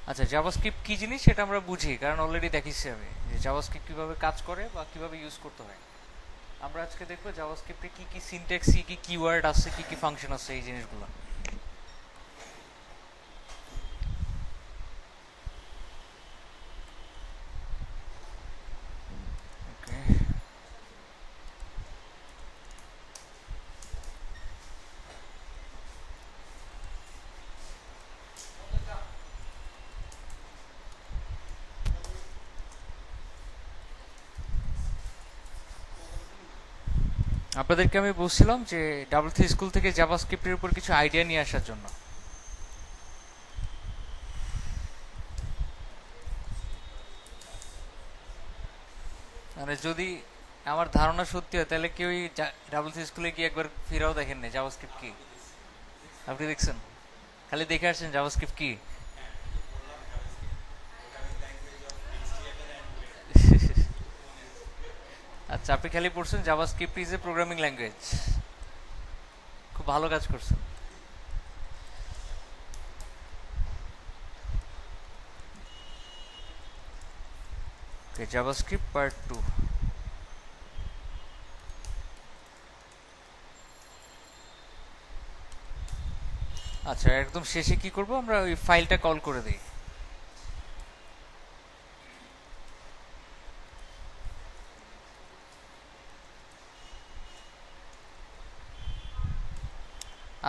আচ্ছা, জাভাস্ক্রিপ্ট কি জিনিস সেটা আমরা বুঝি, কারণ অলরেডি দেখিছি আমি যে জাভাস্ক্রিপ্ট কিভাবে কাজ করে বা কিভাবে ইউজ করতে হয়। আমরা আজকে দেখবো জাভাস্ক্রিপ্টে কি কি সিনট্যাক্স, কি কি কিওয়ার্ড আছে, কি কি ফাংশন আছে, এই জিনিসগুলো। ওকে, আপনাদেরকে আমি বলছিলাম যে ডাবল থ্রি স্কুল থেকে জাভাস্ক্রিপ্টের উপর কিছু আইডিয়া নিয়ে আসার জন্য। মানে যদি আমার ধারণা সত্যি হয় তাহলে কেউ ডাবল থ্রি স্কুলে গিয়ে একবার ফিরাও দেখেন না জাভাস্ক্রিপ্ট কি। আপনি দেখছেন? খালি দেখে আসছেন জাভাস্ক্রিপ্ট কি। আচ্ছা, আপনি খালি পড়ছেন JavaScript is a programming language. খুব ভালো কাজ করছেন। ওকে, জাভাস্ক্রিপ্ট পার্ট 2। আচ্ছা, একদম শেষে কি করব, আমরা ওই ফাইলটা কল করে দিই।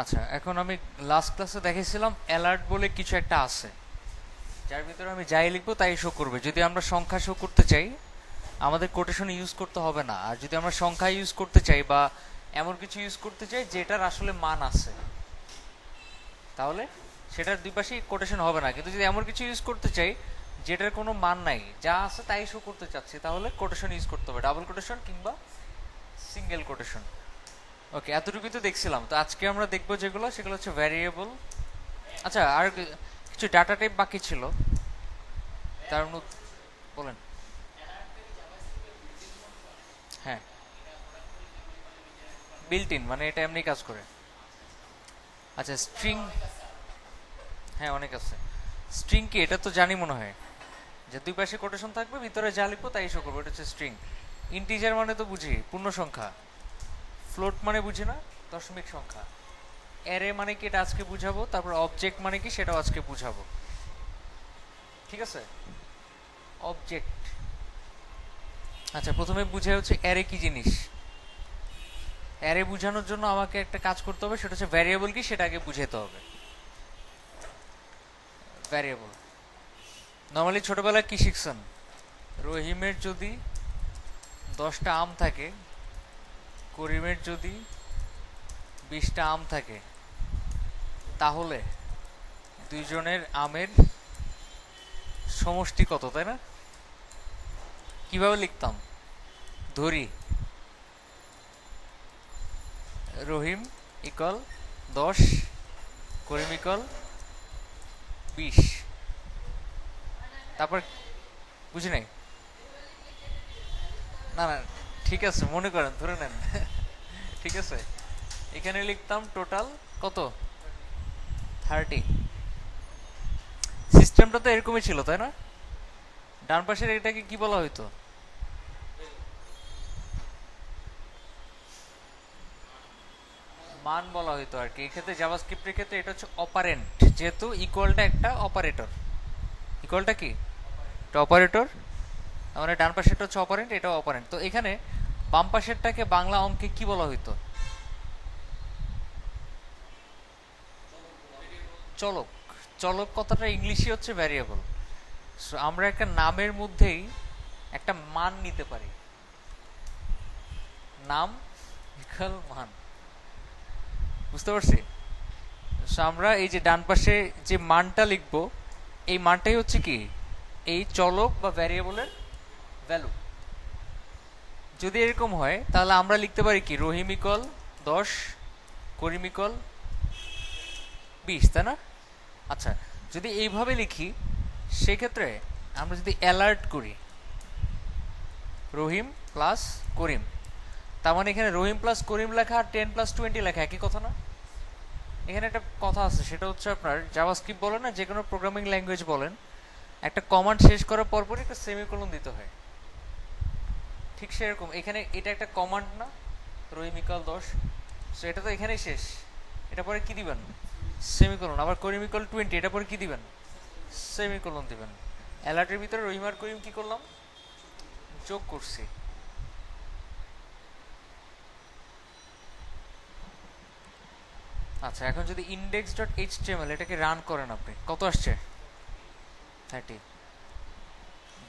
আচ্ছা, এখন আমি লাস্ট ক্লাসে দেখেছিলাম অ্যালার্ট বলে কিছু একটা আছে, যার ভিতরে আমি যাই লিখবো তাই শো করবে। যদি আমরা সংখ্যা শো করতে চাই আমাদের কোটেশন ইউজ করতে হবে না, আর যদি আমরা সংখ্যা ইউজ করতে চাই বা এমন কিছু ইউজ করতে চাই যেটার আসলে মান আছে, তাহলে সেটার দুই পাশেই কোটেশন হবে না। কিন্তু যদি এমন কিছু ইউজ করতে চাই যেটার কোনো মান নাই, যা আছে তাই শো করতে চাচ্ছি, তাহলে কোটেশন ইউজ করতে হবে, ডাবল কোটেশন কিংবা সিঙ্গেল কোটেশন। ওকে, এতটুকুই তো দেখছিলাম। তো আজকে আমরা দেখবো যেগুলো, সেগুলো হচ্ছে ভ্যারিয়েবল। আচ্ছা, আর কিছু ডাটা টাইপ বাকি ছিল, তার মধ্যে বলেন। হ্যাঁ, বিল্ট ইন মানে এটা এমনি কাজ করে। আচ্ছা, স্ট্রিং। হ্যাঁ, অনেক আছে। স্ট্রিং কি, এটা তো জানি মনে হয় যে দুই পাশে কোটেশন থাকবে, ভিতরে যা লিখবো তাই শো করবো, এটা হচ্ছে স্ট্রিং। ইন্টিজার মানে তো বুঝি পূর্ণ সংখ্যা। ফ্লোট মানে বুঝি না, দশমিক সংখ্যা। অ্যারে মানে কি, এটা আজকে বুঝাবো। তারপর অবজেক্ট মানে কি, সেটাও আজকে বুঝাবো। ঠিক আছে, অবজেক্ট। আচ্ছা, প্রথমে বুঝে হচ্ছে অ্যারে কি জিনিস। অ্যারে বোঝানোর জন্য আমাকে একটা কাজ করতে হবে, সেটা হচ্ছে ভ্যারিয়েবল কি সেটা আগে বুঝাতে হবে। ভ্যারিয়েবল নর্মালি ছোটবেলায় কি শিখছেন? রহিমের যদি 10টা আম থাকে, করিমের যদি 20টা আম থাকে, তাহলে দুইজনের আমের সমষ্টি কত, তাই না? কিভাবে লিখতাম? ধরি রহিম ইকল 10, করিম ইকল 20। তারপর বুঝি নাই। না না, ঠিক আছে, মনে করেন, ধরে নেন। ঠিক আছে, এখানে লিখতাম টোটাল কত, 30। সিস্টেমটা তো এরকমই ছিল, তাই না? ডান পাশের এটাকে কি বলা হইতো? মান বলা হইতো আর কি। এক্ষেত্রে জাভাস্ক্রিপ্টের ক্ষেত্রে এটা হচ্ছে অপারেন্ট, যেহেতু ইকুয়ালটা একটা অপারেটর। ইকুয়ালটা কি, এটা অপারেটর। মানে ডান পাশেরটা হচ্ছে অপারেন্ট, এটাও অপারেন্ট। তো এখানে বাম পাশেরটাকে বাংলা অঙ্কে কি বলা হইতো? চলক। চলক কথাটা ইংলিশে হচ্ছে ভ্যারিয়েবল। সো আমরা একটা নামের মধ্যেই একটা মান নিতে পারি। নাম ইকুয়াল মান। বুঝতে পারছি? সো আমরা এই যে ডান পাশে যে মানটা লিখবো, এই মানটাই হচ্ছে কি, এই চলক বা ভ্যারিয়েবলের ভ্যালু। যদি এরকম হয় তাহলে আমরা লিখতে পারি কি, রহিম ইকল 10, করিম ইকল 20, তাই না? আচ্ছা, যদি এইভাবে লিখি সেক্ষেত্রে আমরা যদি অ্যালার্ট করি রহিম প্লাস করিম, তার মানে এখানে রহিম প্লাস করিম লেখা আর 10 প্লাস 20 লেখা একই কথা না? এখানে একটা কথা আছে, সেটা হচ্ছে আপনার জাভাস্ক্রিপ্ট বলেন না, যে কোনো প্রোগ্রামিং ল্যাঙ্গুয়েজ বলেন, একটা কমান্ড শেষ করার পরপরই একটা সেমিকোলন দিতে হয়। ঠিক সেরকম এখানে এটা একটা কমান্ড না, রহিম ইকুয়াল 10, সো এটা তো এখানেই শেষ, এটা পরে কি দিবেন? সেমিকোলন। আবার করিম ইকুয়াল 20, এটা পরে কি দিবেন? সেমিকোলন দিবেন। অ্যালার্টের ভিতরে রহিম আর করিম কি করলাম? যোগ করছি। আচ্ছা, এখন যদি index.html এটাকে রান করেন আপনি, কত আসছে? 30।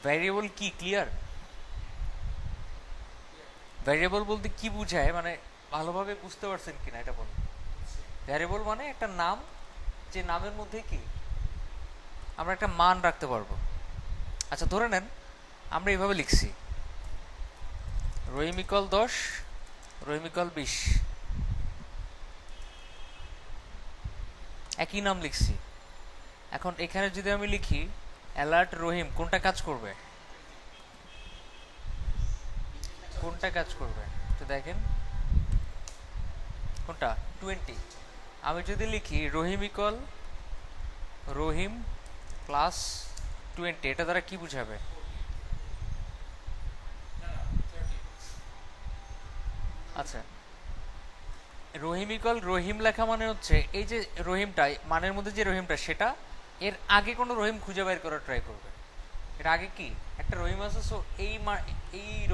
ভ্যারিয়েবল কি ক্লিয়ার? ভ্যারিয়েবল বলতে কি বুঝায়, মানে ভালোভাবে বুঝতে পারছেন কিনা এটা বলুন। ভ্যারিয়েবল মানে একটা নাম, যে নামের মধ্যে কি আমরা একটা মান রাখতে পারবো। আচ্ছা, ধরে নেন আমরা এইভাবে লিখছি রহিম ইকুয়াল 10, রহিম ইকুয়াল 20, একই নাম লিখছি। এখন এখানে যদি আমি লিখি অ্যালার্ট রহিম, কোনটা কাজ করবে? কোনটা কাজ করবে তো দেখেন, কোনটা? 20। আমি যদি লিখি রহিম ইকুয়াল রহিম প্লাস 20, এটা দ্বারা কি বুঝাবে? আচ্ছা, রহিম ইকুয়াল রহিম লেখা মানে হচ্ছে এই যে রহিমটা, মানের মধ্যে যে রহিমটা, সেটা এর আগে কোনো রহিম খুঁজে বের করার ট্রাই করবে। এর আগে কি একটা রহিম আছে, সো এই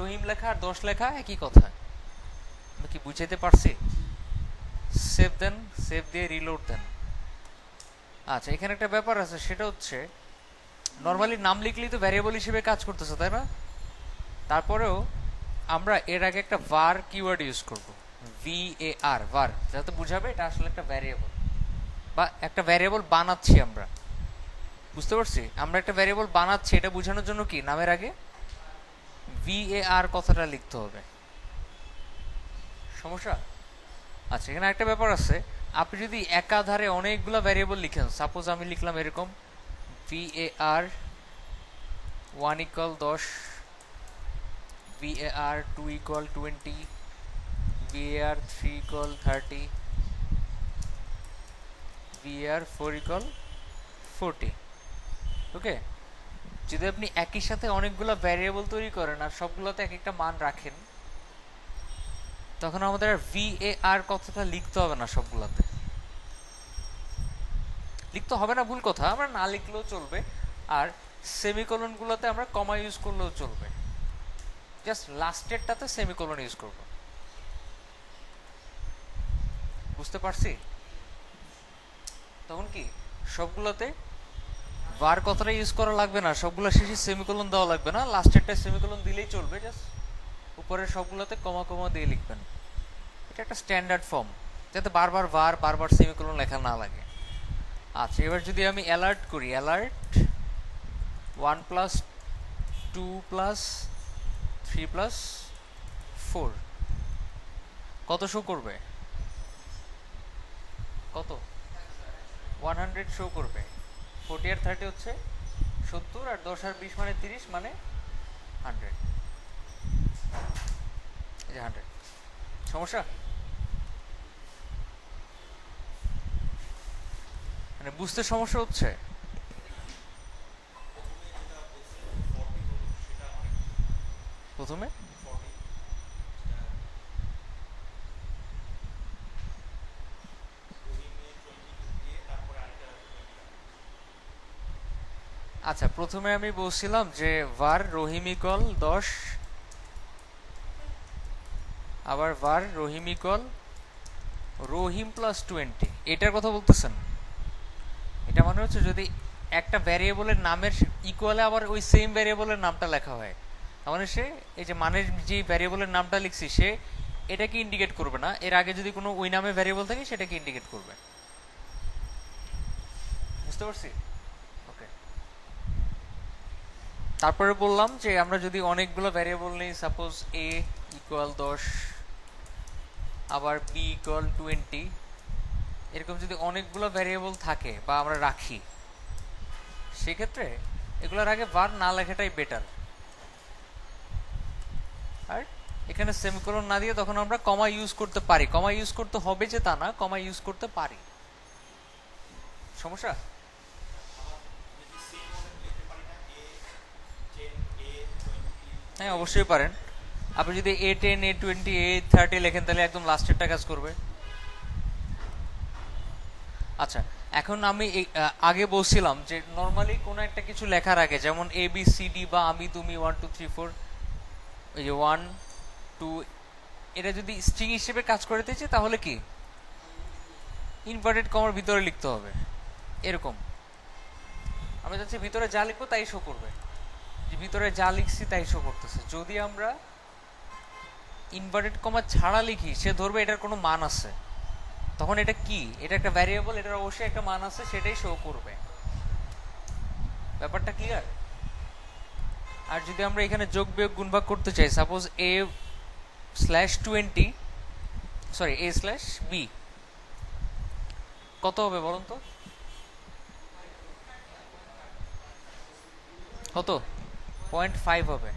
রহিম লেখা আর 10 লেখা একই কথা। আমি কি বুঝাইতে পারছি? সেভ দেন, সেভ দিয়ে রিলোড দেন। আচ্ছা, এখানে একটা ব্যাপার আছে, সেটা হচ্ছে নর্মালি নাম লিখলেই তো ভ্যারিয়েবল হিসেবে কাজ করতেছে, তাই না? তারপরেও আমরা এর আগে একটা var কিওয়ার্ড ইউজ করব, var, var, যাতে বুঝাবে এটা আসলে একটা ভ্যারিয়েবল, বা একটা ভ্যারিয়েবল বানাচ্ছি আমরা। বুঝতে পারছি? আমরা একটা ভ্যারিয়েবল বানাচ্ছি, এটা বোঝানোর জন্য কি নামের আগে var কথাটা লিখতে হবে। সমস্যা? আচ্ছা, এখানে একটা ব্যাপার আছে, আপনি যদি একাধারে অনেকগুলো ভ্যারিয়েবল লিখেন, সাপোজ আমি লিখলাম এরকম var 1 equal 10, var 2 equal 20, var 3 equal 30, var 4 equal 40। ওকে, যদি আপনি একই সাথে অনেকগুলো ভ্যারিয়েবল তৈরি করেন আর সবগুলোতে এক একটা মান রাখেন, তখন আমাদের আর var কথাটা লিখতে হবে না। সবগুলোতে লিখতে হবে না, ভুল কথা, আমরা না লিখলেও চলবে। আর সেমিকোলন গুলোতে আমরা কমা ইউজ করলেও চলবে, জাস্ট লাস্টেরটাতে সেমিকোলন ইউজ করব। বুঝতে পারছি? তখন কি সবগুলোতে var কথাটা ইউজ করা লাগবে না, সবগুলো শেষে সেমিকোলন দেওয়া লাগবে না, লাস্টেরটা সেমিকোলন দিলেই চলবে। জাস্ট উপরের সবগুলোতে কমা কমা দিয়ে লিখবেন। এটা একটা স্ট্যান্ডার্ড ফর্ম, যাতে বারবার var বারবার সেমিকোলন লেখা না লাগে। আচ্ছা, এবার যদি আমি অ্যালার্ট করি, অ্যালার্ট 1 প্লাস 2 প্লাস 3 প্লাস 4, কত শো করবে? কত? 100 শো করবে। 40 আর 30 হচ্ছে 70, আর 10 আর 20 মানে 30, মানে 100। এই যে 100। সমস্যা? মানে বুঝতে সমস্যা হচ্ছে? প্রথমে আচ্ছা, প্রথমে আমি বলছিলাম যে var রহিম ইকুয়াল 10, আবার var রহিম ইকুয়াল রহিম প্লাস 20, এটার কথা বলতেছেন? এটা মানে হচ্ছে যদি একটা ভ্যারিয়েবলের নামের ইকুয়ালে আবার ওই সেম ভ্যারিয়েবলের নামটা লেখা হয়, তার মানে সে এই যে মানের যে ভ্যারিয়েবলের নামটা লিখছি, সে এটাকে ইন্ডিকেট করবে না, এর আগে যদি কোনো ওই নামে ভ্যারিয়েবল থাকে সেটাকে ইন্ডিকেট করবে। বুঝতে পারছি? ওকে, তারপরে বললাম যে আমরা যদি অনেকগুলো ভ্যারিয়েবল নেই, সাপোজ a ইকুয়াল 10, আবার b ইকুয়াল 20, এরকম যদি অনেকগুলো ভ্যারিয়েবল থাকে বা আমরা রাখি, সেক্ষেত্রে এগুলোর আগে var না লেখাটাই বেটার। আর এখানে সেমিকোলন না দিয়ে তখন আমরা কমা ইউজ করতে পারি। কমা ইউজ করতে হবে যে তা না, কমা ইউজ করতে পারি। সমস্যা? হ্যাঁ অবশ্যই পারেন। আপনি যদি A10 A20 A30 লেখেন তাহলে একদম লাস্টেরটা কাজ করবে। আচ্ছা, এখন আমি আগে বলছিলাম যে নর্মালি কোনো একটা কিছু লেখার আগে, যেমন ABCD বা আমি তুমি 1 2 3 4, ওই যে 1 2, এটা যদি স্ট্রিং হিসেবে কাজ করতে চাই তাহলে কি ইনভার্টেড কমার ভিতরে লিখতে হবে। এরকম আমি যাচ্ছি ভিতরে যা লিখবো তাই শো করবে, যে ভিতরে যা লিখছি তাই শো করতেছে। যদি আমরা ইনভার্টেড কমা ছাড়া লিখি সে ধরবে এটার কোনো মান আছে, তখন এটা কি, এটা একটা ভ্যারিয়েবল, এটার অবশ্যই একটা মান আছে, সেটাই শো করবে। ব্যাপারটা ক্লিয়ার? আর যদি আমরা এখানে যোগ বিয়োগ গুণভাগ করতে চাই, সাপোজ A/20, সরি A/B, কত হবে বলুন তো? কত? 0.5 হবে,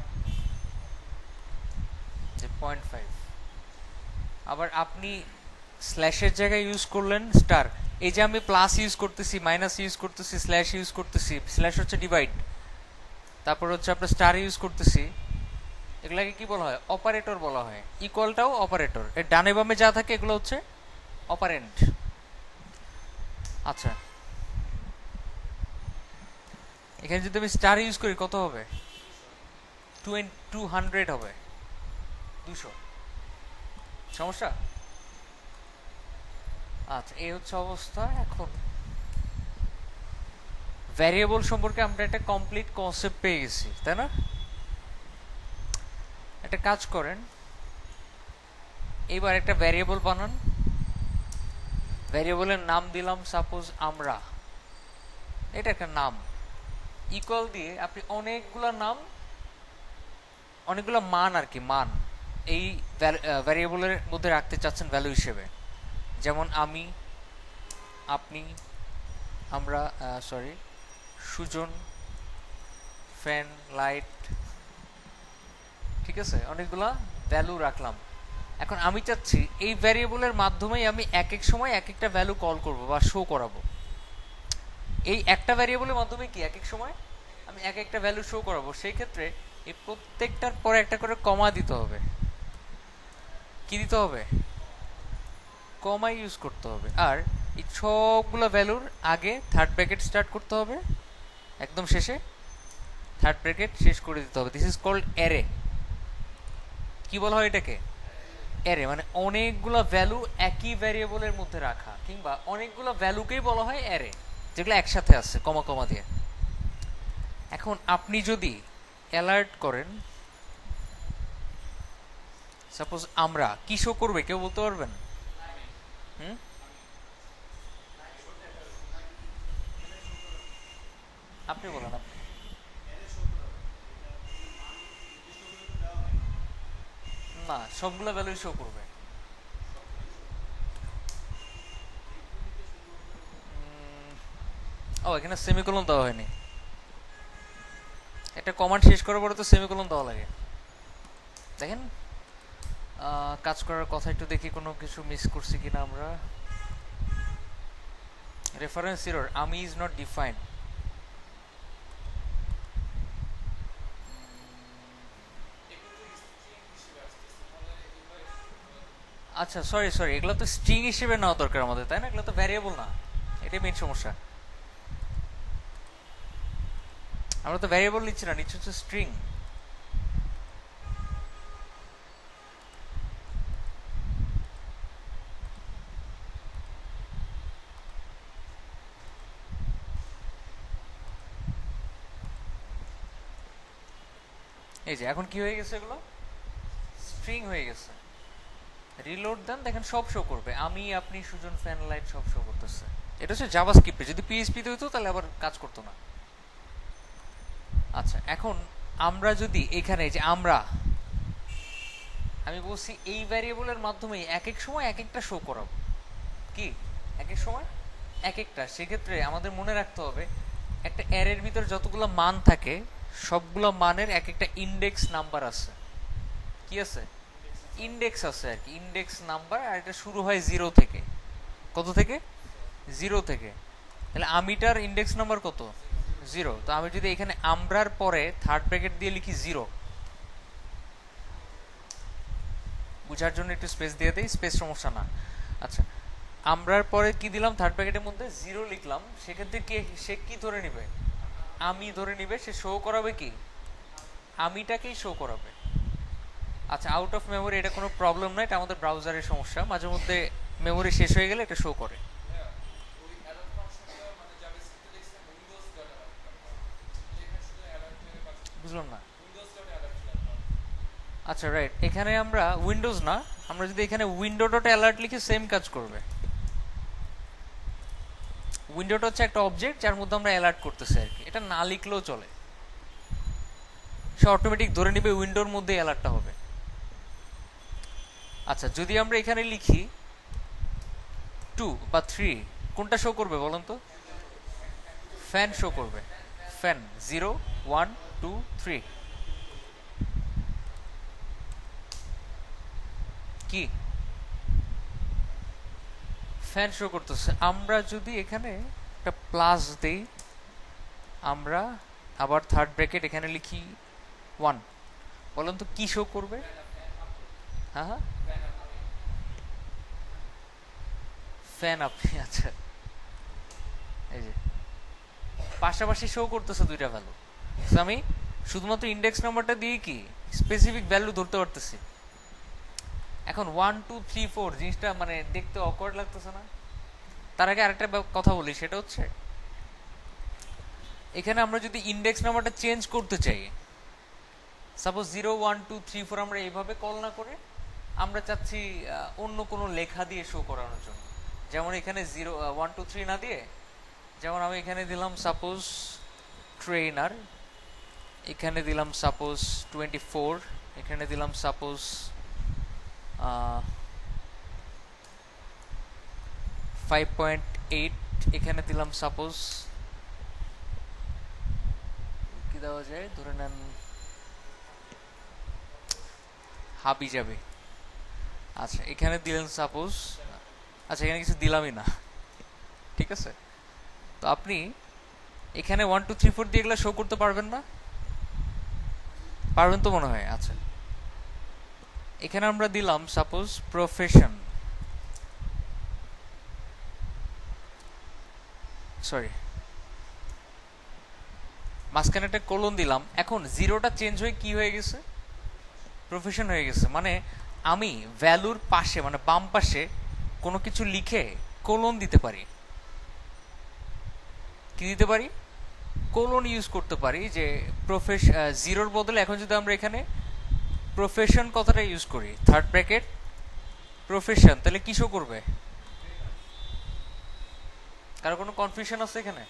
যে 0.5। আবার আপনি স্ল্যাশের জায়গায় ইউজ করলেন স্টার। এই যে আমি প্লাস ইউজ করতেছি, মাইনাস ইউজ করতেছি, স্ল্যাশ ইউজ করতেছি, স্ল্যাশ হচ্ছে ডিভাইড, তারপর হচ্ছে আপনার স্টার ইউজ করতেছি, এগুলাকে কি বলা হয়? অপারেটর বলা হয়। ইকুয়ালটাও অপারেটর, এর ডানে বামে যা থাকে এগুলো হচ্ছে অপারেন্ট। আচ্ছা, এখানে যদি আমি স্টার ইউজ করি কত হবে? 200 হবে, 200। সমস্যা? আচ্ছা, এই হচ্ছে অবস্থা। এখন ভ্যারিয়েবল সম্পর্কে আমরা একটা কমপ্লিট কনসেপ্ট পেয়ে গেছি, তাই না? একটা কাজ করেন, এইবার একটা ভ্যারিয়েবল বানান। ভ্যারিয়েবলের নাম দিলাম সাপোজ আমরা, এটা একটা নাম। ইকুয়াল দিয়ে আপনি অনেকগুলো নাম, অনেকগুলো মান আর কি, মান এই ভ্যারিয়েবলের মধ্যে রাখতে চাচ্ছেন ভ্যালু হিসেবে। যেমন আমি, আপনি, আমরা, সরি, সুজন, ফ্যান, লাইট, ঠিক আছে, অনেকগুলা ভ্যালু রাখলাম। এখন আমি চাচ্ছি এই ভ্যারিয়েবলের মাধ্যমেই আমি এক এক সময় এক একটা ভ্যালু কল করব বা শো করাবো। এই একটা ভ্যারিয়েবলের মাধ্যমে কি এক এক সময় আমি এক একটা ভ্যালু শো করাবো। সেই ক্ষেত্রে এই প্রত্যেকটার পরে একটা করে কমা দিতে হবে। কি দিতে হবে? কমা ইউজ করতে হবে। আর এই সবগুলো ভ্যালুর আগে থার্ড ব্র্যাকেট স্টার্ট করতে হবে, একদম শেষে থার্ড ব্র্যাকেট শেষ করে দিতে হবে। This is called array. কি বলা হয় এটাকে? অ্যারে। মানে অনেকগুলো ভ্যালু একই ভ্যারিয়েবলের মধ্যে রাখা, কিংবা অনেকগুলো ভ্যালুকেই বলা হয় অ্যারে, যেগুলো একসাথে আছে কমা কমা দিয়ে। এখন আপনি যদি অ্যালার্ট করেন, সাপোজ আমরা, কি শো করবে কেউ বলতে পারবেন? হুম, আপনি বলেন। না, সবগুলো ভ্যালু শো করবে। ও, এখানে সেমিকোলন দেওয়া হয়নি। একটা কমান্ড শেষ করার পরে তো সেমিকোলন দেওয়া লাগে। দেখেন, কাজ করার কথা, একটু দেখি কোনো কিছু মিস করছি কিনা আমরা। রেফারেন্স এরর, আমি ইজ নট ডিফাইন্ড। আচ্ছা, সরি সরি, এগুলো তো স্ট্রিং হিসেবে নেওয়া দরকার আমাদের, তাই না? এগুলো তো ভ্যারিয়েবল না, এটাই মেইন সমস্যা। আমরা তো ভ্যারিয়েবল নিচ্ছি না, নিচ্ছি হচ্ছে স্ট্রিং। এই যে এখন কি হয়ে গেছে, এগুলো স্ট্রিং হয়ে গেছে। রিলোড দেন, দেখেন সব শো করবে, আমি, আপনি, সুজন, ফ্যান, লাইট, সব শো করতেছে। এটা হচ্ছে জাভাস্ক্রিপ্টে। যদি পিএইচপি তে হইতো তাহলে আবার কাজ করতো না। আচ্ছা, এখন আমরা যদি এখানে যে আমরা, আমি বলছি এই ভ্যারিয়েবলের মাধ্যমে এক এক সময় এক একটা শো করাবো। কি এক এক সময় এক একটা? সেক্ষেত্রে আমাদের মনে রাখতে হবে একটা অ্যারের ভিতর যতগুলো মান থাকে সবগুলো মানের এক একটা ইন্ডেক্স নাম্বার আছে। কি আছে? ইন্ডেক্স আছে আর কি, ইন্ডেক্স নাম্বার। আর এটা শুরু হয় 0 থেকে। কত থেকে? 0 থেকে। তাহলে আমিটার ইন্ডেক্স নাম্বার কত? 0। তো আমি যদি এখানে আমরার পরে থার্ড ব্র্যাকেট দিয়ে লিখি 0, বুঝার জন্য একটু স্পেস দিয়ে দেই, স্পেস সমস্যা না। আচ্ছা, আমরা পরে কি দিলাম, থার্ড ব্র্যাকেটের মধ্যে 0 লিখলাম, সেক্ষেত্রে কে সে কি ধরে নিবে, আমি ধরে নিবে, সে শো করাবে কি, আমিটাকেই শো করাবে। আচ্ছা, আউট অফ মেমোরি এটা কোনো প্রবলেম না, এটা আমাদের ব্রাউজারের সমস্যা, মাঝে মধ্যে মেমোরি শেষ হয়ে গেলে এটা শো করে। বুঝলাম না। আচ্ছা রাইট, এখানে আমরা উইন্ডোজ না, আমরা যদি এখানে উইন্ডো ডট অ্যালার্ট লিখি সেম কাজ করবে। উইন্ডোটা হচ্ছে একটা অবজেক্ট যার মধ্যে আমরা অ্যালার্ট করতেছি আর কি, এটা না লিখলেও চলে, সে অটোমেটিক ধরে নিবে উইন্ডোর মধ্যে অ্যালার্টটা হবে। আচ্ছা, যদি আমরা এখানে লিখি 2 বা 3, কোনটা শো করবে বলুন তো? ফ্যান শো করবে, ফ্যান 0 1 2 3 কি ফ্যান শো করতেছে। আমরা যদি এখানে একটা প্লাস দেই, আমরা আবার থার্ড ব্র্যাকেট এখানে লিখি 1, বলুন তো কি শো করবে? হ্যাঁ হ্যাঁ, ফ্যান আপনি, আচ্ছা এই যে পাশাপাশি শো করতেছে দুইটা ভ্যালু, আমি শুধুমাত্র ইন্ডেক্স নাম্বারটা দিয়ে কি স্পেসিফিক ভ্যালু ধরতে পারতেছি। এখন 1 2 3 4 জিনিসটা মানে দেখতে অকওয়ার্ড লাগতেছে না? তার আগে আরেকটা কথা বলি, সেটা হচ্ছে এখানে আমরা যদি ইন্ডেক্স নাম্বারটা চেঞ্জ করতে চাই, সাপোজ 0 1 2 3 4 আমরা এইভাবে কল না করে আমরা চাচ্ছি অন্য কোনো লেখা দিয়ে শো করানোর জন্য, যেমন এখানে 0 1 2 3 না দিয়ে, যেমন আমি এখানে দিলাম সাপোজ ট্রেনার, এখানে দিলাম সাপোজ 24, এখানে দিলাম সাপোজ 5.8, এখানে দিলাম সাপোজ কি দেওয়া যায়, ধরে নেন হাবি যাবে। আচ্ছা, এখানে দিলেন সাপোজ, আচ্ছা এখানে কিছু দিলামই না, ঠিক আছে। তো আপনি এখানে 1 2 3 4 দিয়ে এগুলো শো করতে পারবেন না? পারবেন তো মনে হয়। আচ্ছা, এখানে আমরা দিলাম সাপোজ প্রফেশন, সরি মাঝখানে একটা কোলন দিলাম, এখন জিরোটা চেঞ্জ হয়ে কি হয়ে গেছে, প্রফেশন হয়ে গেছে। মানে আমি ভ্যালুর পাশে মানে বাম পাশে কোনো কিছু লিখে কোলন দিতে পারি, কি দিতে পারি, কোলন ইউজ করতে পারি, যে জিরোর বদলে এখন যদি আমরা এখানে প্রফেশন কথাটা ইউজ করি, থার্ড ব্র্যাকেট প্রফেশন, তাহলে কি শো করবে? কারো কোনো কনফিউশন আছে এখানে?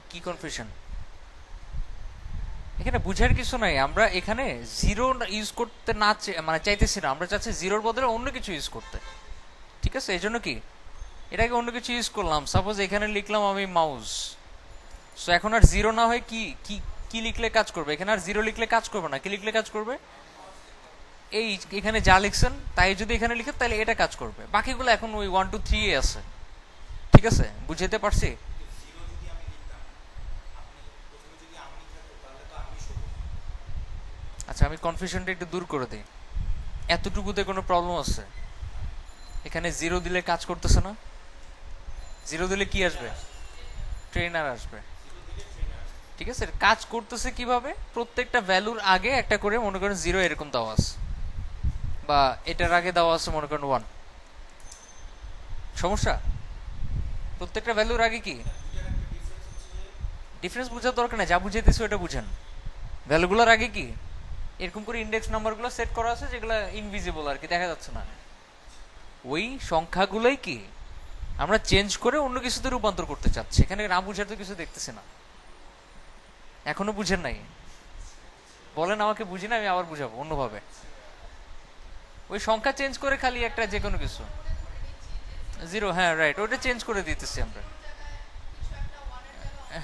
কি কনফিউশন? এখানে বুঝার কিছু নাই, আমরা এখানে জিরো ইউজ করতে না মানে চাইতেছি না, আমরা চাচ্ছি জিরোর বদলে অন্য কিছু ইউজ করতে, ঠিক আছে। এই জন্য কি এটাকে অন্য কিছু ইউজ করলাম, সাপোজ এখানে লিখলাম আমি মাউস, সো এখন আর জিরো না হয় কি কি কি লিখলে কাজ করবে, এখানে আর জিরো লিখলে কাজ করবে না, কি লিখলে কাজ করবে, এই এখানে যা লিখছেন তাই যদি এখানে লিখে তাহলে এটা কাজ করবে, বাকিগুলো এখন ওই 1 2 3 এ আছে, ঠিক আছে, বুঝতে পারছি। আচ্ছা, আমি কনফিউশনটা একটু দূর করে দিই, এতটুকুতে কোনো প্রবলেম আছে? এখানে জিরো দিলে কাজ করতেছে না, জিরো দিলে কি আসবে, ট্রেনার আসবে, ঠিক আছে। কাজ করতেছে কিভাবে, প্রত্যেকটা ভ্যালুর আগে একটা করে মনে করেন জিরো এরকম দেওয়া আছে, বা এটার আগে দেওয়া আছে মনে করেন 1, সমস্যা? প্রত্যেকটা ভ্যালুর আগে কি ডিফারেন্স বোঝার দরকার নেই, যা বুঝাইতেছি ওটা বুঝেন। ভ্যালুগুলোর আগে কি এরকম করে ইন্ডেক্স নাম্বারগুলো সেট করা আছে, যেগুলো ইনভিজিবল আর কি, দেখা যাচ্ছে না, ওই সংখ্যাগুলোই কি আমরা চেঞ্জ করে অন্য কিছুতে রূপান্তর করতে চাচ্ছি। এখানে না বুঝার তো কিছু দেখতেছি না, এখনো বুঝেন নাই? বলেন আমাকে, বুঝি না, আমি আবার বুঝাবো অন্যভাবে। ওই সংখ্যা চেঞ্জ করে খালি একটা যে কোনো কিছু জিরো, হ্যাঁ রাইট, ওটা চেঞ্জ করে দিতেছি আমরা,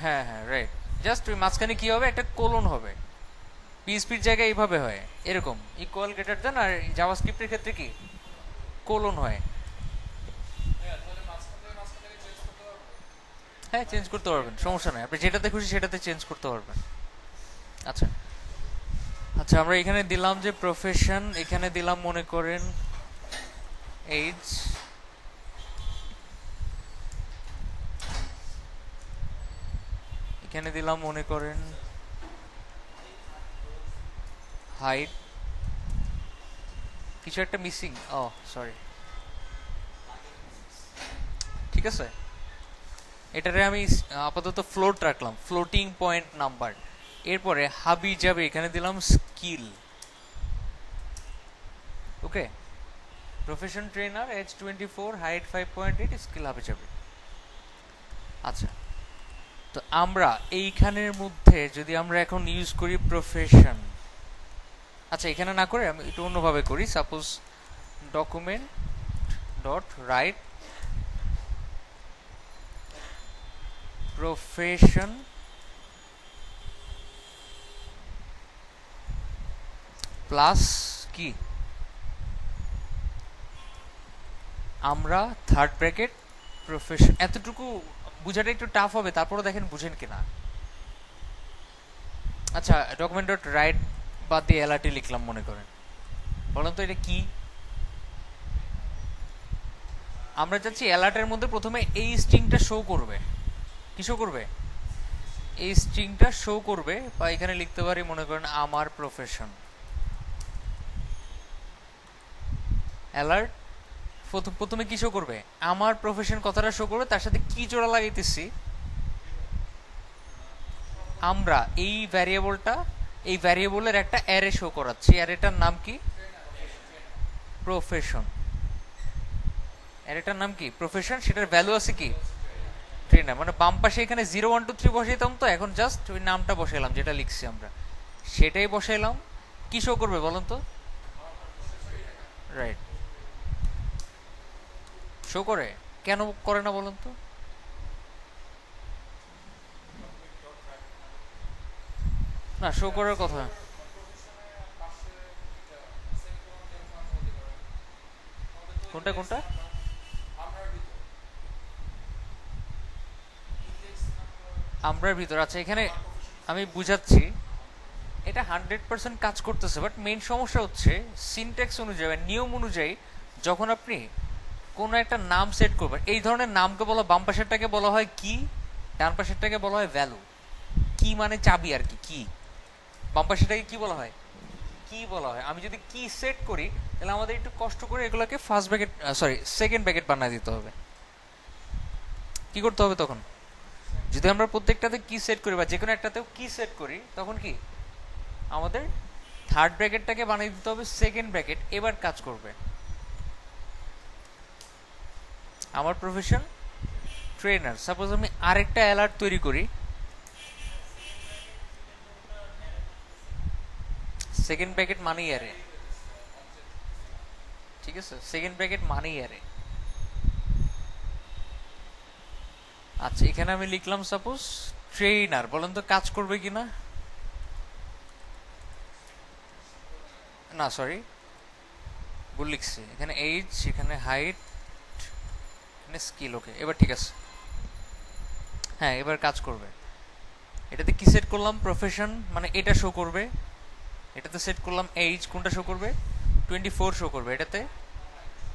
হ্যাঁ হ্যাঁ রাইট। জাস্ট ওই মাঝখানে কি হবে, একটা কোলন হবে, পিএইচপির জায়গায় এইভাবে হয়, এরকম ইকুয়াল গ্রেটার দেন, আর জাভাস্ক্রিপ্টের ক্ষেত্রে কি কোলন হয়। হ্যাঁ, চেঞ্জ করতে পারবেন, সমস্যা নাই, আপনি যেটাতে খুশি সেটাতে চেঞ্জ করতে পারবেন। আচ্ছা আচ্ছা, আমরা এখানে দিলাম যে প্রফেশন, এখানে দিলাম মনে করেন এজ, এখানে দিলাম মনে করেন হাইট, কিছু একটা মিসিং, ও সরি, ঠিক আছে। এটারে আমি আপাতত ফ্লোট রাখলাম, ফ্লোটিং পয়েন্ট নাম্বার। এরপরে হাবি যাবে, এখানে দিলাম skill. Okay, profession trainer, age 24, height 5.8, skill hobby যাবে। আচ্ছা, তো আমরা এইখানের মধ্যে যদি আমরা এখন ইউজ করি প্রফেশন, আচ্ছা এখানে না করে আমি একটু অন্যভাবে করি। Suppose document dot right profession plus কি, আমরা থার্ড ব্র্যাকেট প্রফেশন। এতটুকু বুঝাটা একটু টাফ হবে, তারপরে দেখেন বুঝেন কিনা। আচ্ছা, ডকুমেন্ট ডট রাইট বাদ দিয়ে এলআরটি লিখলাম মনে করেন, বলেন তো এটা কি? আমরা চাচ্ছি অ্যালার্টের মধ্যে প্রথমে এই স্ট্রিংটা শো করবে। কি শো করবে? এই স্ট্রিংটা শো করবে, বা এখানে লিখতে পারি মনে করেন আমার প্রফেশন। অ্যালার্ট প্রথমে কি শো করবে? আমার প্রফেশন কথাটা শো করবে, তার সাথে কি জোড়া লাগাইতেছি আমরা এই ভ্যারিয়েবলটা, এই ভ্যারিয়েবলের একটা অ্যারে শো করাচ্ছি। অ্যারেটার নাম কি? প্রফেশন। অ্যারেটার নাম কি? প্রফেশন। সেটার ভ্যালু আছে কি? ট্রেনার। মানে বাম পাশে এখানে 0 1 2 3 বসাইতাম, তো এখন জাস্ট ওই নামটা বসাইলাম যেটা লিখছি আমরা, সেটাই বসাইলাম। কি শো করবে বলুন তো? রাইট, শো করে। কেন করে না বলুন তো? না, শো করার কথা। কোনটা কোনটা? আমরার ভিতর। আচ্ছা, এখানে আমি বুঝাচ্ছি, এটা 100% কাজ করতেছে, বাট মেইন সমস্যা হচ্ছে সিনট্যাক্স অনুযায়ী, নিয়ম অনুযায়ী যখন আপনি কোনো একটা নাম সেট করবেন, এই ধরনের নামকে বলা, বাম পাশেরটাকে বলা হয় কি, ডান পাশেরটাকে বলা হয় ভ্যালু। কি মানে চাবি আর কি, কি। বাম পাশেরটাকে কি বলা হয়? কি বলা হয়। আমি যদি কি সেট করি, তাহলে আমাদের একটু কষ্ট করে এগুলোকে first bracket, sorry second bracket বানিয়ে দিতে হবে। কি করতে হবে তখন? যদি আমরা প্রত্যেকটাতে কি সেট করি, বা যে কোনো একটাতেও কি সেট করি, তখন কি আমাদের থার্ড ব্র্যাকেটটাকে বানিয়ে দিতে হবে সেকেন্ড ব্র্যাকেট। এবার কাজ করবে। আমার প্রফেশন ট্রেনার। সাপোজ আমি আরেকটা অ্যালার্ট তৈরি করি, সেকেন্ড ব্র্যাকেট মানে অ্যারে, ঠিক আছে, সেকেন্ড ব্র্যাকেট মানে অ্যারে। আচ্ছা, এখানে আমি লিখলাম সাপোজ ট্রেনার। বলেন তো কাজ করবে কিনা? না সরি, ভুল লিখছি। এখানে এইজ, এখানে হাইট, এখানে স্কিল। ওকে, এবার ঠিক আছে। হ্যাঁ, এবার কাজ করবে। এটাতে কি সেট করলাম? প্রফেশন, মানে এটা শো করবে। এটাতে সেট করলাম এইজ, কোনটা শো করবে? 24 শো করবে এটাতে।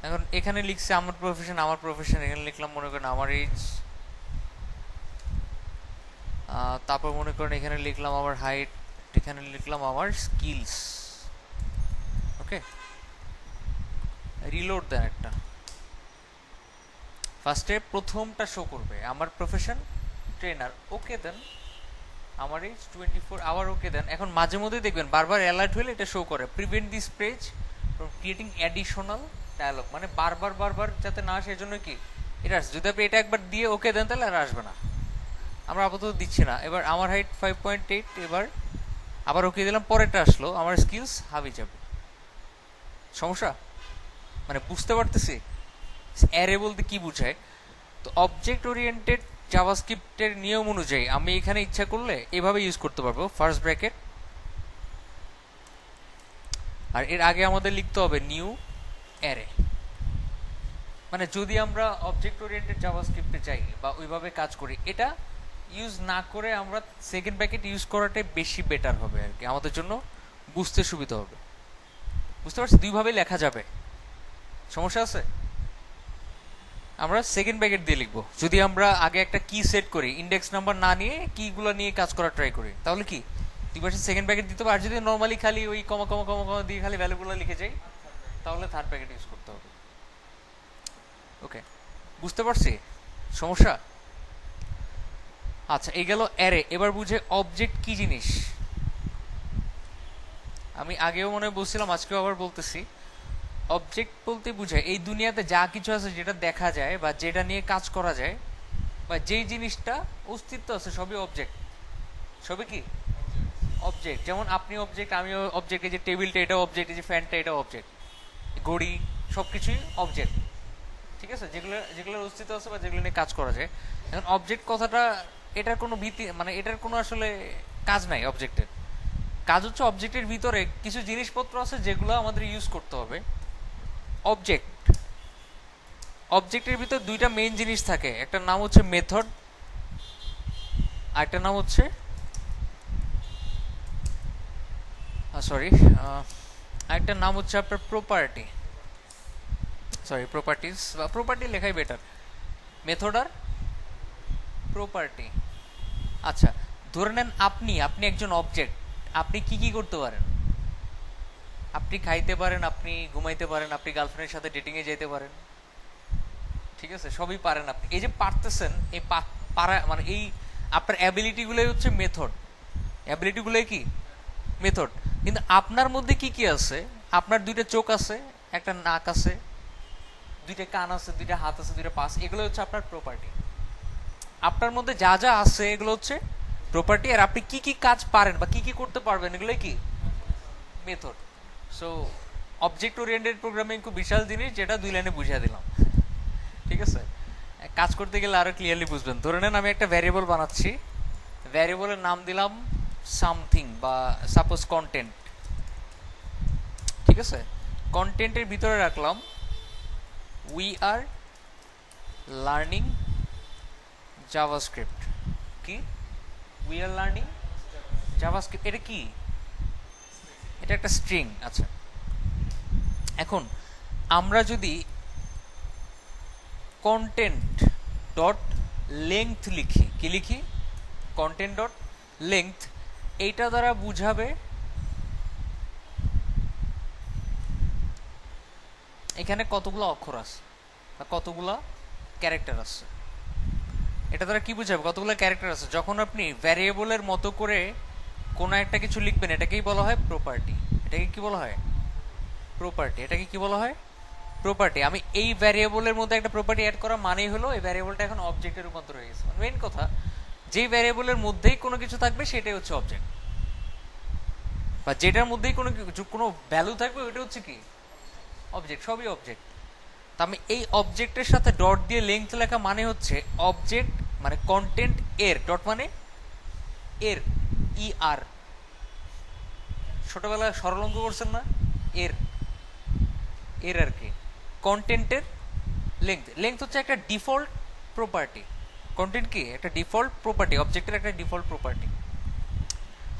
এখন এখানে লিখছি আমার প্রফেশন, আমার প্রফেশন, এখানে লিখলাম মনে করেন আমার এইজ, তারপর মনে করেন এখানে লিখলাম আমার হাইট, এখানে লিখলাম আমার স্কিলস। ওকে, রিলোড দেন একটা। ফার্স্টে প্রথমটা শো করবে আমার প্রফেশন ট্রেনার, ওকে দেন। আমার এইজ 24, আবার ওকে দেন। এখন মাঝে মধ্যে দেখবেন বারবার অ্যালার্ট হলে এটা শো করে prevent this page from creating additional dialogue, মানে বারবার বারবার যাতে না আসে, এজন্য কি এটা আসে। যদি আপনি এটা একবার দিয়ে ওকে দেন, তাহলে আর আসবে না। আমরা আপাতত দিচ্ছি না। এবার আমার হাইট 5.8, এবার আবার ওকে দিলাম, পরেরটা আসলো আমার স্কিলস হাবি যাবে। সমস্যা মানে বুঝতে পারতেছি অ্যারে বলতে কি বোঝায়। তো অবজেক্ট ওরিয়েন্টেড জাভাস্ক্রিপ্টের নিয়ম অনুযায়ী আমি এখানে ইচ্ছা করলে এভাবে ইউজ করতে পারবো, ফার্স্ট ব্র্যাকেট, আর এর আগে আমাদের লিখতে হবে নিউ অ্যারে। মানে যদি আমরা অবজেক্ট ওরিয়েন্টেড জাভাস্ক্রিপ্টে যাই বা ওইভাবে কাজ করি, এটা ইউজ না করে আমরা সেকেন্ড ব্র্যাকেট ইউজ করাটাই বেশি বেটার হবে আর কি, আমাদের জন্য বুঝতে সুবিধা হবে। বুঝতে পারছি, দুইভাবেই লেখা যাবে, সমস্যা আছে। আমরা সেকেন্ড ব্র্যাকেট দিয়ে লিখবো। যদি আমরা আগে একটা কি সেট করি, ইন্ডেক্স নাম্বার না নিয়ে কিগুলো নিয়ে কাজ করার ট্রাই করি, তাহলে কি দুই পাশে সেকেন্ড ব্র্যাকেট দিতে হবে। আর যদি নর্মালি খালি ওই কমা কমা কমা কমা দিয়ে খালি ভ্যালুগুলো লিখে যাই, তাহলে থার্ড ব্র্যাকেট ইউজ করতে হবে। ওকে, বুঝতে পারছি সমস্যা। আচ্ছা, এই গেল অ্যারে। এবার বুঝে অবজেক্ট কি জিনিস। আমি আগেও মনে হয় বলছিলাম, আজকেও আবার বলতেছি, অবজেক্ট বলতে বুঝায় এই দুনিয়াতে যা কিছু আছে যেটা দেখা যায় বা যেটা নিয়ে কাজ করা যায় বা যেই জিনিসটা অস্তিত্ব আছে, সবই অবজেক্ট। সবই কি অবজেক্ট। যেমন আপনি অবজেক্ট, আমিও অবজেক্ট, এই যে টেবিলটা এটাও অবজেক্ট, এই যে ফ্যানটা এটাও অবজেক্ট, ঘড়ি, সবকিছুই অবজেক্ট। ঠিক আছে, যেগুলো যেগুলোর অস্তিত্ব আছে বা যেগুলো নিয়ে কাজ করা যায়। এখন অবজেক্ট কথাটা, এটার কোনো ভিত্তি মানে এটার কোনো আসলে কাজ নাই। অবজেক্টের কাজ হচ্ছে অবজেক্টের ভিতরে কিছু জিনিসপত্র আছে যেগুলো আমাদের ইউজ করতে হবে। অবজেক্ট, অবজেক্টের ভিতর দুইটা মেইন জিনিস থাকে, একটা নাম হচ্ছে মেথড, আর একটা নাম হচ্ছে সরি আরেকটা নাম হচ্ছে আপনার প্রপার্টি। সরি, প্রপার্টিজ বা প্রপার্টি লেখাই বেটার। মেথড আর প্রপার্টি। আচ্ছা, ধরে নেন আপনি আপনি একজন অবজেক্ট। আপনি কি কি করতে পারেন? আপনি খাইতে পারেন, আপনি ঘুমাইতে পারেন, আপনি গার্লফ্রেন্ডের সাথে ডেটিংয়ে যেতে পারেন। ঠিক আছে, সবই পারেন আপনি। এই যে পারতেছেন, এই পারা মানে এই আপনার অ্যাবিলিটিগুলোই হচ্ছে মেথড। অ্যাবিলিটিগুলোই কি মেথড। কিন্তু আপনার মধ্যে কি কি আছে? আপনার দুইটা চোখ আছে, একটা নাক আছে, দুইটা কান আছে, দুইটা হাত আছে, দুইটা পা আছে, এগুলো হচ্ছে আপনার প্রপার্টি। আপনার মধ্যে যা যা আছে এগুলো হচ্ছে প্রপার্টি। আর আপনি কি কি কাজ পারেন বা কি কি করতে পারবেন, এগুলোই কি method. So object oriented programming খুব বিশাল জিনিস, যেটা দুই লাইনে বুঝিয়ে দিলাম। ঠিক আছে, কাজ করতে গেলে আরো ক্লিয়ারলি বুঝবেন। ধরে নেন আমি একটা ভ্যারিয়েবল বানাচ্ছি, ভ্যারিয়েবলের নাম দিলাম সামথিং বা সাপোজ কন্টেন্ট। ঠিক আছে, কন্টেন্টের ভিতরে রাখলাম উই আর লার্নিং জাভাস্ক্রিপ্ট। কি উই আর লার্নিং জাভাস্ক্রিপ্ট? এটা কি? এটা একটা স্ট্রিং। আচ্ছা, এখন আমরা যদি কন্টেন্ট ডট লেংথ লিখি, কি লিখি? Content dot length. এইটা দ্বারা বুঝাবে এখানে কতগুলো অক্ষর আছে বা কতগুলো ক্যারেক্টার আছে। এটা দ্বারা কি বুঝাবে কতগুলো ক্যারেক্টার আছে। যখন আপনি ভ্যারিয়েবলের মতো করে কোনো একটা কিছু লিখবেন, এটাকেই বলা হয় প্রপার্টি। এটাকে কি বলা হয়? প্রপার্টি। এটাকে কি বলা হয়? প্রপার্টি। আমি এই ভ্যারিয়েবলের মধ্যে একটা প্রপার্টি অ্যাড করা মানেই হলো এই ভ্যারিয়েবলটা এখন অবজেক্টে রূপান্তর হয়ে গেছে। মেইন কথা, যে ভ্যারিয়েবলের মধ্যেই কোনো কিছু থাকবে সেটাই হচ্ছে অবজেক্ট, বা যেটার মধ্যেই কোনো ভ্যালু থাকবে ওইটা হচ্ছে কি অবজেক্ট। সবই অবজেক্ট। তা আমি এই অবজেক্টের সাথে ডট দিয়ে লেংথ লেখা মানে হচ্ছে অবজেক্ট মানে কন্টেন্ট এর, ডট মানে এর, ই আর। ছোটবেলায় সরল অঙ্ক করছেন না? এর, এর আর কি কন্টেন্টের লেংথ। লেংথ হচ্ছে একটা ডিফল্ট প্রপার্টি। কন্টেন্ট কি? একটা ডিফল্ট প্রপার্টি, অবজেক্টের একটা ডিফল্ট প্রপার্টি।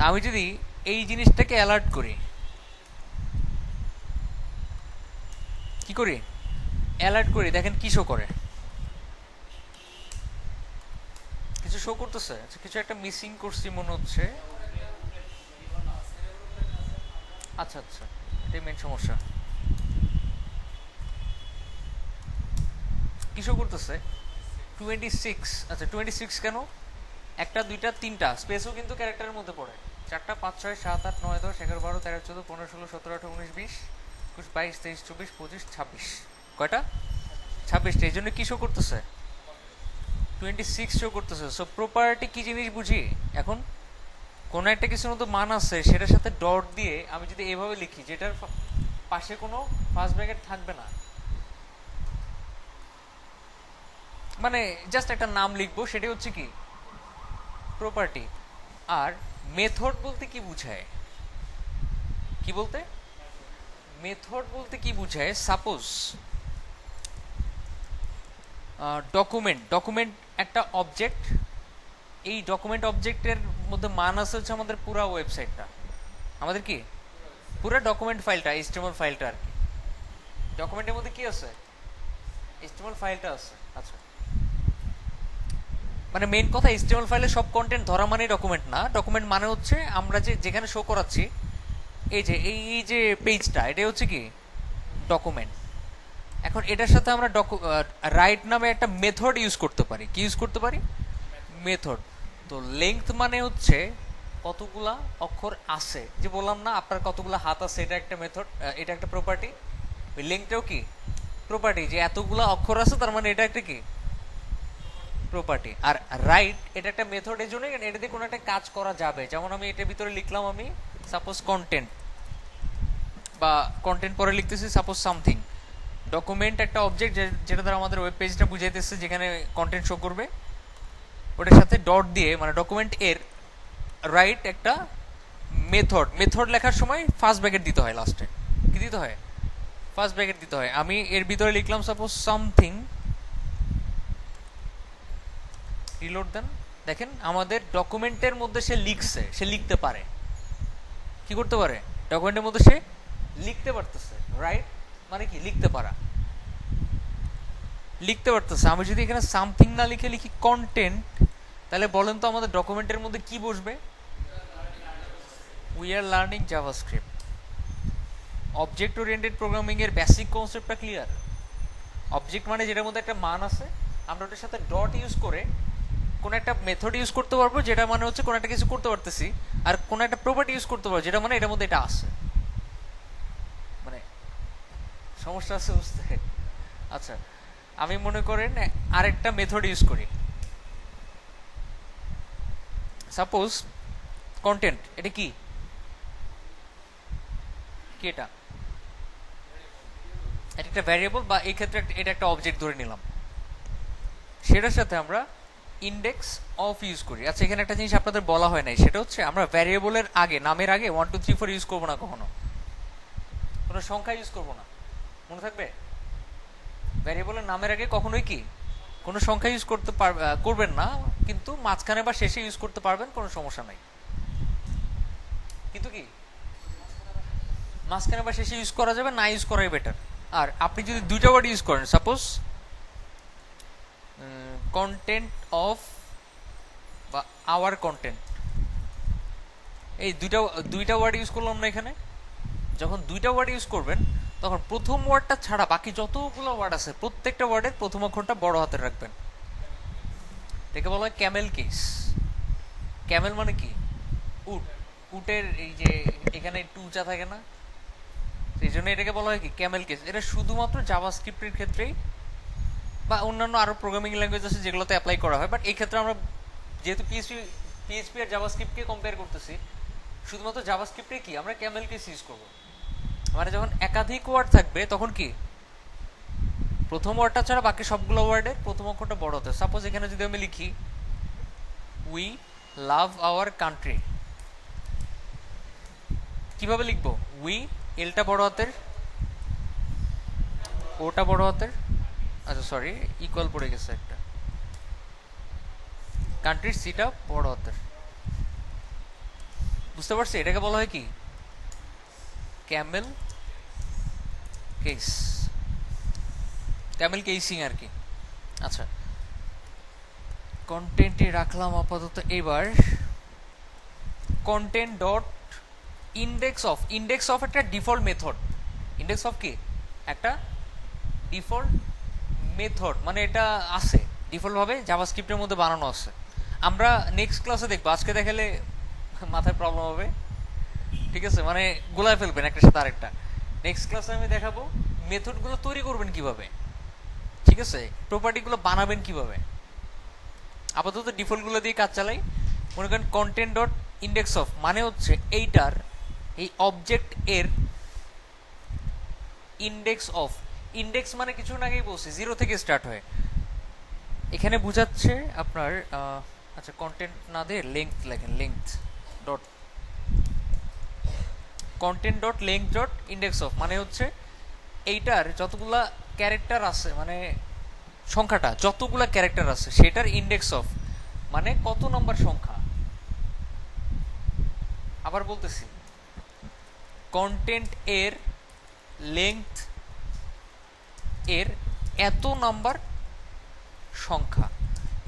আমি যদি এই জিনিসটাকে অ্যালার্ট করি, কি করি? অ্যালার্ট করি, দেখেন কি শো করে? কিছু শো করতেছে। আচ্ছা, কিছু একটা মিসিং করছি মনে হচ্ছে। আচ্ছা আচ্ছা, এটাই মেন সমস্যা। কি শো করতেছে? 26। আচ্ছা, 26 কেন? একটা, দুইটা, তিনটা স্পেসও কিন্তু ক্যারেক্টারের মধ্যে পড়ে। 4টা, 5, 6, 7, 8, 9, 10, 11, 12, 13, 14, 15, 16, 17, 18, 19, 20, 21, 22, 23, 24, 25, 26। কয়টা? 26টা। এই জন্য কি শো করতেছে? 26 শো করতেছে। সো প্রপার্টি কি জিনিস বুঝি এখন? কোনো একটা কিছুর মতো মান আছে, সেটার সাথে ডট দিয়ে আমি যদি এভাবে লিখি যেটার পাশে কোনো ফার্স্ট ব্র্যাকেট থাকবে না, মানে জাস্ট একটা নাম লিখবো, সেটাই হচ্ছে কি প্রপার্টি। আর মেথড বলতে কি বুঝায়? কি বলতে? মেথড বলতে কি বুঝায়? সাপোজ ডকুমেন্ট, ডকুমেন্ট একটা অবজেক্ট। এই ডকুমেন্ট অবজেক্টের মধ্যে মান আছে হচ্ছে আমাদের পুরো ওয়েবসাইটটা। আমাদের কি পুরো ডকুমেন্ট ফাইলটা, এইচটিএমএল ফাইলটা আর কি। ডকুমেন্টের মধ্যে কি আছে? এইচটিএমএল ফাইলটা আছে। আচ্ছা, মানে মেইন কথা এইচটিএমএল ফাইলে সব কন্টেন্ট ধরা মানেই ডকুমেন্ট না। ডকুমেন্ট মানে হচ্ছে আমরা যেখানে শো করাচ্ছি, এই যে পেজটা, এটাই হচ্ছে কি ডকুমেন্ট। এখন এটার সাথে আমরা রাইট নামে একটা মেথড ইউজ করতে পারি। কি ইউজ করতে পারি? মেথড। তো লেংথ মানে হচ্ছে কতগুলা অক্ষর আছে, যে বললাম না আপনার কতগুলা হাত আছে, এটা একটা মেথড, এটা একটা প্রপার্টি। ওই লেংথটাও কি প্রপার্টি, যে এতগুলা অক্ষর আছে তার মানে এটা একটা কি প্রপার্টি। আর রাইট এটা একটা মেথড, এর জন্য এটা দিয়ে কোনো একটা কাজ করা যাবে। যেমন আমি এটার ভিতরে লিখলাম, আমি সাপোজ কন্টেন্ট, বা কন্টেন্ট পরে লিখতেছি সাপোজ সামথিং। ডকুমেন্ট একটা অবজেক্ট যেটা দ্বারা আমাদের ওয়েব পেজটা বুঝাইতেছে, যেখানে কন্টেন্ট শো করবে। ওটার সাথে ডট দিয়ে, মানে ডকুমেন্ট এর রাইট একটা মেথড। মেথড লেখার সময় ফার্স্ট ব্র্যাকেট দিতে হয়, লাস্টে কি দিতে হয়? ফার্স্ট ব্র্যাকেট দিতে হয়। আমি এর ভিতরে লিখলাম সাপোজ সামথিং, রিলোড দেন। দেখেন আমাদের ডকুমেন্টের মধ্যে সে লিখছে, সে লিখতে পারে। কি করতে পারে? ডকুমেন্টের মধ্যে সে লিখতে পারতেছে। রাইট মানে কি? লিখতে পারা, লিখতে পারতেছে। আমি যদি এখানে সামথিং না লিখে লিখি কন্টেন্ট, তাহলে বলেন তো আমাদের ডকুমেন্টের মধ্যে কি বসবে? We are learning JavaScript. Object oriented programming এর বেসিক কনসেপ্টটা ক্লিয়ার? অবজেক্ট মানে যেটার মধ্যে একটা মান আছে, আমরা ওটার সাথে ডট ইউজ করে কোন একটা মেথড ইউজ করতে পারবো, যেটা মানে হচ্ছে কোন একটা কিছু করতে পারতেছি। আর কোন একটা প্রপার্টি ইউজ করতে পারবো, যেটা মানে এটার মধ্যে এটা আছে। মানে সমস্যা আছে বুঝতে? আচ্ছা, আমি মনে করেন আরেকটা মেথড ইউজ করি। সাপোজ কন্টেন্ট, এটা কি কি এটা একটা ভ্যারিয়েবল, বা এই ক্ষেত্রে এটা একটা অবজেক্ট ধরে নিলাম। সেটার সাথে আমরা ইন্ডেক্স অফ ইউজ করি। আচ্ছা, এখানে একটা জিনিস আপনাদের বলা হয় নাই, সেটা হচ্ছে আমরা ভ্যারিয়েবলের আগে, নামের আগে 1 2 3 4 ইউজ করবো না, কখনো কোনো সংখ্যা ইউজ করবো না। মনে থাকবে? ভ্যারিয়েবলের নামের আগে কখনোই কি কোনো সংখ্যা ইউজ করবেন না, কিন্তু মাঝখানে বা শেষে ইউজ করতে পারবেন, কোনো সমস্যা নাই। কিন্তু কি মাঝখানে বা শেষে ইউজ করা যাবে না, ইউজ করাই বেটার। আর আপনি যদি দুইটা ওয়ার্ড ইউজ করেন, সাপোজ কন্টেন্ট অফ বা আওয়ার কন্টেন্ট, এই দুইটা ওয়ার্ড ইউজ করলাম না এখানে। যখন দুইটা ওয়ার্ড ইউজ করবেন, তখন প্রথম ওয়ার্ডটা ছাড়া বাকি যতগুলো ওয়ার্ড আছে প্রত্যেকটা ওয়ার্ডের প্রথম অক্ষরটা বড় হাতের রাখবেন। এটাকে বলা হয় ক্যামেল কেস। ক্যামেল মানে কি? উট। উটের এই যে এখানে একটু উঁচা থাকে না, সেই জন্য এটাকে বলা হয় কি ক্যামেল কেস। এটা শুধুমাত্র জাভাস্ক্রিপ্টের ক্ষেত্রেই, বা অন্যান্য আরো প্রোগ্রামিং ল্যাঙ্গুয়েজ আছে যেগুলোতে অ্যাপ্লাই করা হয়, বাট এই ক্ষেত্রে আমরা যেহেতু পিএইচপি আর জাভাস্ক্রিপ্টকে কম্পেয়ার করতেছি, শুধুমাত্র জাভাস্ক্রিপ্টে কি আমরা ক্যামেল কেস ইউজ করবো। মানে যখন একাধিক ওয়ার্ড থাকবে, তখন কি প্রথম ওয়ার্ডটা ছাড়া বাকি সবগুলো ওয়ার্ডের প্রথম অক্ষরটা বড় হতে। সাপোজ এখানে যদি আমি লিখি উই লাভ আওয়ার কান্ট্রি, কিভাবে লিখবো? উই, এলটা বড় হাতের, ওটা বড় হাতের, আচ্ছা সরি ইকুয়াল পড়ে গেছে একটা, কান্ট্রির সিটা বড় হাতের। বুঝতে পারছি? এটাকে বলা হয় কি ক্যামেল কেস, ক্যামেল কেসিং আর কি। আচ্ছা, কন্টেন্টে রাখলাম আপাতত। এবার কন্টেন্ট ডট ইন্ডেক্স অফ একটা ডিফল্ট মেথড। ইন্ডেক্স অফ কি একটা ডিফল্ট মেথড, মানে এটা আছে ডিফল্ট ভাবে জাভাস্ক্রিপ্টের মধ্যে বানানো আছে। আমরা নেক্সট ক্লাসে দেখবো, আজকে দেখালে মাথায় প্রবলেম হবে, ঠিক আছে? মানে গোলায় ফেলবেন একটার সাথে আরেকটা। নেক্সট ক্লাসে আমি দেখাবো মেথডগুলো তৈরি করবেন কিভাবে, ঠিক আছে? প্রপার্টিগুলো বানাবেন কিভাবে। আপাতত ডিফল্টগুলো দিয়ে কাজ চালাই। মনে করেন কন্টেন্ট ডট ইন্ডেক্স অফ মানে হচ্ছে এইটার, এই অবজেক্ট এর ইন্ডেক্স অফ। ইন্ডেক্স মানে কিছু আগেই বলছি, 0 থেকে স্টার্ট হয়। এখানে বুঝাচ্ছে আপনার আচ্ছা, কন্টেন্ট না দিয়ে লেংথ লেখেন, length dot content dot length dot index of মানে হচ্ছে এইটার যতগুলা ক্যারেক্টার আছে, মানে সংখ্যাটা যতগুলা ক্যারেক্টার আছে সেটার ইন্ডেক্স অফ মানে কত নম্বর সংখ্যা। আবার বলতেছি, কন্টেন্ট এর লেংথ এর এত নাম্বার সংখ্যা,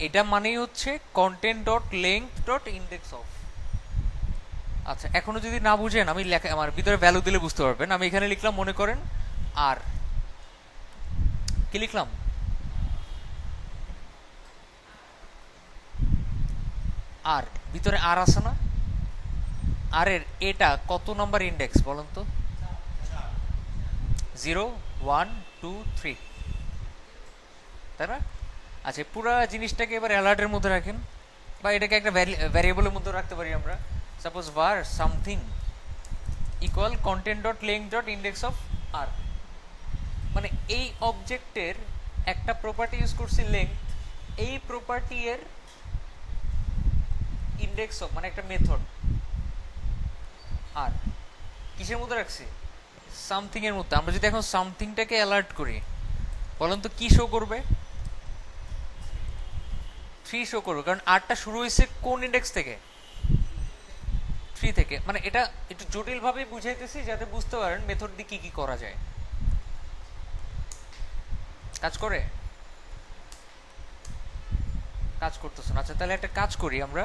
এটা মানেই হচ্ছে content dot length dot index of. আচ্ছা, এখনো যদি না বুঝেন আমি লেখা আমার ভিতরে ভ্যালু দিলে বুঝতে পারবেন। আমি এখানে লিখলাম, মনে করেন আর, কি লিখলাম, আর ভিতরে আর আছে না, আর এর এটা কত নাম্বার ইন্ডেক্স বলেন তো? 0 1 2 3, তাই না? আচ্ছা, পুরা জিনিসটাকে এবার অ্যালার্টের মধ্যে রাখেন, বা এটাকে একটা ভ্যারিয়েবলের মধ্যে রাখতে পারি আমরা। Suppose var something equal content dot length dot index of আর, মানে এই অবজেক্টের একটা প্রপার্টি ইউজ করছি লেংথ, এই প্রপার্টি এর ইন্ডেক্স অফ মানে একটা মেথড আর কিসের মধ্যে রাখছি? সামথিং এর মধ্যে। আমরা যদি এখন সামথিংটাকে অ্যালার্ট করি, বলেন তো কি শো করবে? 3 শো করবে, কারণ আরটা শুরু হয়েছে কোন ইন্ডেক্স থেকে? 3 থেকে। মানে এটা একটু জটিল ভাবে বুঝাইতেছি যাতে বুঝতে পারেন মেথড দিয়ে কি কি করা যায়। কাজ করে? কাজ করতেছে না? আচ্ছা, তাহলে একটা কাজ করি আমরা,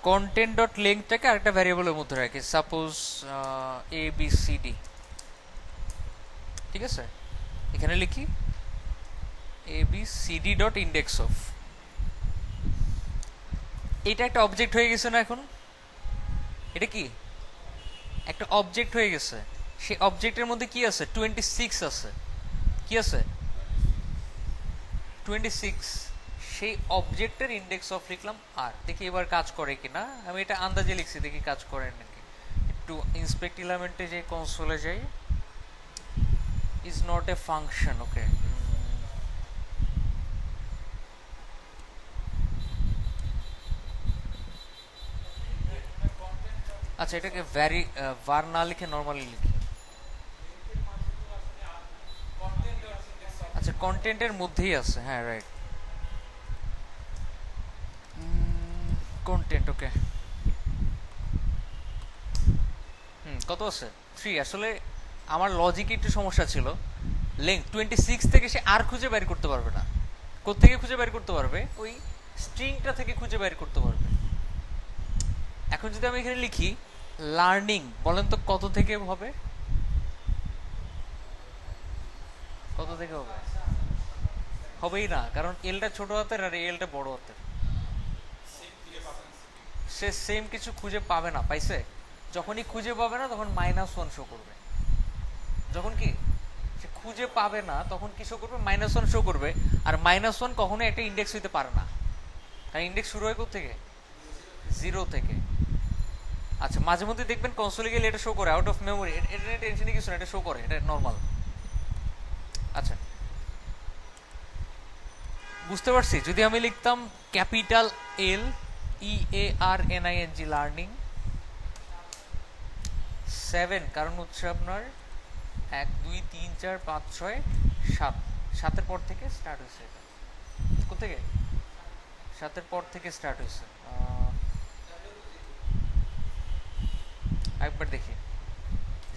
কন্টেন্ট ডট লেংথটাকে আরেকটা ভ্যারিয়েবলের মধ্যে রাখি, সাপোজ ABCD। ঠিক আছে, এখানে লিখি ABCD ডট ইন্ডেক্স অফ। এটা একটা অবজেক্ট হয়ে গেছে না? এখন এটা কি একটা অবজেক্ট হয়ে গেছে। সেই অবজেক্টের মধ্যে কি আছে? 26 আছে। কি আছে? 26। সেই অবজেক্টের ইন্ডেক্স অফ লিখলাম আর। দেখি এবার কাজ করে কিনা। আমি এটা আন্দাজে লিখছি, দেখি কাজ করে নাকি। একটু ইন্সপেক্ট এলিমেন্টে যে কনসোলে যাই, ইজ নট এ ফাংশন। ওকে, আচ্ছা, এটাকে var না লিখে নর্মালি লিখি। আচ্ছা, কন্টেন্টের মধ্যেই আছে, হ্যাঁ রাইট, কন্টেন্ট। ওকে, কত আছে? 3। আসলে আমার লজিকে একটু সমস্যা ছিল। লেংথ 26 থেকে সে আর খুঁজে বের করতে পারবে না। কোত্থেকে খুঁজে বের করতে পারবে? ওই স্ট্রিংটা থেকে খুঁজে বের করতে পারবে। এখন যদি আমি এখানে লিখি লার্নিং, বলেন তো কত থেকে হবে? কত থেকে হবে? হবেই না, কারণ এলটা ছোট হাতের আর এলটা বড় হাতের। সে সেম কিছু খুঁজে পাবে না। পাইছে? যখনই খুঁজে পাবে না তখন -1 শো করবে। যখন কি সে খুঁজে পাবে না তখন কি শো করবে? -1 শো করবে। আর -1 কখনো একটা ইন্ডেক্স হইতে পারে না, কারণ ইন্ডেক্স শুরু হয় কোত্থেকে? 0 থেকে। আচ্ছা, মাঝে মধ্যে দেখবেন কনসোলে গেলে এটা শো করে আউট অফ মেমোরি। এটা নিয়ে টেনশনে কিছু না, এটা শো করে, এটা নর্মাল। আচ্ছা, বুঝতে পারছি। যদি আমি লিখতাম ক্যাপিটাল LEARNING লার্নিং 7, কারণ হচ্ছে আপনার 1 2 3 4 5 6 7, 7-এর পর থেকে স্টার্ট হয়েছে। এটা কোথেকে? 7-এর পর থেকে স্টার্ট হয়েছে। একবার দেখি,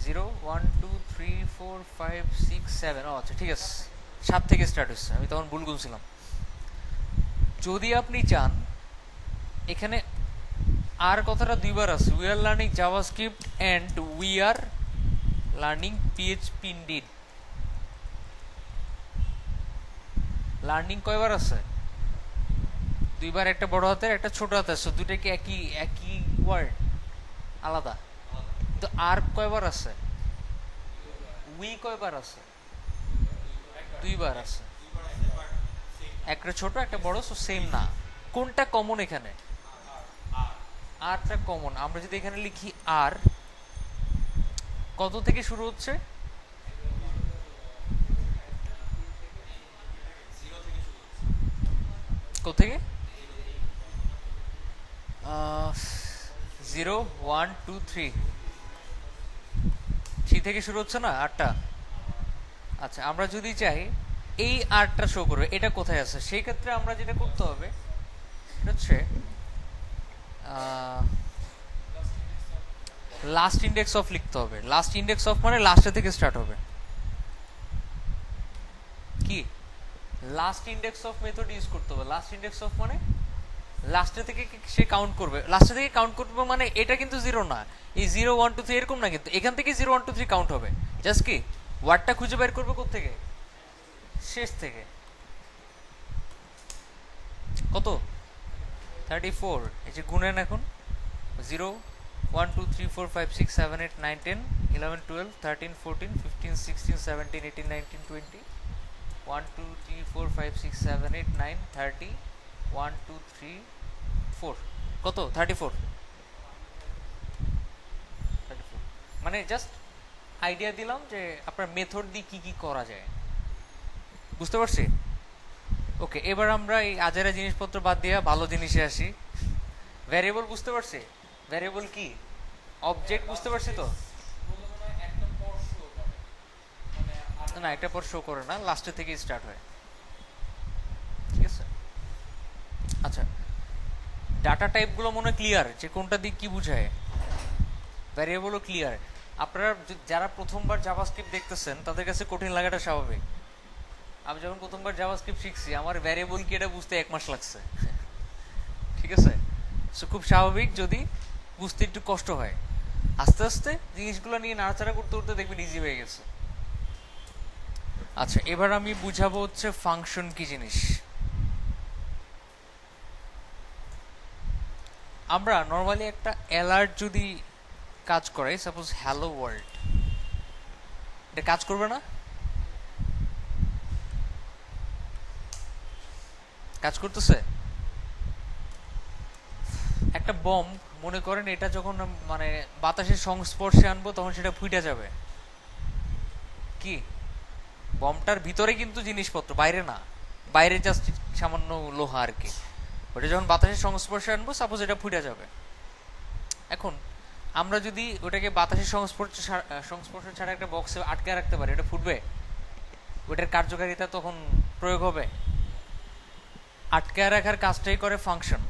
0 1 2 3 4 5 6 7। ও আচ্ছা, ঠিক আছে, 7 থেকে স্টার্ট হয়েছে। আমি তখন ভুল গুনছিলাম। যদি আপনি চান, এখানে আর কথাটা দুইবার আছে, we are learning JavaScript and we are learning PHP indeed. Learning কয়বার আছে? দুইবার, একটা বড় হাতের একটা ছোট হাতের। সো দুইটা কি একই একই ওয়ার্ড? আলাদা। তো আর কয়বার আছে? উই কয়বার আছে? দুইবার আছে। একটা ছোট একটা বড়, সো সেম না। কোনটা কমন এখানে? আরটা কমন। আমরা যদি এখানে লিখি আর, কত থেকে শুরু হচ্ছে? কোথেকে? 0 1 2 3 থেকে শুরু হচ্ছে না আরটা? আচ্ছা, আমরা যদি চাই এই আরটা শো করবে, এটা কোথায় আছে, সেই ক্ষেত্রে আমরা যেটা করতে হবে হচ্ছে লাস্ট ইন্ডেক্স অফ লিখতে হবে। লাস্ট ইন্ডেক্স অফ মানে লাস্টে থেকে স্টার্ট হবে। কি last index of method use করতে হবে। লাস্ট ইন্ডেক্স অফ মানে লাস্টে থেকে সে কাউন্ট করবে, লাস্টে থেকে কাউন্ট করবে মানে এটা কিন্তু জিরো না, এই 0 1 2 3 এরকম না, কিন্তু এখান থেকে 0 1 2 3 কাউন্ট হবে। জাস্ট কি ওয়ার্ডটা খুঁজে বের করবে কোত্থেকে, শেষ থেকে। কত 34। এই যে গুণেন এখন 0 1 2 3 4 5 6 7 8 9 10 11 12 13 14 15 16 17 18 19 20 1 2 3 4 5 6 7 8 9 30 1 2 3 4 কত 34। মানে জাস্ট আইডিয়া দিলাম যে আপনার মেথড দিয়ে কি কি করা যায়, বুঝতে পারছি। ওকে, এবার আমরা এই আজেরা জিনিসপত্র বাদ দিয়ে ভালো জিনিসে আসি। ভ্যারিয়েবল বুঝতে পারছি, ভ্যারিয়েবল কি অবজেক্ট বুঝতে পারছি তো। না একটা পর শো করে না, লাস্টের থেকে স্টার্ট হয়, ঠিক আছে। আচ্ছা, ডাটা টাইপগুলো মনে ক্লিয়ার যে কোনটা দিক কি বুঝায়, ভ্যারিয়েবলও ক্লিয়ার। আপনারা যারা প্রথমবার জাভাস্ক্রিপ্ট দেখতেছেন তাদের কাছে কঠিন লাগাটা স্বাভাবিক। আমি যখন প্রথমবার জাভাস্ক্রিপ্ট শিখছি আমার ভ্যারিয়েবল কি এটা বুঝতে 1 মাস লাগছে, ঠিক আছে। সো খুব স্বাভাবিক যদি বুঝতে একটু কষ্ট হয়, আস্তে আস্তে জিনিসগুলো নিয়ে নাড়াচাড়া করতে করতে দেখবেন ইজি হয়ে গেছে। আচ্ছা, এবার আমি বুঝাবো হচ্ছে ফাংশন কি জিনিস। আমরা নর্মালি একটা অ্যালার্ট যদি কাজ করাই, সাপোজ হ্যালো ওয়ার্ল্ড, এটা কাজ করবে না, কাজ করতেছে। একটা বম মনে করেন এটা যখন মানে বাতাসের সংস্পর্শে আনবো তখন সেটা ফুটে যাবে। কি বমটার ভিতরে কিন্তু জিনিসপত্র, বাইরে না, বাইরে জাস্ট সামান্য লোহা আর কি। ওটা যখন বাতাসের সংস্পর্শে আনবো সাপোজ এটা ফুটে যাবে। এখন আমরা যদি ওটাকে বাতাসের সংস্পর্শ ছাড়া একটা বক্সে আটকে রাখতে পারি, এটা ফুটবে? ওটার কার্যকারিতা তখন প্রয়োগ হবে। আটকে রাখার কাজটাই করে ফাংশন।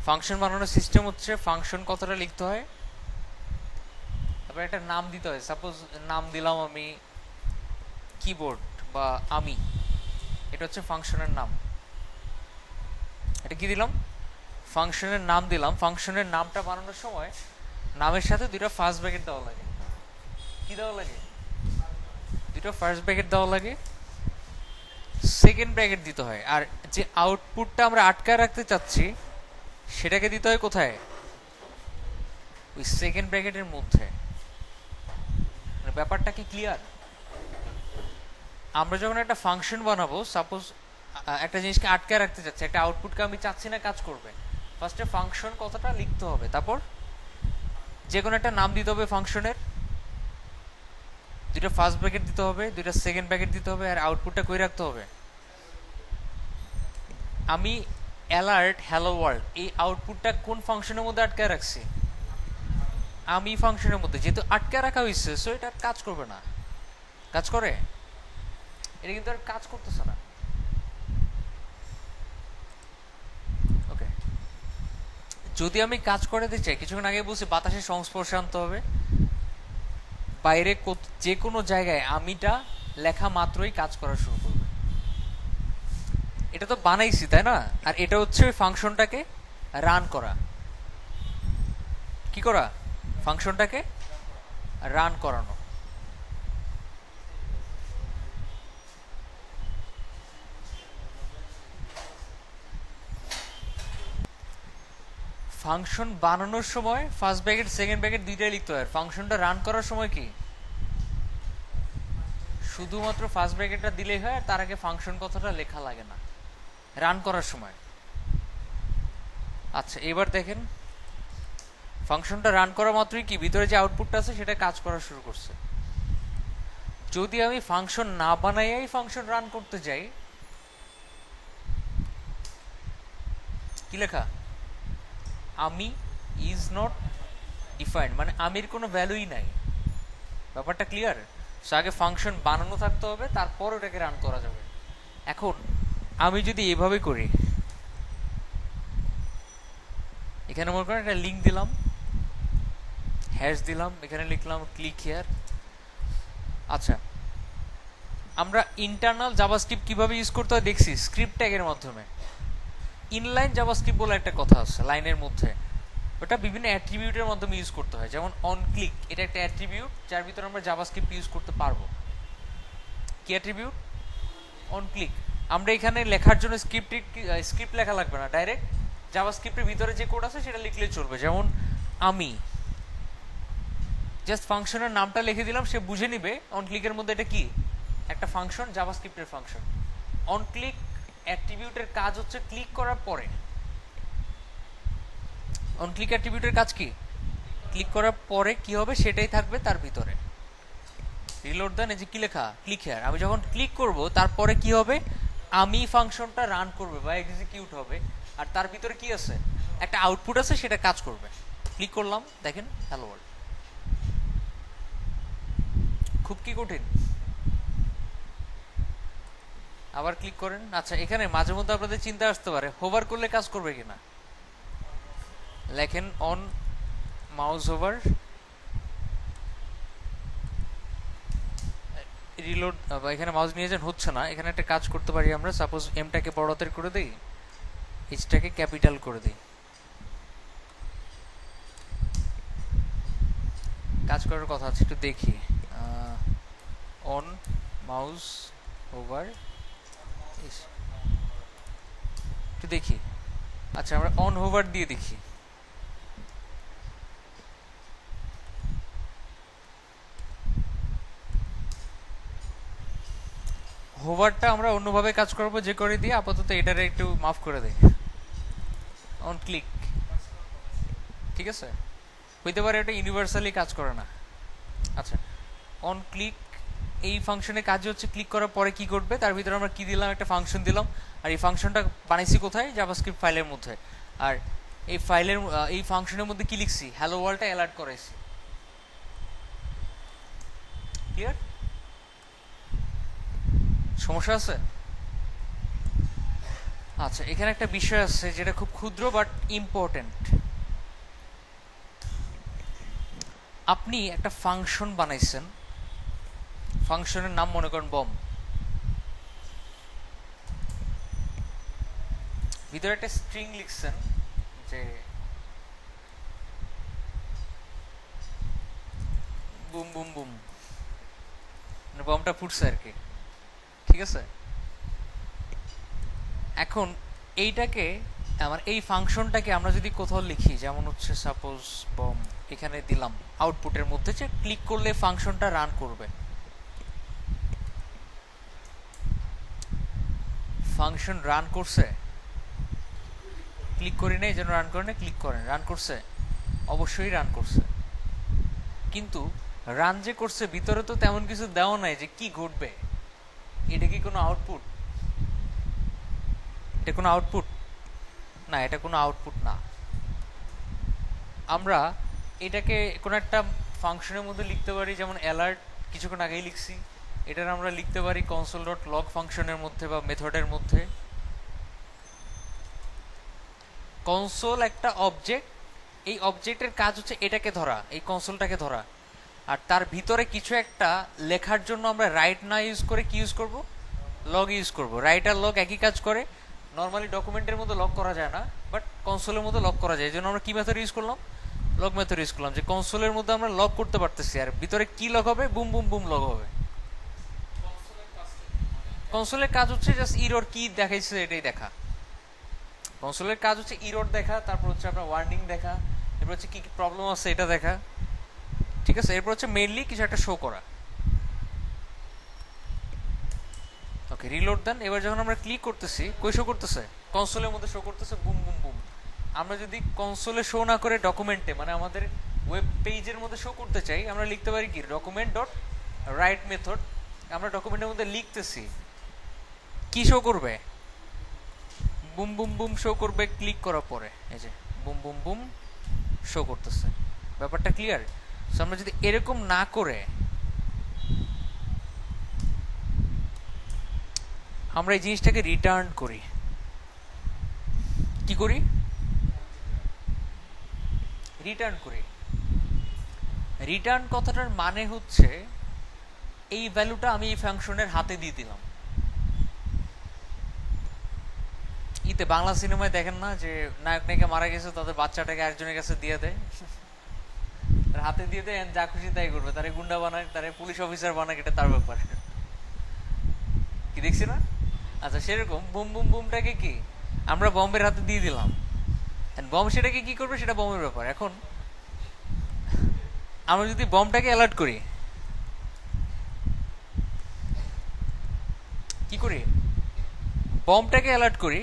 ফাংশন বানানোর সিস্টেম হচ্ছে ফাংশন কতটা লিখতে হয়, তারপর একটা নাম দিতে হয়। সাপোজ নাম দিলাম আমি কিবোর্ড বা আমি, এটা হচ্ছে ফাংশনের নাম। এটা কি দিলাম, ফাংশনের নাম দিলাম। ফাংশনের নামটা বানানোর সময় নামের সাথে দুইটা ফার্স্ট ব্র্যাকেট দেওয়া লাগে। কি দেওয়া লাগে, দুইটা ফার্স্ট ব্র্যাকেট দেওয়া লাগে, সেকেন্ড ব্র্যাকেট দিতে হয়। আর যে আউটপুটটা আমরা আটকায় রাখতে চাচ্ছি সেটাকে দিতে হয় কোথায়, ওই সেকেন্ড ব্র্যাকেটের মধ্যে। ব্যাপারটা কি ক্লিয়ার? আমরা যখন একটা ফাংশন বানাবো, সাপোজ একটা জিনিসকে আটকায় রাখতে চাচ্ছি, একটা আউটপুটকে আমি চাচ্ছি না কাজ করবে, ফার্স্টে ফাংশন কথাটা লিখতে হবে, তারপর যে কোনো একটা নাম দিতে হবে ফাংশনের, দুইটা ফার্স্ট ব্র্যাকেট দিতে হবে, দুইটা সেকেন্ড ব্র্যাকেট দিতে হবে, আর আউটপুটটা কই রাখতে হবে। আমি অ্যালার্ট হ্যালো ওয়ার্ল্ড এই আউটপুটটা কোন ফাংশনের মধ্যে আটকায় রাখছি, আমি ফাংশনের মধ্যে। যেহেতু আটকায় রাখা হয়েছে সো এটা কাজ করবে না। কাজ করে? এটা কিন্তু আর কাজ করতেছে না। ওকে, যদি আমি কাজ করাতে চাই, কিছুক্ষণ আগে বলছি বাতাসের সংস্পর্শে আনতে হবে, বাইরে যে কোনো জায়গায় আমিটা লেখা মাত্রই কাজ করা শুরু করবে। এটা তো বানাইছি তাই না, আর এটা হচ্ছে ওই ফাংশনটাকে রান করা। কি করা, ফাংশনটাকে রান করানো। ফাংশন বানানোর সময় ফার্স্ট ব্র্যাকেট সেকেন্ড ব্র্যাকেট দুইটাই লিখতে হয়। ফাংশনটা রান করার সময় কি শুধুমাত্র ফার্স্ট ব্র্যাকেটটা দিলেই হয়, আর তার আগে ফাংশন কথাটা লেখা লাগে না রান করার সময়। আচ্ছা, এবার দেখেন ফাংশনটা রান করা মাত্রই কি ভিতরে যে আউটপুটটা আছে সেটা কাজ করা শুরু করছে। যদি আমি ফাংশন না বানাইয়াই ফাংশন রান করতে যাই, কি লেখা, আমি ইজ নট ডিফাইন্ড, মানে আমির কোনো ভ্যালুই নাই। ব্যাপারটা ক্লিয়ার? সো আগে ফাংশন বানানো থাকতে হবে, তারপর ওটাকে রান করা যাবে। এখন আমি যদি এভাবে করি, এখানে মনে করেন একটা লিঙ্ক দিলাম, হ্যাশ দিলাম, এখানে লিখলাম ক্লিক হিয়ার। আচ্ছা, আমরা ইন্টারনাল জাভাস্ক্রিপ্ট কিভাবে ইউজ করতে হয় দেখছি স্ক্রিপ্ট ট্যাগের মাধ্যমে। ইনলাইন জাভাস্ক্রিপ্ট বলে একটা কথা আছে লাইনের মধ্যে, ওটা বিভিন্ন অ্যাট্রিবিউটের মাধ্যমে ইউজ করতে হয়। যেমন অন ক্লিক, এটা একটা অ্যাট্রিবিউট যার ভিতরে আমরা জাভাস্ক্রিপ্ট ইউজ করতে পারবো। কি অ্যাট্রিবিউট? On click. আমরা এখানে লেখার জন্য স্ক্রিপ্ট লেখা লাগবে না, ডাইরেক্ট জাভাস্ক্রিপ্টের ভিতরে যে কোড আছে সেটা লিখলেই চলবে। যেমন আমি জাস্ট ফাংশনের নামটা লিখে দিলাম, সে বুঝে নিবে অন ক্লিকের মধ্যে এটা কি, একটা ফাংশন, জাভাস্ক্রিপ্টের ফাংশন। অন ক্লিক অ্যাট্রিবিউটের কাজ হচ্ছে ক্লিক করার পরে। অন ক্লিক অ্যাট্রিবিউটের কাজ কি? ক্লিক করার পরে কি হবে সেটাই থাকবে তার ভিতরে। রিলোড দেন, এই যে কি লেখা, ক্লিক হিয়ার। আমি যখন ক্লিক করব তারপরে কি হবে, আমি ফাংশনটা রান করবে বা এক্সিকিউট হবে, আর তার ভিতরে কি আছে, একটা আউটপুট আছে, সেটা কাজ করবে। ক্লিক করলাম, দেখেন হ্যালো ওয়ার্ল্ড। খুব কি কঠিন? আবার ক্লিক করেন। আচ্ছা, এখানে মাঝে মধ্যে আপনাদের চিন্তা আসতে পারে হোভার করলে কাজ করবে কিনা। লেখেন অন মাউস ওভার, রিলোড। এখানে মাউস নিয়ে যান, হচ্ছে না। এখানে একটা কাজ করতে পারি আমরা, সাপোজ এমটাকে বড় হাতের করে দিই, এইচটাকে ক্যাপিটাল করে দিই। কাজ করার কথা আছে, একটু দেখি। অন মাউস ওভার, একটু দেখি। আচ্ছা, আমরা অন হোভার দিয়ে দেখি। হোভারটা আমরা অন্যভাবে কাজ করবো, যে করে দিয়ে আপাতত এটারে একটু মাফ করে দেয়। অন ক্লিক, ঠিক আছে, হইতে পারে এটা ইউনিভার্সালি কাজ করে না। আচ্ছা, অন ক্লিক এই ফাংশনে কাজ হচ্ছে ক্লিক করার পরে কি করবে, তার ভিতরে আমরা কি দিলাম, একটা ফাংশন দিলাম। আর এই ফাংশনটা বানাইছি কোথায়, জাভাস্ক্রিপ্ট ফাইলের মধ্যে। আর এই ফাইলের এই ফাংশনের মধ্যে কি লিখছি, হ্যালো ওয়ার্ল্ডটা অ্যালার্ট করাইছি। ক্লিয়ার? সমস্যা আছে? আচ্ছা, এখানে একটা বিষয় আছে যেটা খুব ক্ষুদ্র বাট ইম্পর্টেন্ট। আপনি একটা ফাংশন বানাইছেন, ফাংশনের নাম মনে করেন বম। ভিতরে একটা স্ট্রিং লিখছেন যে বুম বুম বুম, মানে বমটা ফুটছে আর কি, ঠিক আছে। এখন এইটাকে, আমার এই ফাংশনটাকে আমরা যদি কোথাও লিখি, যেমন হচ্ছে সাপোজ বম, এখানে দিলাম আউটপুটের মধ্যে যে ক্লিক করলে ফাংশনটা রান করবে। ফাংশন রান করছে, ক্লিক করি না এই জন্য রান করে না, ক্লিক করেন, রান করছে, অবশ্যই রান করছে। কিন্তু রান যে করছে, ভিতরে তো তেমন কিছু দেওয়া নাই যে কি ঘটবে। এটা কি কোনো আউটপুট? এটা কোনো আউটপুট না, এটা কোনো আউটপুট না। আমরা এটাকে কোনো একটা ফাংশনের মধ্যে লিখতে পারি, যেমন অ্যালার্ট কিছুক্ষণ আগেই লিখছি। এটার আমরা লিখতে পারি কনসোল ডট লগ ফাংশনের মধ্যে বা মেথডের মধ্যে। কনসোল একটা অবজেক্ট, এই অবজেক্টের কাজ হচ্ছে এটাকে ধরা, এই কনসোলটাকে ধরা। আর তার ভিতরে কিছু একটা লেখার জন্য আমরা রাইট না ইউজ করে কি ইউজ করব, লগ ইউজ করব। রাইট আর লগ একই কাজ করে। নর্মালি ডকুমেন্টের মধ্যে লক করা যায় না, বাট কনসোলের মধ্যে লক করা যায়। এই জন্য আমরা কি মেথড ইউজ করলাম, লগ মেথড ইউজ করলাম, যে কনসোলের মধ্যে আমরা লক করতে পারতেছি। আর ভিতরে কি লগ হবে, বুম বুম বুম লগ হবে। কনসোলের কাজ হচ্ছে জাস্ট ইরর কি দেখাইছে এটাই দেখা। কনসোলের কাজ হচ্ছে ইরর দেখা, তারপর হচ্ছে আপনার ওয়ার্নিং দেখা, এরপর হচ্ছে কি কি প্রবলেম আছে এটা দেখা, ঠিক আছে। এরপর হচ্ছে মেইনলি কিছু একটা শো করা। ওকে, রিলোড দেন। এবার যখন আমরা ক্লিক করতেছি, কই শো করতেছে, কনসোলের মধ্যে শো করতেছে বুম বুম বুম। আমরা যদি কনসোলে শো না করে ডকুমেন্টে, মানে আমাদের ওয়েব পেজের মধ্যে শো করতে চাই, আমরা লিখতে পারি কি, ডকুমেন্ট ডট রাইট মেথড। আমরা ডকুমেন্টের মধ্যে লিখতেছি, কি শো করবে, বুম বুম বুম শো করবে ক্লিক করার পরে। এই যে বুম বুম বুম শো করতেছে। ব্যাপারটা ক্লিয়ার? সো আমরা যদি এরকম না করে আমরা এই জিনিসটাকে রিটার্ন করি, কি করি, রিটার্ন করি। রিটার্ন কথাটার মানে হচ্ছে এই ভ্যালুটা আমি এই ফাংশনের হাতে দিয়ে দিলাম। ইতে বাংলা সিনেমায় দেখেন না যে নায়ক নায়িকা মারা গেছে, তাদের বাচ্চাটাকে একজনের কাছে দিয়ে দেয়, তার হাতে দিয়ে দেয়, যা খুশি তাই করবে, তারে গুন্ডা বানায়, তারে পুলিশ অফিসার বানায়, এটা তার ব্যাপার। কি দেখছি না? আচ্ছা, সেরকম বুম বুম বুমটাকে কি আমরা বম্বের হাতে দিয়ে দিলাম, বম সেটাকে কি করবে সেটা বমের ব্যাপার। এখন আমরা যদি বমটাকে অ্যালার্ট করি, কি করি, বমটাকে অ্যালার্ট করি,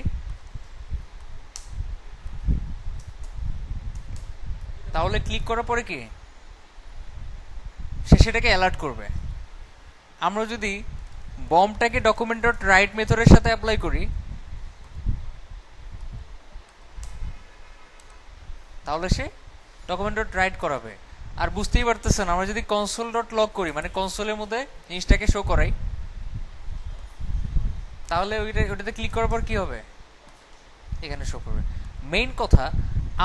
তাহলে ক্লিক করার পরে কি সে সেটাকে অ্যালার্ট করবে। আমরা যদি বমটাকে ডকুমেন্ট ডট রাইট মেথডের সাথে অ্যাপ্লাই করি, তাহলে সে ডকুমেন্ট ডট রাইট করাবে। আর বুঝতেই পারতেছেন, আমরা যদি কনসোল ডট লগ করি, মানে কনসোলের মধ্যে জিনিসটাকে শো করাই, তাহলে ওইটাতে ক্লিক করার পর কি হবে, এখানে শো করবে। মেইন কথা,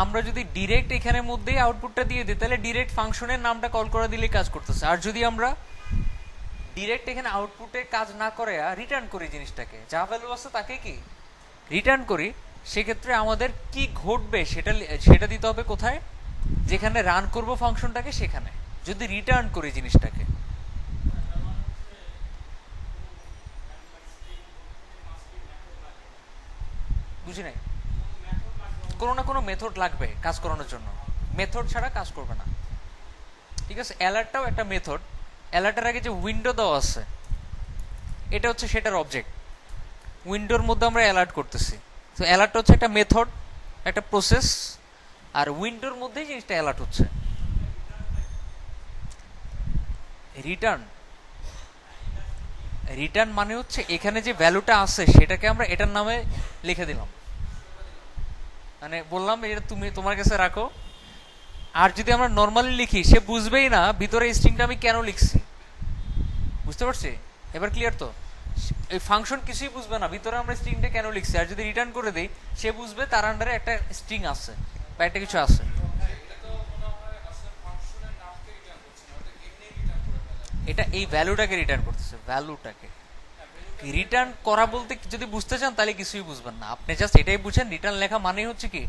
আমরা যদি ডিরেক্ট এখানের মধ্যেই আউটপুটটা দিয়ে দিই, তাহলে ডিরেক্ট ফাংশনের নামটা কল করে দিলেই কাজ করতেছে। আর যদি আমরা ডিরেক্ট এখানে আউটপুটে কাজ না করে রিটার্ন করি, জিনিসটাকে যা ভ্যালু আছে তাকে কি রিটার্ন করি, সেক্ষেত্রে আমাদের কি ঘটবে সেটা দিতে হবে কোথায়, যেখানে রান করব ফাংশনটাকে সেখানে, যদি রিটার্ন করি জিনিসটাকে। বুঝি নাই? কোনো না কোনো মেথড লাগবে কাজ করানোর জন্য, মেথড ছাড়া কাজ করবে না। ঠিক আছে, অ্যালার্টটাও একটা মেথড। অ্যালার্টের আগে যে উইন্ডো দেওয়া আছে, এটা হচ্ছে সেটার অবজেক্ট। উইন্ডোর মধ্যে আমরা অ্যালার্ট করতেছি, তো অ্যালার্ট হচ্ছে একটা মেথড, একটা প্রসেস, আর উইন্ডোর মধ্যেই জিনিসটা অ্যালার্ট হচ্ছে। রিটার্ন, রিটার্ন মানে হচ্ছে এখানে যে ভ্যালুটা আছে সেটাকে আমরা এটার নামে লিখে দিলাম, মানে বললাম এটা তুমি তোমার কাছে রাখো। আর যদি আমরা নর্মালি লিখি, সে বুঝবেই না ভিতরে স্ট্রিংটা আমি কেন লিখছি। বুঝতে পারছি? এবার ক্লিয়ার তো? এই ফাংশন কিছুই বুঝবে না ভিতরে আমরা স্ট্রিংটা কেন লিখছি। আর যদি রিটার্ন করে দেই, সে বুঝবে তার আন্ডারে একটা স্ট্রিং আছে বা একটা কিছু আছে। এটা এই ভ্যালুটাকে রিটার্ন করতেছে, ভ্যালুটাকে রিটার্ন করা বলতে যদি বুঝতে চান তাহলে কিছুই বুঝবেন না, আপনি জাস্ট এটাই বুঝেন রিটার্ন লেখা মানে হচ্ছে কি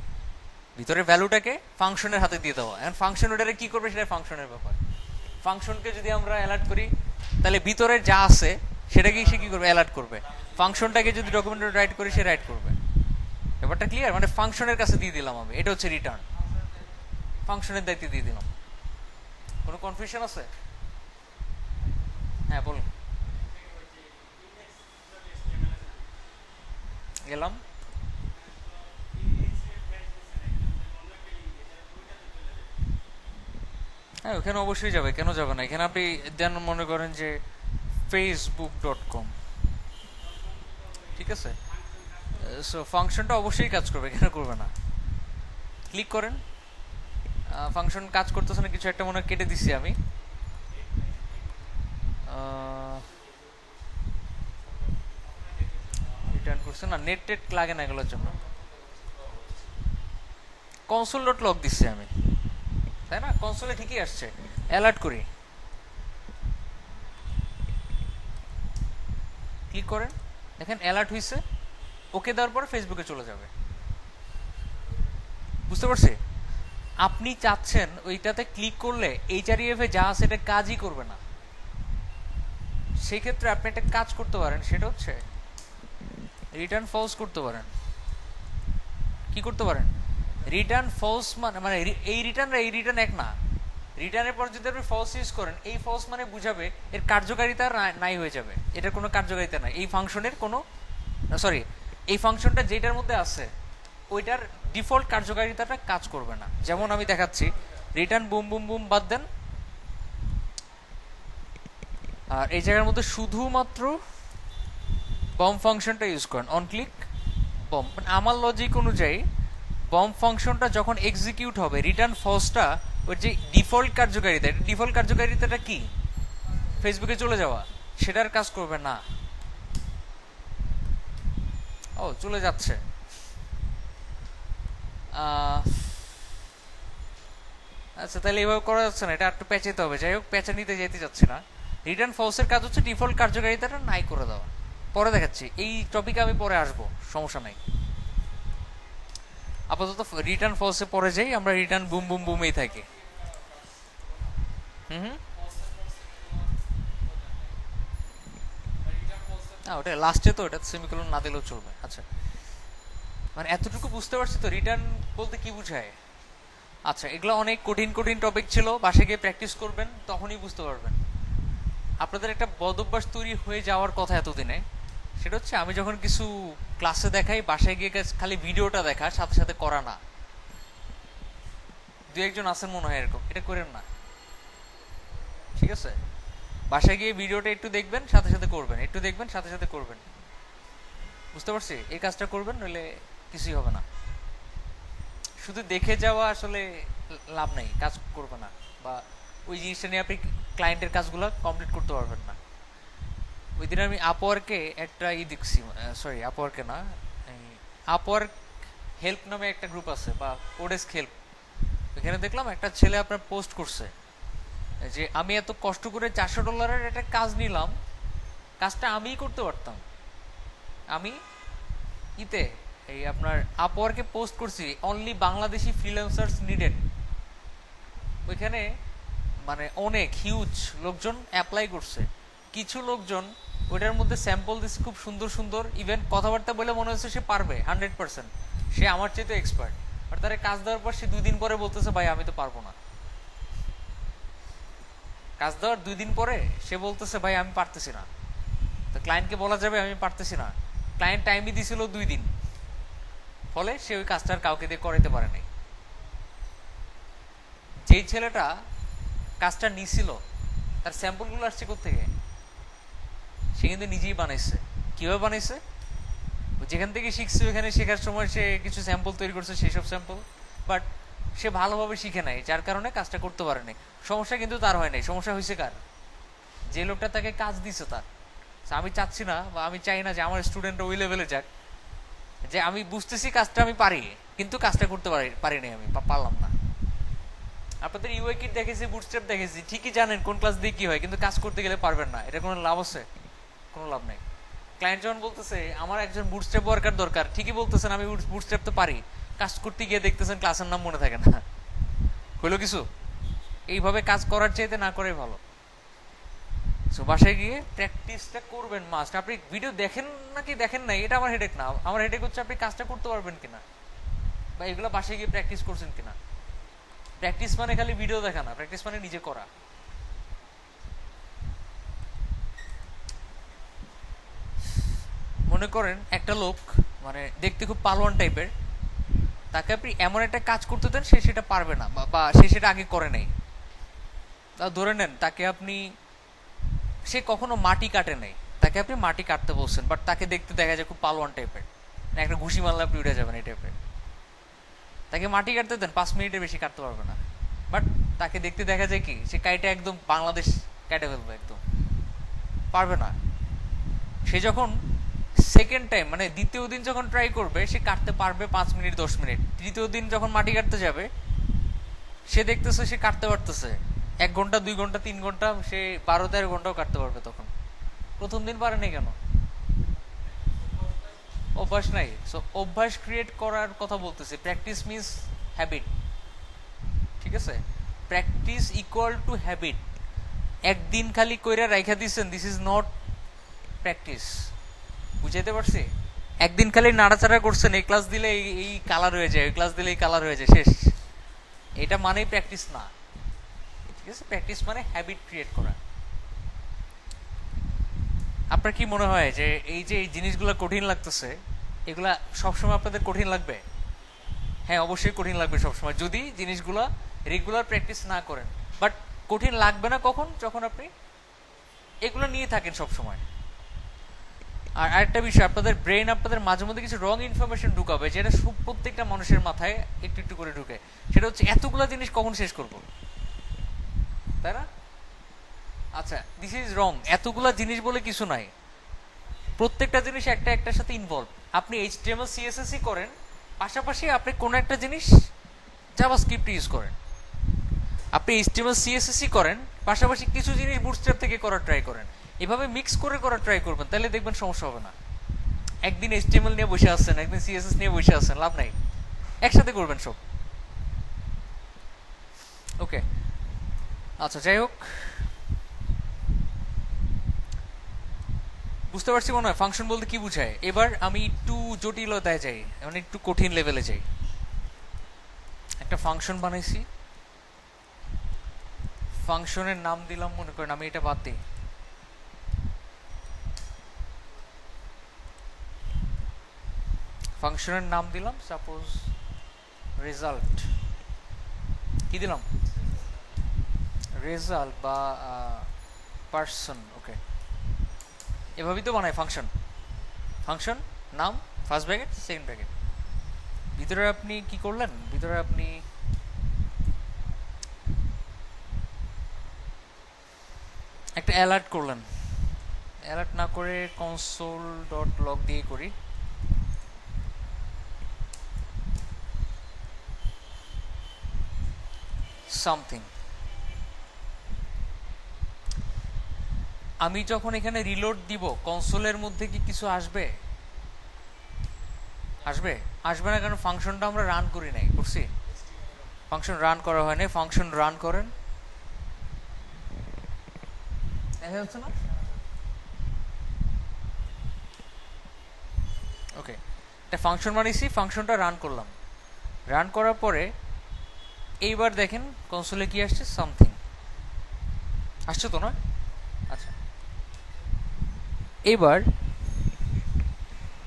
ভিতরে ভ্যালুটাকে ফাংশনের হাতে দিয়ে দেওয়া। এখন ফাংশন ওটারে কি করবে সেটা ফাংশনের ব্যাপার। ফাংশনকে যদি আমরা অ্যালার্ট করি, তাহলে ভিতরে যা আছে সেটাকেই সে কি করবে, অ্যালার্ট করবে। ফাংশনটাকে যদি ডকুমেন্ট রাইট করি, সে রাইট করবে। ব্যাপারটা ক্লিয়ার? মানে ফাংশনের কাছে দিয়ে দিলাম আমি, এটা হচ্ছে রিটার্ন, ফাংশনের দায়িত্বে দিয়ে দিলাম। কোনো কনফিউশন আছে? হ্যাঁ বলুন। গেলাম। হ্যাঁ, ওখানে অবশ্যই যাবে, কেন যাবে না। এখানে আপনি দেন, মনে করেন যে facebook.com, ঠিক আছে, সো ফাংশনটা অবশ্যই কাজ করবে, কেন করবে না। ক্লিক করেন, ফাংশন কাজ করতেছে না, কিছু একটা মনে হয় কেটে দিছি আমি। রিটার্ন করছে না, নেট টেট লাগে না এগুলোর জন্য। কনসোল ডট লগ দিচ্ছি আমি, তাই না? কনসোলে ঠিকই আসছে। অ্যালার্ট করি, ক্লিক করেন, দেখেন অ্যালার্ট হয়েছে। ওকে দেওয়ার পর ফেসবুকে চলে যাবে। বুঝতে পারছি? আপনি চাচ্ছেন ওইটাতে ক্লিক করলে এইচআরইএফ এ যা আছে এটা কাজই করবে না, সেই ক্ষেত্রে আপনি একটা কাজ করতে পারেন, সেটা হচ্ছে রিটার্ন ফলস করতে পারেন। কি করতে পারেন? রিটার্ন ফলস মানে, এই রিটার্ন এক না। রিটার্নের পর যদি আপনি ফলস ইউজ করেন, এই ফলস মানে বুঝাবে এর কার্যকারিতা নাই হয়ে যাবে, এটার কোনো কার্যকারিতা নাই, এই ফাংশনের কোনো, সরি, এই ফাংশনটা যেটার মধ্যে আছে ওইটার ডিফল্ট কার্যকারিতাটা কাজ করবে না। যেমন আমি দেখাচ্ছি, রিটার্ন বুম বুম বুম বাদ দেন, আর এই জায়গার মধ্যে শুধুমাত্র বম ফাংশনটা ইউজ করেন, অন ক্লিক বম। আমার লজিক অনুযায়ী বম ফাংশনটা যখন এক্সিকিউট হবে, রিটার্ন ফলসটা ওর যে ডিফল্ট কার্যকারিতা, ডিফল্ট কার্যকারিতাটা কি, ফেসবুকে চলে যাওয়া, সেটার কাজ করবে না। ও চলে যাচ্ছে। আচ্ছা, তাহলে এইভাবে করা যাচ্ছে না, এটা একটু পেঁচাতে হবে। যাই হোক, পেঁচা নিতে যেতে যাচ্ছি না। রিটার্ন ফলসের কাজ হচ্ছে ডিফল্ট কার্যকারিতাটা নাই করে দেওয়া। পরে দেখাচ্ছি, এই টপিকে আমি পরে আসবো, সমস্যা নাই। আপাতত রিটার্ন ফলসে পরে যাই, আমরা রিটার্ন বুম বুম বুমেই থাকি। হুম হুম। না, ওটা লাস্টে, তো এটা সেমিকোলন না দিলেও চলবে। আচ্ছা, মানে এতটুকু বুঝতে পারছি তো রিটার্ন বলতে কি বুঝায়। আচ্ছা, এগুলো অনেক কঠিন কঠিন টপিক ছিল, বাসায় গিয়ে প্র্যাকটিস করবেন, তখনই বুঝতে পারবেন। আপনাদের একটা বদ অভ্যাস তৈরি হয়ে যাওয়ার কথা এতদিনে, সেটা হচ্ছে আমি যখন কিছু ক্লাসে দেখাই, বাসায় গিয়ে খালি ভিডিওটা দেখা, সাথে সাথে করা না। দু একজন আছেন মনে হয় এরকম, এটা করেন না, ঠিক আছে? বাসায় গিয়ে ভিডিওটা একটু দেখবেন, সাথে সাথে করবেন, একটু দেখবেন, সাথে সাথে করবেন। বুঝতে পারছি? এই কাজটা করবেন, নইলে কিছুই হবে না। শুধু দেখে যাওয়া আসলে লাভ নাই, কাজ করবে না, বা ওই জিনিসটা নিয়ে আপনি ক্লায়েন্টের কাজগুলো কমপ্লিট করতে পারবেন না। ওই দিন আমি আপওয়ার্কে একটা দেখছি, সরি আপওয়ার্কে না, আপওয়ার্ক হেল্প নামে একটা গ্রুপ আছে, বা ওডেস্ক হেল্প। এখানে দেখলাম একটা ছেলে আপনার পোস্ট করছে যে আমি এত কষ্ট করে $400 একটা কাজ নিলাম, কাজটা আমিই করতে পারতাম। আমি ইতে এই আপনার আপওয়ার্কে পোস্ট করছি, অনলি বাংলাদেশি ফ্রিল্যান্সার্স নিডেড। ওইখানে মানে অনেক হিউজ লোকজন অ্যাপ্লাই করছে। কিছু লোকজন ওইটার মধ্যে স্যাম্পল দিচ্ছে খুব সুন্দর সুন্দর, ইভেন কথাবার্তা বলে মনে হচ্ছে সে পারবে 100%, সে আমার চেয়ে তো এক্সপার্ট। আর তার কাজ দেওয়ার পর সে 2 দিন পরে বলতেছে ভাই আমি তো পারবো না। কাজ দেওয়ার 2 দিন পরে সে বলতেছে ভাই আমি পারতেছি না। তো ক্লায়েন্টকে বলা যাবে আমি পারতেছি না? ক্লায়েন্ট টাইমই দিছিল 2 দিন, ফলে সে ওই কাজটা আর কাউকে দিয়ে করাইতে পারে নাই। যেই ছেলেটা কাজটা নিছিল, তার স্যাম্পলগুলো আসছে কোত্থেকে? সে কিন্তু নিজেই বানাইছে। কিভাবে বানাইছে? যেখান থেকে শিখছে ওখানে শেখার সময় সে কিছু স্যাম্পল তৈরি করছে, সেই সব স্যাম্পল। বাট সে ভালোভাবে শিখে নাই, যার কারণে কাজটা করতে পারে নাই। সমস্যা কিন্তু তার হয় নাই, সমস্যা হয়েছে কার? যে লোকটা তাকে কাজ দিছে তার। আমি চাচ্ছি না, বা আমি চাই না যে আমার স্টুডেন্টরা ওই লেভেলে যাক, যে আমি বুঝতেছি কাজটা আমি পারি, কিন্তু কাজটা করতে পারি নাই, আমি পারলাম না। আপনাদের ইউআই কিট দেখেছি, বুটস্ট্র্যাপ দেখেছি, ঠিকই জানেন কোন ক্লাস দিয়ে কি হয়, কিন্তু কাজ করতে গেলে পারবেন না। এটা কোনো লাভ আছে? কোনো লাভ নেই। ক্লায়েন্ট যখন বলতেছে আমার একজন বুটস্ট্র্যাপ ওয়ার্কার দরকার, ঠিকই বলতেছেন, আমি বুটস্ট্র্যাপ তো পারি, কাজ করতে গিয়ে দেখতেছেন ক্লাসের নাম মনে থাকে না। হইলো কিছু? এইভাবে কাজ করার চাইতে না করাই ভালো। সো বাসায় গিয়ে প্র্যাকটিসটা করবেন মাস্ট। আপনি ভিডিও দেখেন নাকি দেখেন নাই এটা আমার হেডেক না, আমার হেডেক হচ্ছে আপনি কাজটা করতে পারবেন কিনা, বা এগুলো বাসায় গিয়ে প্র্যাকটিস করছেন কিনা। প্র্যাকটিস মানে খালি ভিডিও দেখা না, প্র্যাকটিস মানে নিজে করা। মনে করেন একটা লোক মানে দেখতে খুব পালোয়ান টাইপের, তাকে আপনি এমন একটা কাজ করতে দেন সে সেটা পারবে না, বা সে সেটা আগে করে নাই। তা ধরে নেন তাকে আপনি, সে কখনো মাটি কাটে নাই, তাকে আপনি মাটি কাটতে বলছেন, বাট তাকে দেখতে দেখা যায় খুব পালোয়ান টাইপের, একটা ঘুষি মারলে আপনি উঠে যাবেন এই টাইপের। তাকে মাটি কাটতে দেন, 5 মিনিটের বেশি কাটতে পারবে না। বাট তাকে দেখতে দেখা যায় কি সে কাইটা একদম বাংলাদেশ কেটে ফেলবে, একদম পারবে না। সে যখন সেকেন্ড টাইম মানে দ্বিতীয় দিন যখন ট্রাই করবে, সে কাটতে পারবে 5 মিনিট 10 মিনিট। তৃতীয় দিন যখন মাটি কাটতে যাবে, সে দেখতেছে সে কাটতে পারতেছে 1 ঘন্টা 2 ঘন্টা 3 ঘন্টা, সে 12-13 ঘন্টাও কাটতে পারবে তখন। প্রথম দিন পারেনি কেন? অভ্যাস নাই। সো অভ্যাস ক্রিয়েট করার কথা বলতেছি। প্র্যাকটিস মিন্স হ্যাবিট, ঠিক আছে? Practice equal to habit. একদিন খালি কইরা রাইখা দিচ্ছেন, দিস ইজ নট প্র্যাকটিস। বুঝাইতে পারছি? একদিন খালি নাড়াচাড়া করছেন, এই ক্লাস দিলে এই কালার হয়ে যায়, ওই ক্লাস দিলে এই কালার হয়ে যায়, শেষ। এটা মানেই প্র্যাকটিস না, ঠিক আছে? প্র্যাকটিস মানে হ্যাবিট ক্রিয়েট করা। আপনার কি মনে হয় যে এই জিনিসগুলো কঠিন লাগতেছে, এগুলা সবসময় আপনাদের কঠিন লাগবে? হ্যাঁ, অবশ্যই কঠিন লাগবে সবসময়, যদি জিনিসগুলো রেগুলার প্র্যাকটিস না করেন। বাট কঠিন লাগবে না কখন? যখন আপনি এগুলো নিয়ে থাকেন সবসময়। আর আরেকটা বিষয়, আপনাদের ব্রেন আপনাদের মাঝে মধ্যে কিছু রং ইনফরমেশন ঢুকাবে, যেটা প্রত্যেকটা মানুষের মাথায় একটু একটু করে ঢুকে। সেটা হচ্ছে এতগুলো জিনিস কখন শেষ করব, তাই না? আচ্ছা, দিস ইজ রং। এতগুলা জিনিস বলে কিছু নাই, প্রত্যেকটা জিনিস একটা একটার সাথে ইনভলভ। আপনি এইচটিএমএল সিএসএসই করেন, পাশাপাশি আপনি কোনো একটা জিনিস জাভাস্ক্রিপ্ট ইউজ করেন। আপনি HTML CSS করেন, পাশাপাশি কিছু জিনিস বুটস্ট্র্যাপ থেকে করার ট্রাই করেন, এভাবে মিক্স করে করার ট্রাই করবেন, তাহলে দেখবেন সমস্যা হবে না। একদিন HTML নিয়ে বসে আছেন, একদিন CSS নিয়ে বসে আছেন, লাভ নাই, একসাথে করবেন সব। ওকে, আচ্ছা যাই হোক, বুঝতে পারছি মনে হয় ফাংশন বলতে কি বুঝায়। এবার আমি একটু জটিলতায় যাই, মানে একটু কঠিন লেভেলে যাই। একটা ফাংশন বানাইছি, ফাংশনের নাম দিলাম, মনে করেন আমি এটা বাদ দিই, ফাংশনের নাম দিলাম সাপোজ রেজাল্ট। কি দিলাম? রেজাল্ট বা পার্সন। ওকে, এভাবেই তো বানায় ফাংশন। ফাংশন নাম, ফার্স্ট ব্র্যাকেট সেকেন্ড ব্র্যাকেট, ভিতরে আপনি কি করলেন, ভিতরে আপনি একটা অ্যালার্ট করলেন। অ্যালার্ট না করে কনসোল ডট লগ দিয়ে করি। সামথিং। আমি যখন এখানে রিলোড দিব, কনসোলের মধ্যে কি কিছু আসবে? আসবে? আসবে না, কারণ ফাংশনটা আমরা রান করি নাই, করছি? ফাংশন রান করা হয় নাই। ফাংশন রান করেন, দেখা যাচ্ছে না? ওকে, একটা ফাংশন বানিয়েছি, ফাংশনটা রান করলাম। রান করার পরে এইবার দেখেন কনসোলে কি আসছে, সামথিং আসছে তো না? আচ্ছা, এবার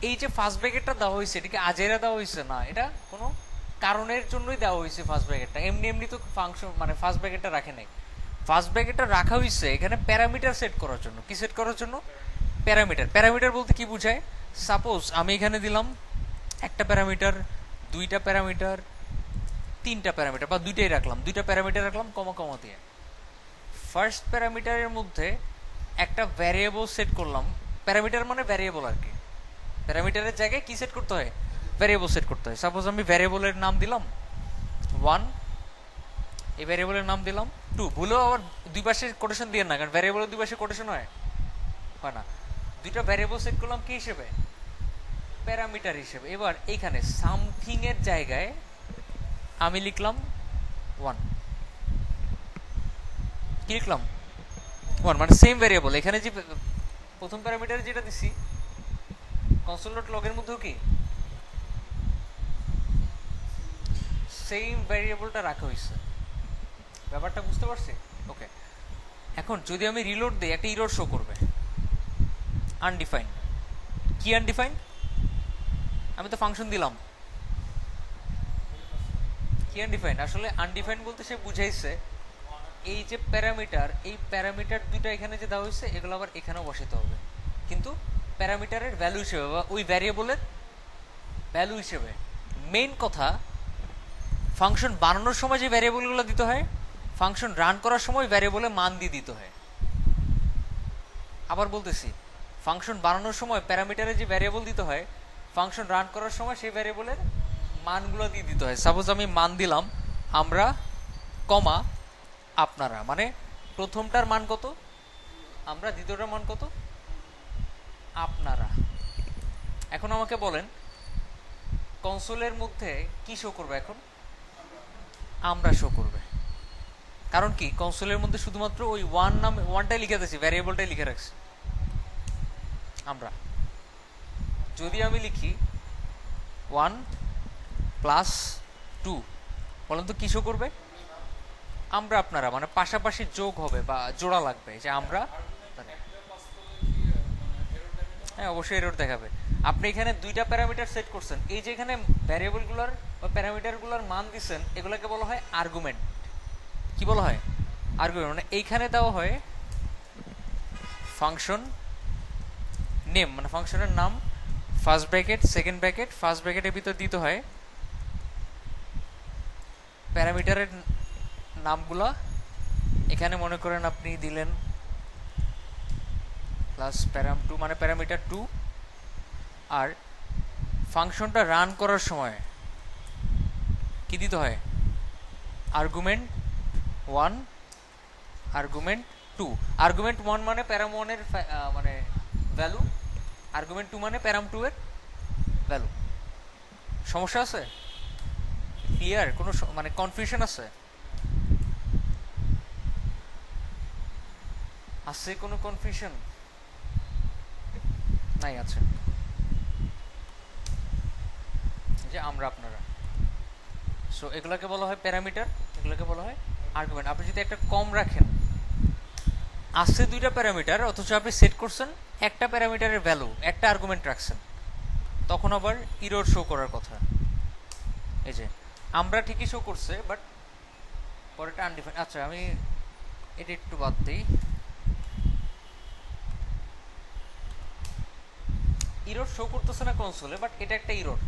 এই যে ফার্স্ট ব্র্যাকেটটা দেওয়া হয়েছে, এটা কি আজেরা দেওয়া হয়েছে না, এটা কোনো কারণের জন্যই দেওয়া হয়েছে ফার্স্ট ব্র্যাকেটটা। এমনি এমনি তো ফাংশন মানে ফার্স্ট ব্র্যাকেটটা রাখে নাই। ফার্স্ট ব্র্যাকেটটা রাখা হয়েছে এখানে প্যারামিটার সেট করার জন্য। কি সেট করার জন্য? প্যারামিটার। প্যারামিটার বলতে কি বুঝায়? সাপোজ আমি এখানে দিলাম একটা প্যারামিটার, দুইটা প্যারামিটার, তিনটা প্যারামিটার, বা দুইটাই রাখলাম, দুইটা প্যারামিটার রাখলাম কমা কমা দিয়ে। ফার্স্ট প্যারামিটারের মধ্যে একটা ভ্যারিয়েবল সেট করলাম। প্যারামিটার মানে ভ্যারিয়েবল আর কি। প্যারামিটারের জায়গায় কি সেট করতে হয়? ভ্যারিয়েবল সেট করতে হয়। সাপোজ আমি ভ্যারিয়েবলের নাম দিলাম 1, এই ভ্যারিয়েবলের নাম দিলাম 2। ভুলেও আবার দুই পাশে কোটেশন দিয়ে না, কারণ ভ্যারিয়েবলের দুই পাশে কোটেশন হয় না। দুইটা ভ্যারিয়েবল সেট করলাম কি হিসেবে? প্যারামিটার হিসেবে। এবার এইখানে সামথিং এর জায়গায় আমি লিখলাম 1। কি লিখলাম? 1, মানে সেম ভ্যারিয়েবল। এখানে যে প্রথম প্যারামিটারে যেটা দিছি কনসোল ডট লগের মধ্যেও কি সেম ভ্যারিয়েবলটা রাখা হয়েছে। ব্যাপারটা বুঝতে পারছি? ওকে, এখন যদি আমি রিলোড দিই, একটা ইরর শো করবে, আনডিফাইন্ড। কি আনডিফাইন্ড? আমি তো ফাংশন দিলাম। কি আনডিফাইন্ড? আসলে আনডিফাইন্ড বলতে সে বুঝাইছে এই যে প্যারামিটার, এই প্যারামিটার দুইটা এখানে যে দেওয়া হয়েছে এগুলো আবার এখানেও বসাতে হবে, কিন্তু প্যারামিটারের ভ্যালু হিসেবে বা ওই ভ্যারিয়েবলের ভ্যালু হিসেবে। মেইন কথা, ফাংশন বানানোর সময় যে ভ্যারিয়েবলগুলো দিতে হয়, ফাংশন রান করার সময় ভ্যারিয়েবলের মান দিয়ে দিতে হয়। আবার বলতেছি, ফাংশন বানানোর সময় প্যারামিটারে যে ভ্যারিয়েবল দিতে হয়, ফাংশন রান করার সময় সেই ভ্যারিয়েবলের মানগুলো দিয়ে দিতে হয়। সাপোজ আমি মান দিলাম আমরা, কমা আপনারা, মানে প্রথমটার মান কত আমরা, দ্বিতীয়টার মান কত আপনারা। এখন আমাকে বলেন কনসোলের মধ্যে কি শো করবে? এখন আমরা শো করবে। কারণ কি, কনসোলের মধ্যে শুধুমাত্র ওই ওয়ান নাম, ওয়ানটাই লিখে দিয়েছি, ভ্যারিয়েবলটাই লিখে রাখছি আমরা। যদি আমি লিখি 1 + 2, বলেন তো কি শো করবে? আমরা আপনারা, মানে পাশাপাশি যোগ হবে বা জোড়া লাগবে, যে আমরা। হ্যাঁ, অবশ্যই এরর দেখাবে। আপনি এখানে দুইটা প্যারামিটার সেট করছেন, এই যে এখানে ভ্যারিয়েবলগুলোর বা প্যারামিটারগুলোর মান দিচ্ছেন, এগুলোকে বলা হয় আর্গুমেন্ট। কি বলা হয়? আর্গুমেন্ট। মানে এইখানে দেওয়া হয় ফাংশন নেম, মানে ফাংশনের নাম, first bracket second bracket, first ব্র্যাকেটের ভিতর দিতে হয় প্যারামিটারের নামগুলা। এখানে মনে করেন আপনি দিলেন প্লাস প্যারাম2, মানে প্যারামিটার 2। আর ফাংশনটা রান করার সময় কি দিতে হয়? Argument 1 argument 2। আর্গুমেন্ট 1 মানে প্যারাম 1 এর মানে ভ্যালু, আর্গুমেন্ট 2 মানে প্যারাম 2 এর ভ্যালু। সমস্যা আছে? ক্লিয়ার? কোনো মানে কনফিউশন আছে? আছে কোনো কনফিউশন? নাই? আছে যে আমরা আপনারা, সো এগুলোকে বলা হয় প্যারামিটার, এগুলোকে বলা হয় আর্গুমেন্ট। আপনি যদি একটা কম রাখেন, আছে দুইটা প্যারামিটার অথচ আপনি সেট করছেন একটা প্যারামিটারের ভ্যালু, একটা আর্গুমেন্ট রাখছেন, তখন আবার ইরর শো করার কথা। এই যে আমরা ঠিকই শো করছে, বাট পরেরটা আনডিফাইন্ড। আচ্ছা আমি এটা একটু বাদ দিই। ইরর শো করতেছে না কনসোলে, বাট এটা একটা ইরর,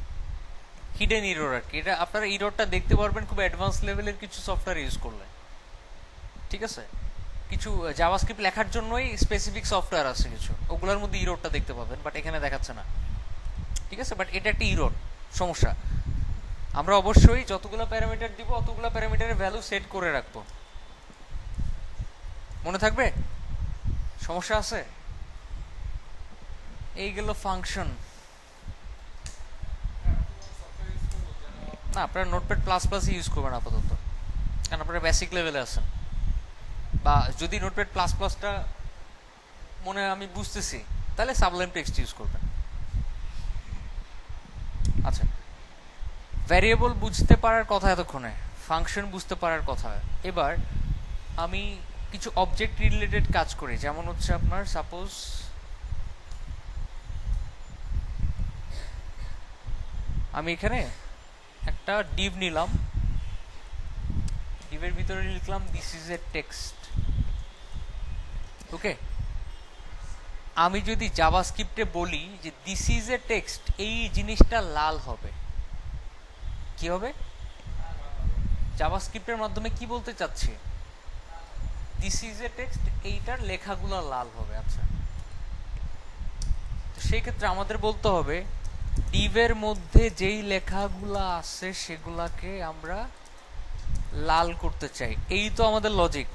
হিডেন ইরর আর কি। এটা আপনারা ইররটা দেখতে পারবেন খুব অ্যাডভান্স লেভেলের কিছু সফটওয়্যার ইউজ করলে। ঠিক আছে, কিছু জাভাস্ক্রিপ্ট লেখার জন্যই স্পেসিফিক সফটওয়্যার আছে কিছু, ওগুলোর মধ্যে ইররটা দেখতে পাবেন, বাট এখানে দেখাচ্ছে না। ঠিক আছে, বাট এটা একটা ইরর সমস্যা। আমরা অবশ্যই যতগুলো প্যারামিটার দিব অতগুলো প্যারামিটারের ভ্যালু সেট করে রাখবো, মনে থাকবে? সমস্যা আছে? এইগুলো ফাংশন না, আপনারা নোটপ্যাড প্লাস প্লাস ইউজ করবেন আপাতত, কারণ আপনারা বেসিক লেভেলে আছেন। বা যদি নোটপ্যাড প্লাস প্লাসটা মনে হয় আমি বুঝতেছি, তাহলে সাবলাইম টেক্সট ইউজ করবেন। আচ্ছা, ভ্যারিয়েবল বুঝতে পারার কথা এতক্ষণে, ফাংশন বুঝতে পারার কথা। এবার আমি কিছু অবজেক্ট রিলেটেড কাজ করি, যেমন হচ্ছে আপনার সাপোজ আমি এখানে একটা ডিভ নিলাম, ডিভের ভিতরে লিখলাম দিস ইজ এ টেক্সট। ওকে, আমি যদি জাভাস্ক্রিপ্টে বলি যে দিস ইজ এ টেক্সট, এই জিনিসটা লাল হবে, কি হবে? জাভাস্ক্রিপ্টের মাধ্যমে কি বলতে চাচ্ছি? দিস ইজ এ টেক্সট, এইটার লেখাগুলো লাল হবে। আচ্ছা, তো সেই ক্ষেত্রে আমাদের বলতে হবে ডিভের মধ্যে যেই লেখাগুলা আছে সেগুলাকে আমরা লাল করতে চাই, এই তো আমাদের logic.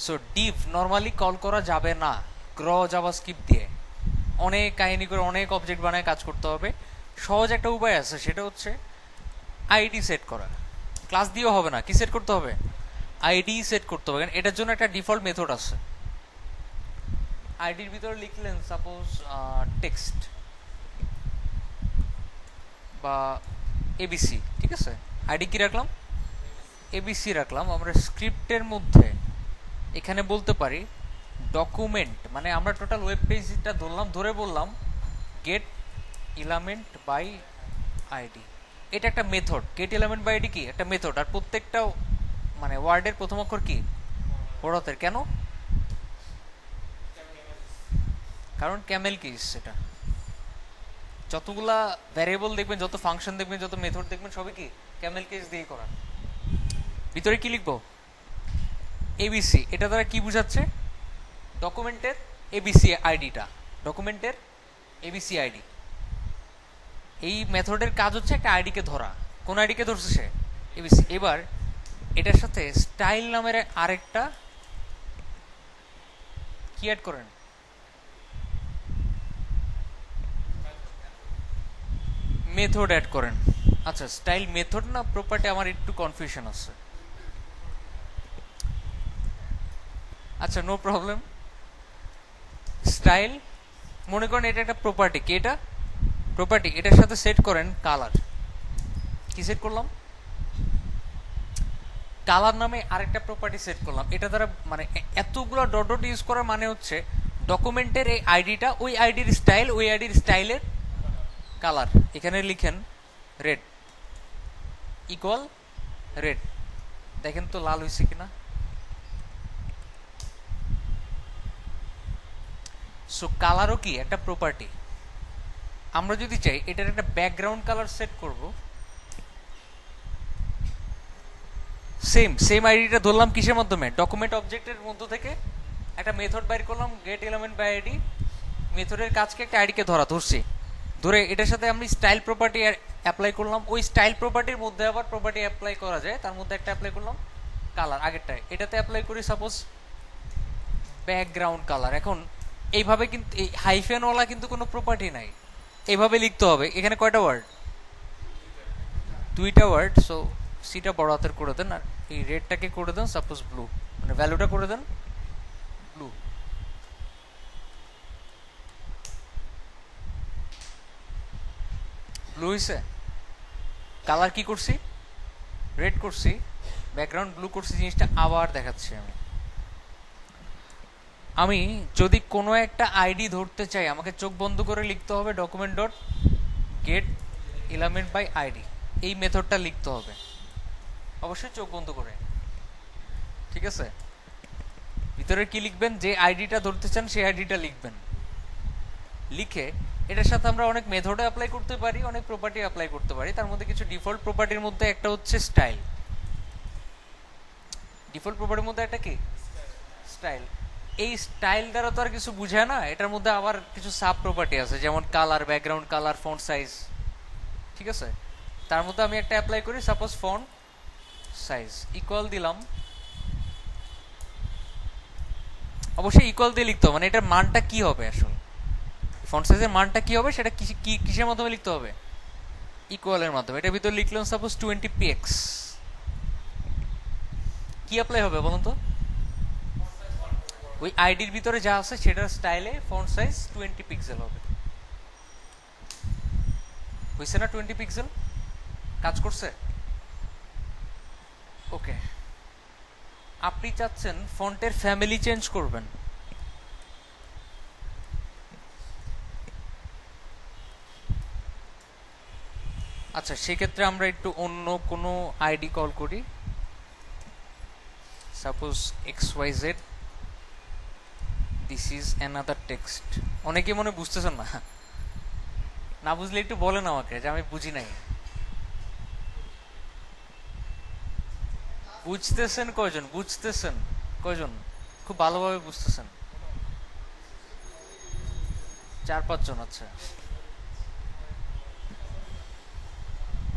So Depp normally call করা যাবে না গ্র জাভাস্ক্রিপ্ট দিয়ে, অনেক কাহিনী করে অনেক অবজেক্ট বানায় কাজ করতে হবে। সহজ একটা উপায় আছে, সেটা হচ্ছে আইডি সেট করা। ক্লাস দিয়েও হবে না, কি সেট করতে হবে? আইডি সেট করতে হবে, কারণ এটার জন্য একটা ডিফল্ট মেথড আছে। আইডির ভিতরে লিখলেন সাপোজ টেক্সট বা এবিসি, ঠিক আছে, আইডি কি রাখলাম? এবিসি রাখলাম। আমরা স্ক্রিপ্টের মধ্যে এখানে বলতে পারি ডকুমেন্ট, মানে আমরা টোটাল ওয়েব পেজটা ধরলাম, ধরে বললাম গেট এলিমেন্ট বাই আইডি। এটা একটা method, get element by ID কি একটা মেথড, আর প্রত্যেকটা মানে ওয়ার্ডের প্রথম অক্ষর কি বড় হাতের। কেন? কারণ ক্যামেল কেস। সেটা যতগুলা ভ্যারিয়েবল দেখবেন, যত ফাংশন দেখবেন, যত মেথড দেখবেন, সবই কি ক্যামেল কেস দিয়ে করা। ভিতরে কি লিখবো? এবিসি। এটা দ্বারা কি বুঝাচ্ছে? ডকুমেন্টের এবিসি আইডিটা, ডকুমেন্টের এবিসি আইডি। এই মেথডের কাজ হচ্ছে একটা আইডিকে ধরা। কোন আইডিকে ধরছে সে? এবিসি। এবার এটার সাথে স্টাইল নামের আরেকটা কি অ্যাড করেন? মেথড অ্যাড করেন। আচ্ছা, স্টাইল মেথড না প্রপার্টি, আমার একটু কনফিউশন আছে। আচ্ছা, নো প্রবলেম। স্টাইল মনে করেন এটা একটা প্রপার্টি। কি এটা? প্রপার্টি। এটার সাথে সেট করেন কালার। কি সেট করলাম? কালার নামে আরেকটা প্রপার্টি সেট করলাম। এটা দ্বারা মানে এতগুলো ডট ডট ইউজ করার মানে হচ্ছে ডকুমেন্টের এই আইডিটা, ওই আইডির স্টাইল, ওই আইডির স্টাইলের কালার। এখানে লিখেন রেড ইকুয়াল রেড। দেখেন তো লাল হয়েছে কিনা। সো কালারও কি একটা প্রপার্টি। আমরা যদি চাই এটার একটা ব্যাকগ্রাউন্ড কালার সেট করব, সেম আইডিটা ধরলাম কিসের মাধ্যমে? ডকুমেন্ট অবজেক্টের মধ্য থেকে একটা মেথড বাইর করলাম গেট এলিমেন্ট বাই আইডি। মেথডের কাজকে একটা আইডিকে ধরছি, ধরে এটার সাথে আমি স্টাইল প্রপার্টি অ্যাপ্লাই করলাম। ওই স্টাইল প্রপার্টির মধ্যে আবার প্রপার্টি অ্যাপ্লাই করা যায়, তার মধ্যে একটা অ্যাপ্লাই করলাম কালার আগেরটায়, এটাতে অ্যাপ্লাই করি সাপোজ ব্যাকগ্রাউন্ড কালার। এখন এইভাবে কিন্তু এই হাইফেনওয়ালা কিন্তু কোনো প্রপার্টি নাই, এইভাবে লিখতে হবে। এখানে কয়টা ওয়ার্ড? দুইটা ওয়ার্ড। সো সিটা বড় হাতের করে দেন, আর এই রেডটাকে করে দেন সাপোজ ব্লু, মানে ভ্যালুটা করে দেন ব্লু। ব্লু হয়েছে। কালার কি করছি? রেড করছি, ব্যাকগ্রাউন্ড ব্লু করছি। জিনিসটা আবার দেখাচ্ছি আমি। আমি যদি কোনো একটা আইডি ধরতে চাই, আমাকে চোখ বন্ধ করে লিখতে হবে document dot get element by ID, এই মেথডটা লিখতে হবে অবশ্যই চোখ বন্ধ করে। ঠিক আছে, ভিতরে কি লিখবেন? যে আইডিটা ধরতে চান সেই আইডিটা লিখবেন। লিখে এটার সাথে আমরা অনেক মেথডে অ্যাপ্লাই করতে পারি, অনেক প্রপার্টি অ্যাপ্লাই করতে পারি। তার মধ্যে কিছু ডিফল্ট প্রপার্টির মধ্যে একটা হচ্ছে স্টাইল। ডিফল্ট প্রপার্টির মধ্যে একটা কি? স্টাইল। এই স্টাইল দ্বারা তো আর কিছু বুঝায় না, এটার মধ্যে আবার কিছু সাব প্রপার্টি আছে, যেমন colour, background colour, font size. ঠিক আছে, তার মধ্যে আমি একটা অ্যাপ্লাই করি সাপোজ ফন্ট সাইজ ইকুয়াল দিলাম। অবশ্যই ইকুয়াল দিয়ে লিখতে হবে, মানে এটার মানটা কি হবে আসলে, ফন্ট সাইজের মানটা কি হবে সেটা কিসের মাধ্যমে লিখতে হবে? ইকুয়ালের মাধ্যমে। এটার ভিতরে লিখলাম সাপোজ 20px। কি অ্যাপ্লাই হবে বলুন তো? ওই আইডির ভিতরে যা আছে সেটার স্টাইলে ফন্ট সাইজ 20 পিক্সেল হবে। হয়েছে না? 20 পিক্সেল কাজ করছে। ওকে, আপনি চাচ্ছেন ফন্টের ফ্যামিলি চেঞ্জ করবেন। আচ্ছা, সেক্ষেত্রে আমরা একটু অন্য কোনো আইডি কল করি, suppose XYZ, this is another text. অনেকে মনে বুঝতেছেন না, না বুঝলে একটু বলেন আমাকে যে আমি বুঝি নাই। বুঝতেছেন কয়জন? বুঝতেছেন কয়জন? খুব ভালোভাবে বুঝতেছেন? 4-5 জন। আচ্ছা,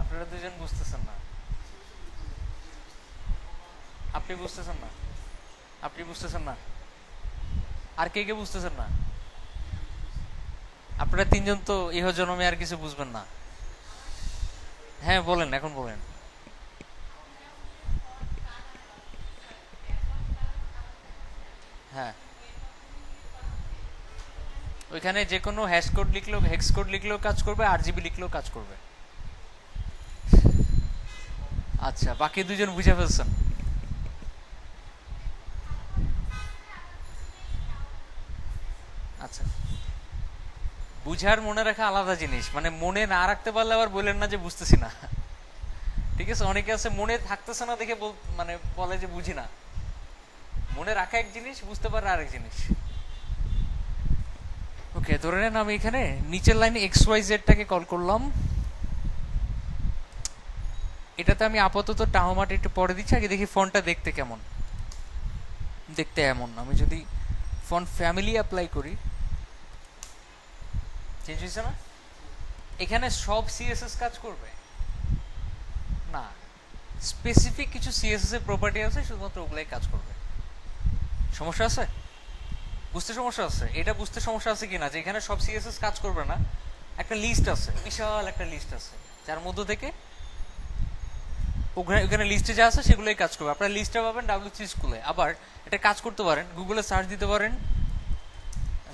আপনারা দুজন বুঝতেছেন না। আপনি বুঝতেছেন না? আপনি বুঝতেছেন না? আর কে কে বুঝতেছেন না? আপনারা 3 জন তো ইহ জন্মে আর কিছু বুঝবেন না। হ্যাঁ বলেন, এখন বলেন। হ্যাঁ, ওইখানে যে কোনো হ্যাশ কোড লিখলেও, হেক্স কোড লিখলেও কাজ করবে, RGB লিখলেও কাজ করবে। আচ্ছা, বাকি দুজন বুঝে ফেলছেন? আচ্ছা, বুঝার মনে রাখা আলাদা জিনিস, মানে মনে না রাখতে পারলে আবার বললেন না যে বুঝতেছি না। ঠিক আছে, অনেকে আছে মনে থাকতেছে না দেখে মানে বলে যে বুঝি না। মনে রাখা এক জিনিস, বুঝতে পারা আরেক জিনিস। ওকে, ধরে নেন আমি এখানে নিচের লাইনে XYZ টাকে কল করলাম। এটাতে আমি আপাতত টাওমাট একটু পরে দিচ্ছি, আগে দেখি ফন্টটা দেখতে কেমন। দেখতে এমন। আমি যদি ফন্ট ফ্যামিলি অ্যাপ্লাই করি, চেঞ্জ হয়েছে না? এখানে সব CSS কাজ করবে না, স্পেসিফিক কিছু CSS এর প্রপার্টি আছে, শুধুমাত্র ওগুলাই কাজ করবে। সমস্যা আছে? বুঝতে সমস্যা আছে? এটা বুঝতে সমস্যা আছে কিনা যে এখানে সব CSS কাজ করবে না? একটা লিস্ট আছে, বিশাল একটা লিস্ট আছে, যার মধ্য থেকে ওখানে লিস্টে যা আছে সেগুলোই কাজ করবে। আপনারা লিস্টটা পাবেন W3 স্কুলে। আবার এটা কাজ করতে পারেন, গুগলে সার্চ দিতে পারেন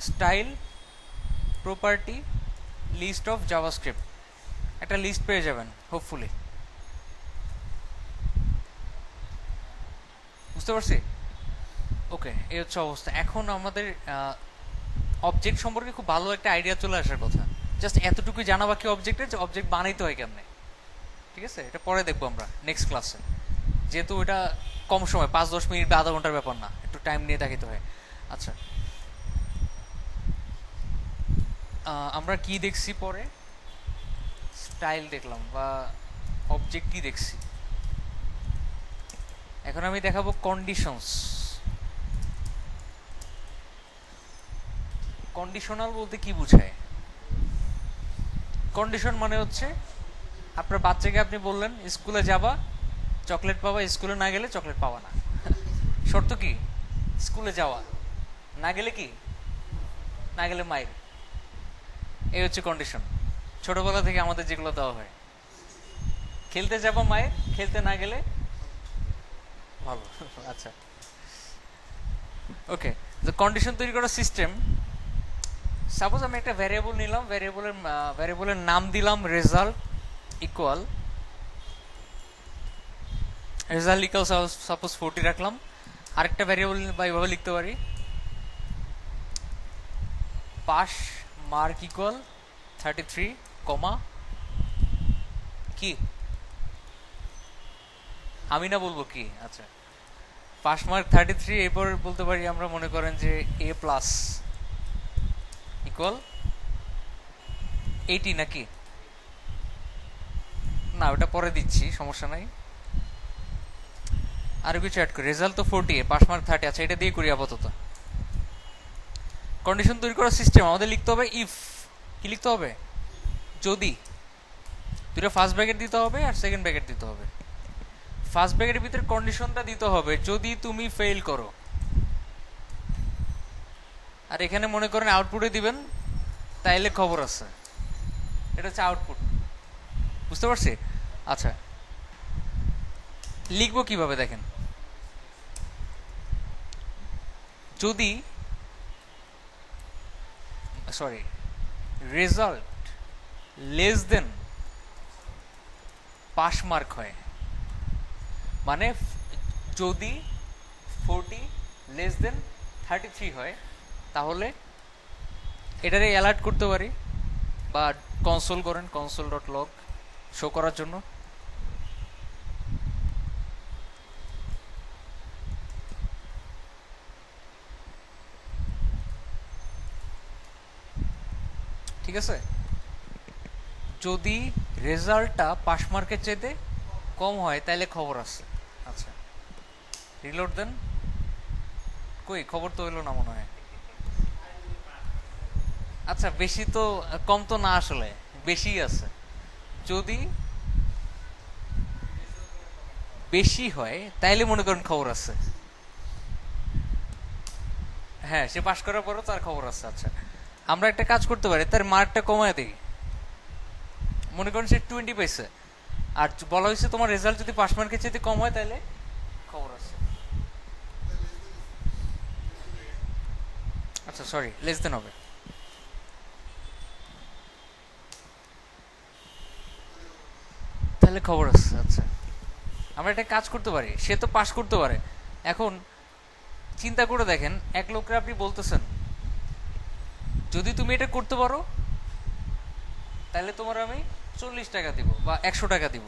style property list of JavaScript, একটা লিস্ট পেয়ে যাবেন হোপফুলি। বুঝতে পারছি? ওকে, এই হচ্ছে অবস্থা। এখন আমাদের অবজেক্ট সম্পর্কে খুব ভালো একটা আইডিয়া চলে আসার কথা। জাস্ট এতটুকুই জানা বাকি অবজেক্টের, যে অবজেক্ট বানাইতে হয় কেমনে। ঠিক আছে, এটা পরে দেখবো আমরা নেক্সট ক্লাসে, যেহেতু এটা কম সময়, 5-10 মিনিট বা আধা ঘন্টার ব্যাপার না, একটু টাইম নিয়ে দেখাইতে হয়। আচ্ছা, আমরা কি দেখছি পরে? স্টাইল দেখলাম বা অবজেক্ট কি দেখছি। এখন আমি দেখাবো কন্ডিশনস। কন্ডিশনাল বলতে কি বোঝায়? কন্ডিশন মানে হচ্ছে আপনার বাচ্চাকে আপনি বললেন স্কুলে যাবা, চকলেট পাবা, স্কুলে না গেলে চকলেট পাবা না। শর্ত কি? স্কুলে যাওয়া, না গেলে কি? না গেলে মায়ের। এই হচ্ছে কন্ডিশন ছোটবেলা থেকে আমাদের যেগুলো দেওয়া হয়। খেলতে যাবো মায়ের, খেলতে না গেলে ভালো। আচ্ছা, ওকে। তো কন্ডিশন তৈরি করার সিস্টেম, সাপোজ আমি একটা ভ্যারিয়েবল নিলাম, ভ্যারিয়েবলের নাম দিলাম রেজাল্ট ইকুয়াল সাপোজ 40 রাখলাম। আরেকটা ভ্যারিয়েবল বা এইভাবে লিখতে পারি, পাস মার্ক ইকুয়াল 33, কমা কি আমি না বলবো কি? আচ্ছা, পাস মার্ক 33, এরপর বলতে পারি আমরা, মনে করেন যে এ প্লাস ইকুয়াল 80 নাকি? না, ওটা পরে দিচ্ছি, সমস্যা নাই। আর কিছু অ্যাড করি, রেজাল্ট তো 40, পাস মার্ক 30। আচ্ছা, এটা দিয়ে করি আপাতত। কন্ডিশন তৈরি করার সিস্টেম আমাদের লিখতে হবে ইফ। কি লিখতে হবে? যদি। দুটো ফার্স্ট ব্র্যাকেট দিতে হবে আর সেকেন্ড ব্র্যাকেট দিতে হবে। ফার্স্ট ব্র্যাকেটের ভিতরে কন্ডিশনটা দিতে হবে যদি তুমি ফেল করো। আর এখানে মনে করেন আউটপুটে দিবেন, তাইলে খবর আছে। এটা হচ্ছে আউটপুট, বুঝতে পারছি? আচ্ছা, লিখবো কিভাবে দেখেন। যদি result less than pass mark হয়, মানে যদি 40 লেস দেন 33 হয়, তাহলে এটারে অ্যালার্ট করতে পারি, বা কনসোল করেন, কনসোল ডট লগ শো করার জন্য। ঠিক আছে, যদি রেজাল্টটা পাস মার্কের চাইতে কম হয় তাহলে খবর আছে। আচ্ছা, রিলোড দেন। কই খবর তো এলো না মনে হয়। আচ্ছা, বেশি তো, কম তো না, আসলে বেশি আছে। যদি বেশি হয় তাইলে মনে করেন খবর আছে। হ্যাঁ, সে পাস করার পরও তার খবর আছে। আচ্ছা, আমরা একটা কাজ করতে পারি, তার মার্কটা কমায় দিই। মনে করেন সে 20 পাইছে, আর বলা হয়েছে তোমার রেজাল্ট যদি পাস মার্কের চাইতে কম হয় তাহলে খবর আছে। আচ্ছা, সরি, লেস দেন হবে। তাহলে খবর আছে। আচ্ছা, আমরা একটা কাজ করতে পারি, সে তো পাস করতে পারে। এখন চিন্তা করে দেখেন, এক লোককে আপনি বলতেছেন যদি তুমি এটা করতে পারো তাহলে তোমার আমি 40 টাকা দিব বা 100 টাকা দিব।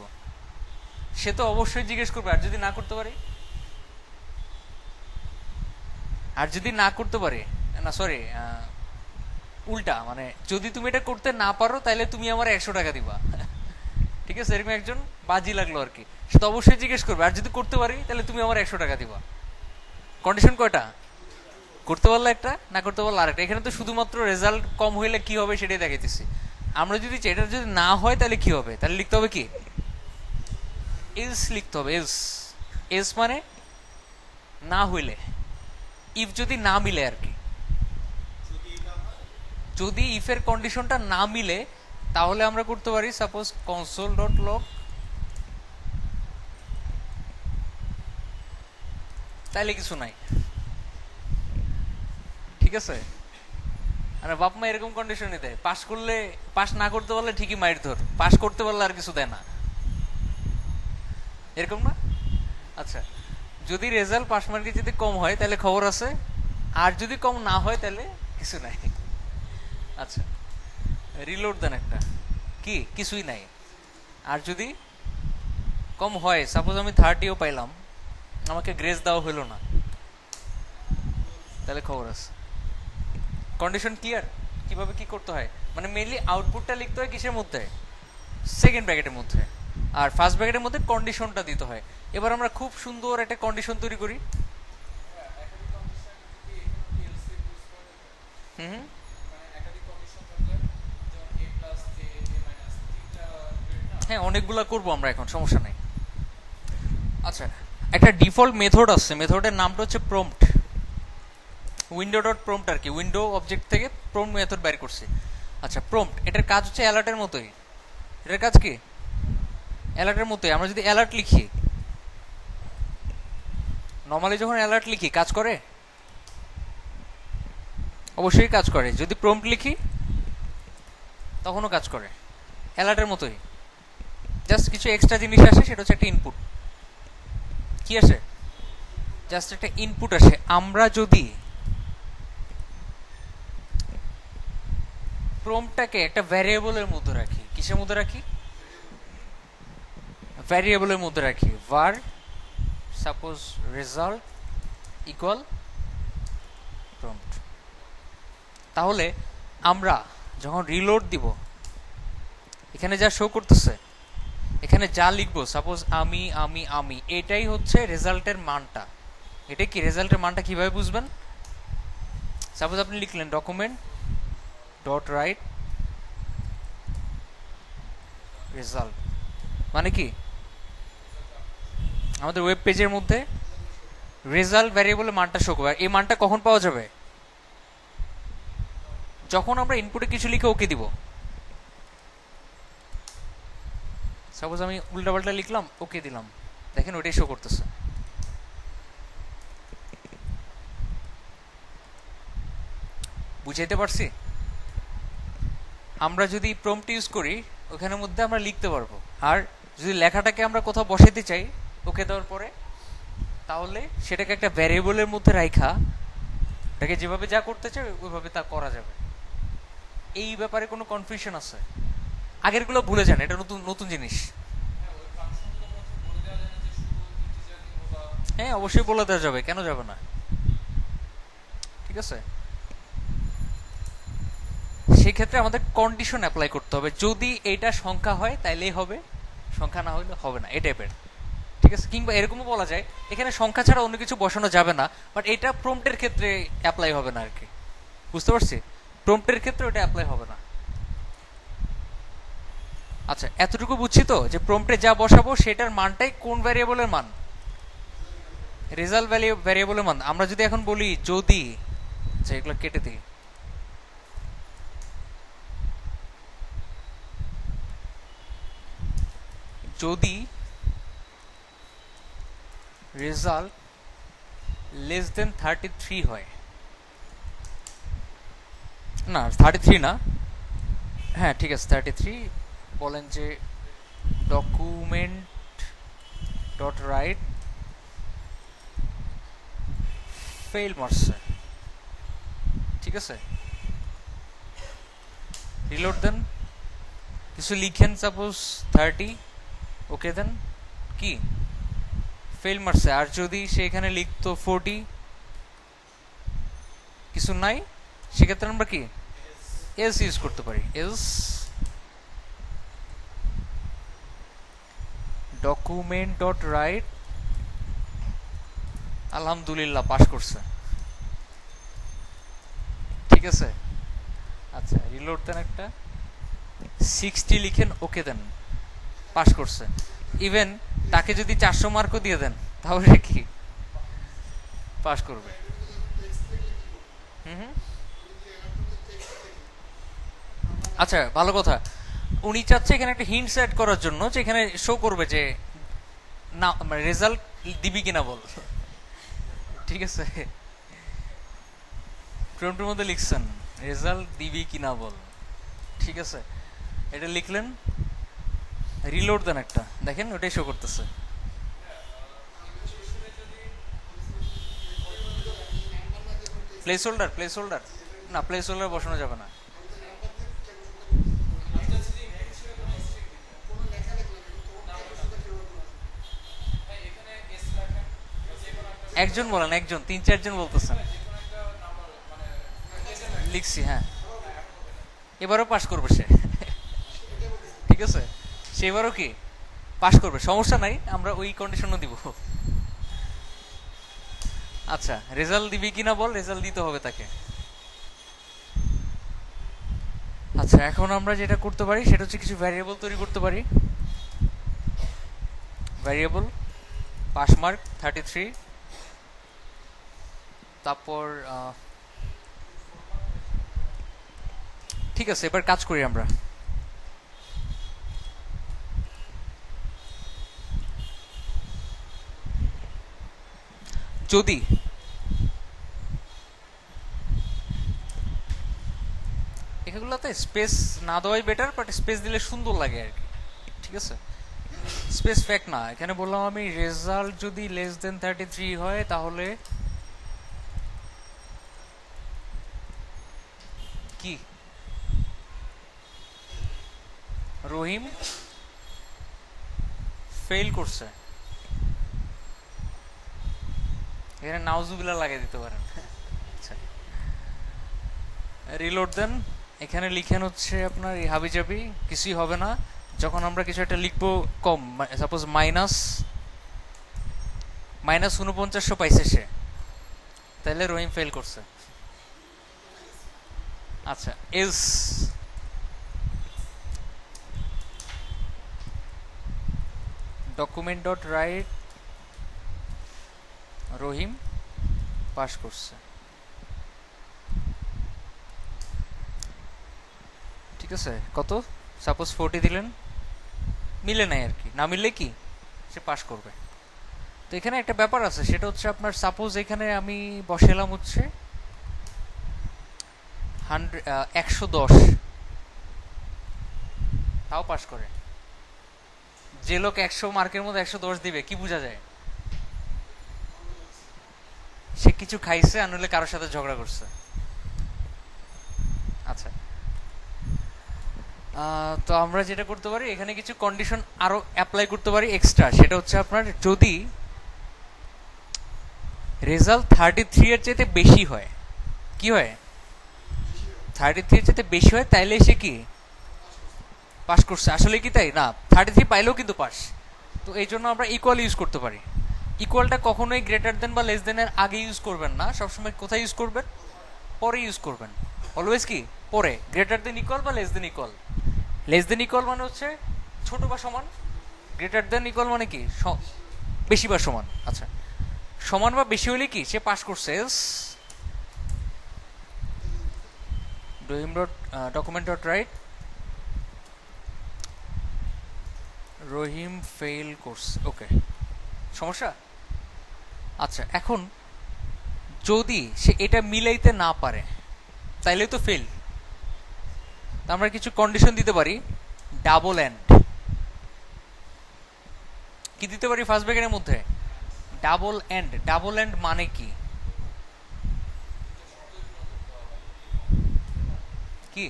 সে তো অবশ্যই জিজ্ঞেস করবে, আর যদি না করতে পারি? আর যদি না করতে পারি, না সরি, উল্টা, মানে যদি তুমি এটা করতে না পারো তাহলে তুমি আমার 100 টাকা দিবা। ঠিক আছে, এরকম একজন বাজি লাগলো আর কি। সে তো অবশ্যই জিজ্ঞেস করবে, আর যদি করতে পারি তাহলে তুমি আমার 100 টাকা দিবা। কন্ডিশন কয়টা? করতে পারলে একটা, না করতে পারলে আরেকটা। এখানে তো শুধুমাত্র রেজাল্ট কম হইলে কি হবে সেটাই দেখাইতেছি। আমরা যদি এটা যদি না হয় তাহলে কি হবে, তাহলে লিখতে হবে কি? এলস লিখতে হবে। এলস, এলস মানে না হইলে, ইফ যদি না মিলে আর কি। যদি ইফের কন্ডিশনটা না মিলে তাহলে আমরা করতে পারি সাপোজ কনসোল ডট লগ, তাইলে কিছু নাই। ঠিক আছে, মানে বাপ মা এরকম কন্ডিশনই দেয়, পাস করলে, পাস না করতে পারলে ঠিকই মাইর ধর, পাস করতে পারলে আর কিছু দেয় না, এরকম না? আচ্ছা, যদি রেজাল্ট পাস মার্কে যদি কম হয় তাহলে খবর আছে, আর যদি কম না হয় তাহলে কিছু নাই। আচ্ছা, রিলোড দেন একটা, কি কিছুই নাই। আর যদি কম হয়, সাপোজ আমি 30ও পাইলাম, আমাকে গ্রেস দেওয়া হইলো না, তাহলে খবর আছে। Condition clear? কিভাবে কি করতে হয়, মানে মেইনলি আউটপুটটা লিখতে হয় কিসের মধ্যে? সেকেন্ড ব্র্যাকেটের মধ্যে, আর ফার্স্ট ব্র্যাকেটের মধ্যে কন্ডিশনটা দিতে হয়। এবার আমরা খুব সুন্দর একটা কন্ডিশন তৈরি করি। হুম, হ্যাঁ, অনেকগুলা করবো আমরা এখন, সমস্যা নাই। আচ্ছা, একটা ডিফল্ট মেথড আছে, মেথডের নামটা হচ্ছে প্রম্পট। উইন্ডো ডট প্রম্পট আর কি, উইন্ডো অবজেক্ট থেকে প্রম্পট মেথড বের করছি। আচ্ছা, প্রম্পট এটার কাজ হচ্ছে অ্যালার্টের মতোই। এটার কাজ কি? অ্যালার্টের মতোই। আমরা যদি অ্যালার্ট লিখি, নর্মালি যখন অ্যালার্ট লিখি কাজ করে? অবশ্যই কাজ করে। যদি প্রম্পট লিখি তখনও কাজ করে, অ্যালার্টের মতোই। জাস্ট কিছু এক্সট্রা জিনিস আসে, সেটা হচ্ছে একটা ইনপুট। কি আসে? জাস্ট একটা ইনপুট আসে। আমরা যদি প্রম্পটটাকে একটা ভ্যারিয়েবলের মধ্যে রাখি, কিসের মধ্যে রাখি? ভ্যারিয়েবলের মধ্যে রাখি। var suppose result equal prompt, তাহলে আমরা যখন রিলোড দিব, এখানে যা শো করতেছে, এখানে যা লিখবো, সাপোজ আমি আমি আমি, এটাই হচ্ছে রেজাল্টের মানটা। এটা কি রেজাল্টের মানটা কিভাবে বুঝবেন? সাপোজ আপনি লিখলেন ডকুমেন্ট ডট রাইট রেজাল্ট, মানে কি আমাদের ওয়েব পেজের মধ্যে রেজাল্ট ভ্যারিয়েবলের মানটা শো করবে। আর এই মানটা কখন পাওয়া যাবে? যখন আমরা ইনপুটে কিছু লিখে ওকে দিব। সাপোজ আমি উল্টাপাল্টা লিখলাম, ওকে দিলাম, দেখেন ওইটাই শো করতেছে। বুঝাইতে পারছি? আমরা যদি প্রম্পট ইউজ করি, ওখানের মধ্যে আমরা লিখতে পারবো। আর যদি লেখাটাকে আমরা কোথাও বসাইতে চাই ওকে দেওয়ার পরে, তাহলে সেটাকে একটা ভ্যারিয়েবলের মধ্যে রাখা, এটাকে যেভাবে যা করতে চাই ওইভাবে তা করা যাবে। এই ব্যাপারে কোনো কনফিউশন আছে? আগেরগুলো ভুলে যান, এটা নতুন নতুন জিনিস। হ্যাঁ, অবশ্যই বলে দেওয়া যাবে, কেন যাবে না? ঠিক আছে, সেই ক্ষেত্রে আমাদের কন্ডিশন অ্যাপ্লাই করতে হবে। যদি এটা সংখ্যা হয় তাইলেই হবে, সংখ্যা না হলে হবে না, এই টাইপের। ঠিক আছে, কিংবা এরকমও বলা যায় এখানে সংখ্যা ছাড়া অন্য কিছু বসানো যাবে না, বাট এটা প্রম্পটের ক্ষেত্রে অ্যাপ্লাই হবে না আর কি। বুঝতে পারছি? প্রম্পটের ক্ষেত্রে ওটা অ্যাপ্লাই হবে না। আচ্ছা, এতটুকু বুঝছি তো যে প্রম্পটে যা বসাবো সেটার মানটাই কোন ভ্যারিয়েবলের মান? রেজাল্ট ভ্যারিয়েবলের মান। আমরা যদি এখন বলি যদি, আচ্ছা এগুলো কেটে দিই, যদি রেজাল্ট লেস দেন 33 হয়, না 33 না, হ্যাঁ ঠিক আছে 33, বলেন যে ডকুমেন্ট ডট রাইট ফেল মারছে, ঠিক আছে, রিলোড দেন, কিছু লিখেন সাপোজ 30, ওকে দেন, কি ফেল মারছে। আর যদি সে এখানে লিখতো 40, কিছু নাই, সেক্ষেত্রে আমরা কি এলস ইউজ করতে পারি। এলস ডকুমেন্ট ডট রাইট, আলহামদুলিল্লাহ পাস করছে, ঠিক আছে। আচ্ছা, রিলোড দেন, একটা 60 লিখেন, ওকে দেন, পাস করছে। ইভেন তাকে যদি 400 মার্কও দিয়ে দেন তাহলে কি পাস করবে। হুম হুম, আচ্ছা ভালো কথা। উনি চাচ্ছে এখানে একটা হিন্ট সেট করার জন্য, যে এখানে শো করবে যে না রেজাল্ট দিবি কিনা বল, ঠিক আছে। প্রম্পটের মধ্যে লিখছেন রেজাল্ট দিবি কিনা বল, ঠিক আছে, এটা লিখলেন, রিলোড দেন একটা, দেখেন ওটাই শো করতেছে। প্লেস হোল্ডার, প্লেস হোল্ডার না, প্লেস হোল্ডার বসানো যাবে না। একজন বলেন, একজন, 3-4 জন বলতেছেন। লিখছি, হ্যাঁ, এবারও পাস করবে সে, ঠিক আছে, সে এবারও কি পাস করবে, সমস্যা নাই, আমরা ওই কন্ডিশনও দিব। আচ্ছা, রেজাল্ট দিবি কিনা বল, রেজাল্ট দিতে হবে তাকে। আচ্ছা, এখন আমরা যেটা করতে পারি সেটা হচ্ছে কিছু ভ্যারিয়েবল তৈরি করতে পারি। Variable pass mark 33। তারপর ঠিক আছে, এবার কাজ করি আমরা। যদি এগুলোতে স্পেস না দেওয়াই বেটার, বাট স্পেস দিলে সুন্দর লাগে আর কি, ঠিক আছে? স্পেস ফ্যাক্ট না, এখানে বললাম আমি রেজাল্ট যদি লেস দেন 33 হয় তাহলে কি রহিম ফেল করছে। এখানে নাউজুবিল্লাহ লাগিয়ে দিতে পারেন। আচ্ছা, রিলোড দেন। এখানে লিখেন হচ্ছে আপনার এই হাবিজাবি, কিছুই হবে না। যখন আমরা কিছু একটা লিখবো কম, সাপোজ মাইনাস 4900 পাইছে সে, তাহলে রহিম ফেল করছে। আচ্ছা, এলস ডকুমেন্ট ডট রাইট রহিম পাস করছে, ঠিক আছে? কত? সাপোজ 40 দিলেন, মিলে নাই আর কি, না মিললে কি সে পাস করবে। তো এখানে একটা ব্যাপার আছে, সেটা হচ্ছে আপনার সাপোজ এখানে আমি বসালাম হচ্ছে 110, তাও পাস করে। যে লোক 100 মার্কের মধ্যে 110 দিবে, কি বোঝা যায়? সে কিছু খাইছে, আর নইলে কারোর সাথে ঝগড়া করছে। আচ্ছা, তো আমরা যেটা করতে পারি, এখানে কিছু কন্ডিশন আরো অ্যাপ্লাই করতে পারি এক্সট্রা। সেটা হচ্ছে আপনার যদি রেজাল্ট 33 এর চাইতে বেশি হয়, কি হয়? 33 এর চাইতে বেশি হয়, তাইলে সে কি পাস করছে। আসলে কি তাই না? 33 পাইলেও কিন্তু পাস। তো এই জন্য আমরা ইকুয়াল ইউজ করতে পারি। ইকুয়ালটা কখনোই গ্রেটার দেন বা লেস দেনের আগে ইউজ করবেন না, সবসময় কোথায় ইউজ করবেন? পরে ইউজ করবেন। অলওয়েজ কি পরে, গ্রেটার দেন ইকুয়াল বা less than equal. Less than equal মানে হচ্ছে ছোট বা সমান, গ্রেটার দেন ইকুয়াল মানে কি বেশি বা সমান। আচ্ছা, সমান বা বেশি হলে কি সে পাস করছে। এলস রহিম ডট ডকুমেন্ট ডট রাইট রহিম ফেল করছে, ওকে, সমস্যা। আচ্ছা, এখন যদি সে এটা মিলাইতে না পারে, তাইলে তো ফেল। আমরা কিছু কন্ডিশন দিতে পারি। ডাবল এন্ড কি দিতে পারি ফার্স্ট ব্র্যাকেটের মধ্যে? Double and. ডাবল এন্ড মানে কি? কি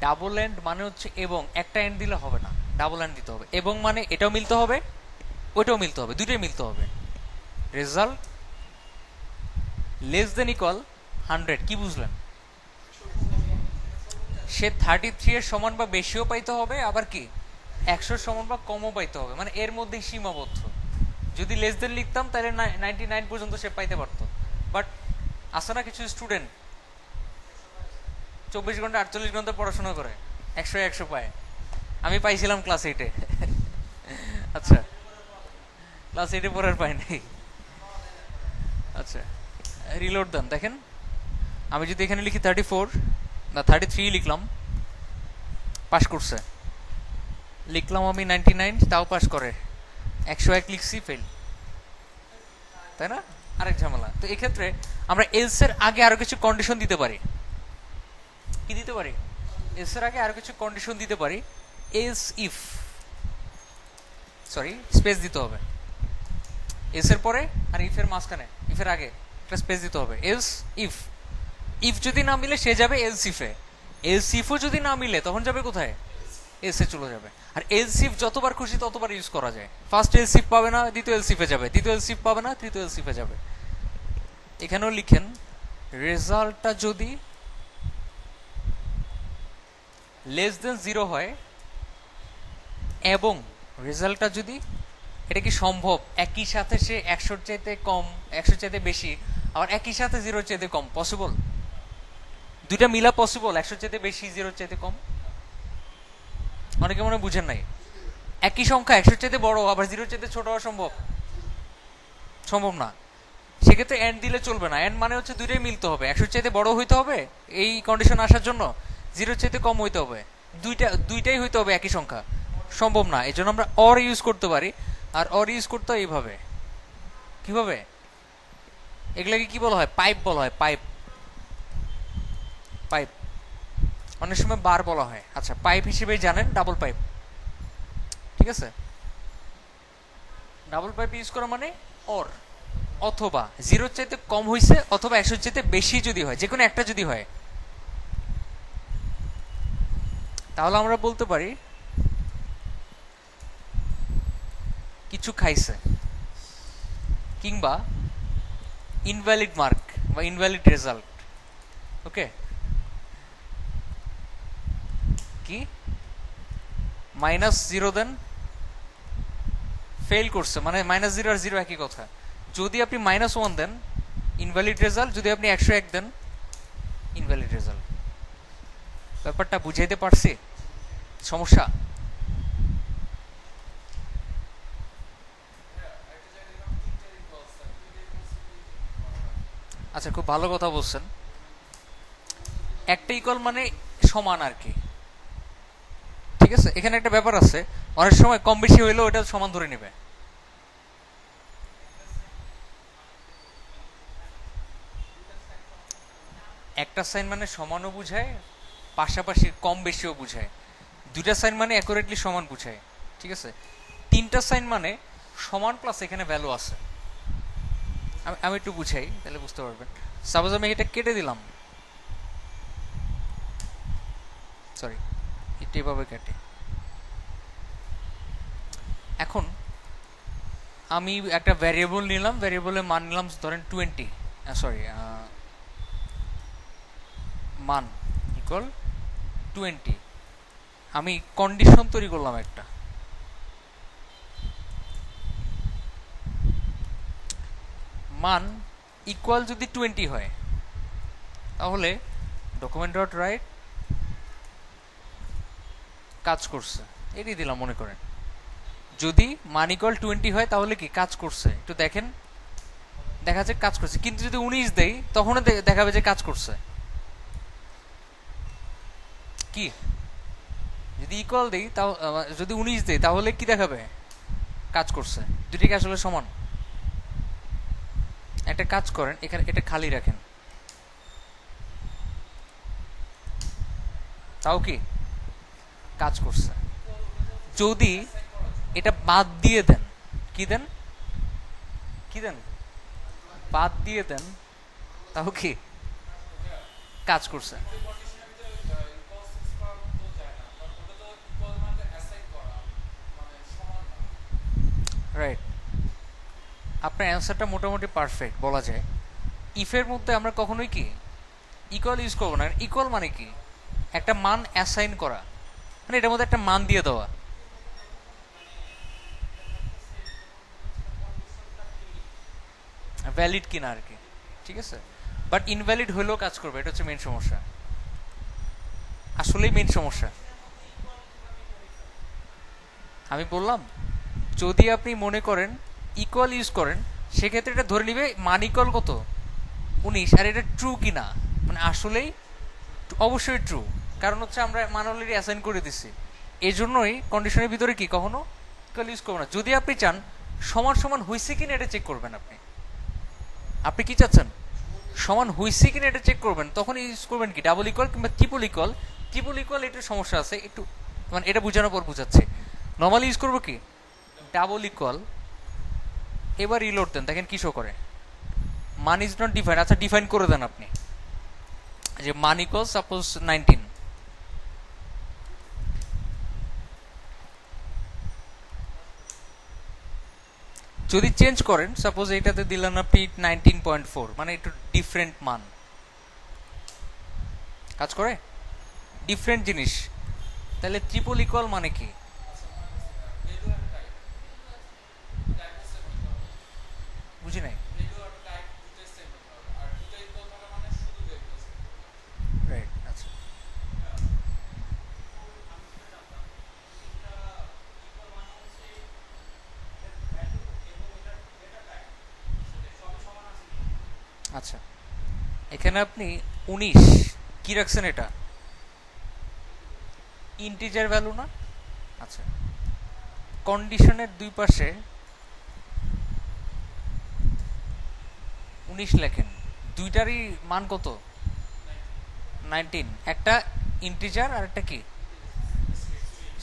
ডাবল এন্ড মানে হচ্ছে এবং, একটা এন্ড দিলে হবে না, ডাবল এন্ড দিতে হবে। এবং মানে এটাও মিলতে হবে, ওইটাও মিলতে হবে, দুইটাই মিলতে হবে। রেজাল্ট লেস দেন ইকুয়াল 100, কি বুঝলেন? সে 33 এর সমান বা বেশিও পাইতে হবে, আবার কি 100 সমান বা কমও পাইতে হবে, মানে এর মধ্যেই সীমাবদ্ধ। যদি লেস দেন লিখতাম তাহলে 99 পর্যন্ত সে পাইতে পারতো। বাট আছে না কিছু স্টুডেন্ট 24 ঘন্টা 48 ঘন্টা পড়াশোনা করে, 100 পায়। আমি পাইছিলাম ক্লাস 8-এ। আচ্ছা, ক্লাস 8-এ পড়ার পাই নাই। আচ্ছা, রিলোড দেন। দেখেন, আমি যদি এখানে লিখি 34 না 33 লিখলাম, পাস করছে। লিখলাম আমি 99, তাও পাস করে। 101 লিখছি, ফেল, তাই না? আরেক ঝামেলা। তো এক্ষেত্রে আমরা এলস এর আগে আরো কিছু কন্ডিশন দিতে পারি। কি দিতে পারি? এলস এর আগে আরো কিছু কন্ডিশন দিতে পারি। এলস ইফ, সরি, স্পেস দিতে হবে এলস এর পরে, আর ইফ এর মাঝখানে, ইফ এর আগে একটা স্পেস দিতে হবে। এলস ইফ, ইফ যদি না মিলে সে যাবে এলস ইফে। এলস ইফও যদি না মিলে তখন যাবে কোথায়? এলসে চলে যাবে। আর এলস ইফ যতবার খুশি ততবার ইউজ করা যায়। ফার্স্ট এলস ইফ পাবে না, দ্বিতীয় এলস ইফে যাবে, দ্বিতীয় এলস ইফ পাবে না, তৃতীয় এলস ইফে যাবে। এখানেও লিখেন রেজাল্টটা যদি লেস দেন 0 হয় এবং রেজাল্টটা যদি, এটা কি সম্ভব একই সাথে সে 100-র চাইতে কম, 100-র চাইতে বেশি, আবার একই সাথে 0-র চাইতে কম? পসিবল? দুইটা মিলা পসিবল, 100-র চাইতে বেশি, 0-র চাইতে কম? অনেকে মনে বুঝেন নাই। একই সংখ্যা 100 চাইতে বড় আবার 0 চাইতে ছোট হওয়া সম্ভব? সম্ভব না। সেক্ষেত্রে এন্ড দিলে চলবে না। এন্ড মানে হচ্ছে দুইটাই মিলতে হবে, 100 চাইতে বড় হইতে হবে এই কন্ডিশন আসার জন্য, 0 চাইতে কম হইতে হবে, দুইটাই হইতে হবে একই সংখ্যা। সম্ভব না। এই জন্য আমরা অর ইউজ করতে পারি। আর অর ইউজ করতে হয় এইভাবে। কিভাবে? এগুলাকে কি বলা হয়? পাইপ বলা হয়। পাইপ পাইপ অনেক সময় বার বলা হয়। আচ্ছা, পাইপ হিসেবে জানেন ডাবল পাইপ, ঠিক আছে? ডাবল পাইপ ইউজ করা মানে অর, অথবা 0 চাইতে কম হইছে অথবা 100 চাইতে বেশি যদি হয়, যে কোনো একটা যদি হয়, তাহলে আমরা বলতে পারি কিছু খাইছে, কিংবা ইনভ্যালিড মার্ক বা ইনভ্যালিড রেজাল্ট। ওকে, কি -0 দেন, ফেল করছে, মানে -0 আর 0 একই কথা। যদি আপনি -1 দেন ইনভ্যালিড রেজাল্ট, যদি আপনি 101 দেন ইনভ্যালিড রেজাল্ট। ব্যাপারটা বুঝাইতে পারছি? সমস্যা? আচ্ছা, খুব ভালো কথা বলছেন। একটা ইকুয়াল মানে সমান আর কি, ঠিক আছে? এখানে একটা ব্যাপার আছে, অনেক সময় কম বেশি হইলেও এটা সমান ধরে নেবে। একটা সাইন মানে সমানও বুঝায়, পাশাপাশি কম বেশিও বুঝায়। দুইটা সাইন মানে অ্যাকুরেটলি সমান বুঝায়, ঠিক আছে? তিনটা সাইন মানে সমান প্লাস এখানে ভ্যালু আছে। আমি একটু বুঝাই, তাহলে বুঝতে পারবেন। সাপোজ আমি এটা কেটে দিলাম, সরি, এটা এভাবে কেটে, এখন আমি একটা ভ্যারিয়েবল নিলাম, ভ্যারিয়েবলের মান নিলাম ধরেন 20, সরি, মান ইকুয়াল 20। আমি কন্ডিশন তৈরি করলাম একটা, মান ইকুয়াল যদি 20 হয় তাহলে ডকুমেন্ট ডট রাইট কাজ করছে, এটাই দিলাম মনে করেন। যদি মান ইকুয়াল 20 হয় তাহলে কি কাজ করছে, একটু দেখেন, দেখা যায় কাজ করছে। কিন্তু যদি 19 দেই তখনও দেখাবে যে কাজ করছে। কি যদি ইকুয়াল দেই, তাও যদি 19 দেই তাহলে কি দেখাবে? কাজ করছে। দুটি কি আসলে সমান? একটা কাজ করেন, এখানে এটা খালি রাখেন, তাও কি কাজ করছে। যদি এটা বাদ দিয়ে দেন, কি দেন, কি দেন, বাদ দিয়ে দেন, তাও কি কাজ করছে। রাইট, আপনার অ্যান্সারটা মোটামুটি পারফেক্ট বলা যায়। ইফের মধ্যে আমরা কখনোই কি ইকুয়াল ইউজ করবো না। ইকুয়াল মানে কি একটা মান অ্যাসাইন করা, মানে এটার মধ্যে একটা মান দিয়ে দেওয়া। ভ্যালিড কিনা আর কি, ঠিক আছে? বাট ইনভ্যালিড হলেও কাজ করবে, এটা হচ্ছে মেন সমস্যা, আসলেই মেন সমস্যা। আমি বললাম যদি আপনি মনে করেন ইকুয়াল ইউজ করেন, সেক্ষেত্রে এটা ধরে নিবে মান ইকুয়াল কত 19, আর এটা ট্রু কিনা, মানে আসলেই অবশ্যই ট্রু, কারণ হচ্ছে আমরা মান অলরেডি অ্যাসাইন করে দিচ্ছি। এই জন্যই কন্ডিশনের ভিতরে কি কখনো ইকুয়াল ইউজ করবো না। যদি আপনি চান সমান সমান হয়েছে কিনা এটা চেক করবেন, আপনি কি চাচ্ছেন সমান হয়েছে কিনা এটা চেক করবেন, তখন ইউজ করবেন কি ডাবল ইকুয়াল কিংবা ট্রিপল ইকুয়াল। ট্রিপল ইকুয়াল একটু সমস্যা আছে, একটু মানে এটা বোঝানোর পর বুঝাচ্ছে। নর্মালি ইউজ করবো কি ডাবল ইকুয়াল, এবার রিলোড দেন, দেখেন কি শো করে, মান ইজ নট ডিফাইন। আচ্ছা ডিফাইন করে দেন আপনি, যে মান ইকুয়াল সাপোজ 19, যদি চেঞ্জ করেন সাপোজ এইটাতে দিলেন আপনি 19.4, মানে একটু ডিফারেন্ট মান, কাজ করে ডিফারেন্ট জিনিস। তাহলে ট্রিপল ইকুয়াল মানে কি? বুঝি নাই। রাইট, আচ্ছা, আচ্ছা, এখানে আপনি 19 কি রাখছেন? এটা ইন্টিজার ভ্যালু না? আচ্ছা, কন্ডিশনের দুই পাশে 19 লেখেন, দুইটারই মান কত? 19। একটা ইন্টিজার আর একটা কি?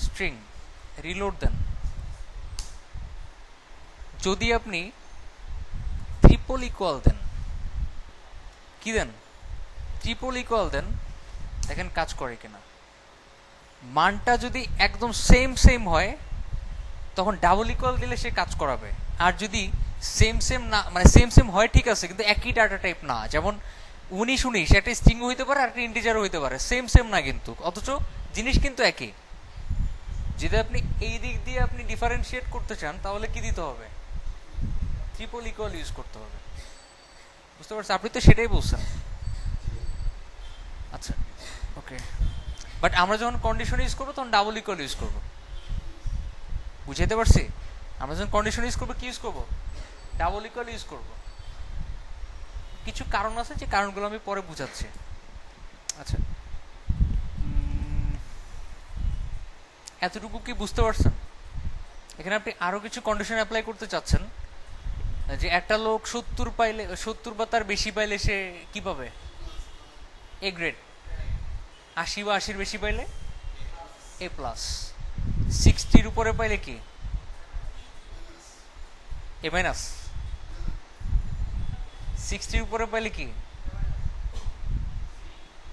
স্ট্রিং। রিলোড দেন। যদি আপনি ট্রিপল ইকুয়াল দেন, কি দেন? ট্রিপল ইকুয়াল দেন, দেখেন কাজ করে কিনা। মানটা যদি একদম সেম সেম হয় তখন ডাবল ইকুয়াল দিলে সে কাজ করাবে। আর যদি সেম সেম না, মানে সেম সেম হয় ঠিক আছে, কিন্তু একই ডাটা টাইপ না, যেমন 19 একটা স্ট্রিং হইতে পারে আর একটা ইন্টিজারও হইতে পারে, সেম সেম না কিন্তু, অথচ জিনিস কিন্তু একই। যদি আপনি এই দিক দিয়ে আপনি ডিফারেন্সিয়েট করতে চান তাহলে কি দিতে হবে? ট্রিপল ইকুয়াল ইউজ করতে হবে। বুঝতে পারছেন? আপনি তো সেটাই বলছেন। আচ্ছা, ওকে। বাট আমরা যখন কন্ডিশন ইউজ করবো তখন ডাবল ইকুয়াল ইউজ করবো। বুঝাইতে পারছি? আমরা যখন কন্ডিশন ইউজ করবো কি ইউজ করবো? ডাবল ইকুয়াল ইউজ করবো। কিছু কারণ আছে, যে কারণগুলো আমি পরে বুঝাচ্ছি। আচ্ছা, এতটুকু কি বুঝতে পারছেন? এখানে আপনি আরো কিছু কন্ডিশন অ্যাপ্লাই করতে চাচ্ছেন, যে একটা লোক 70 পাইলে, 70 বা তার বেশি পাইলে সে কি পাবে? A grade. 80 বা 80-র বেশি পাইলে এ প্লাস। 60-র উপরে পাইলে কি? এ মাইনাস। 60-র উপরে পাইলে কি?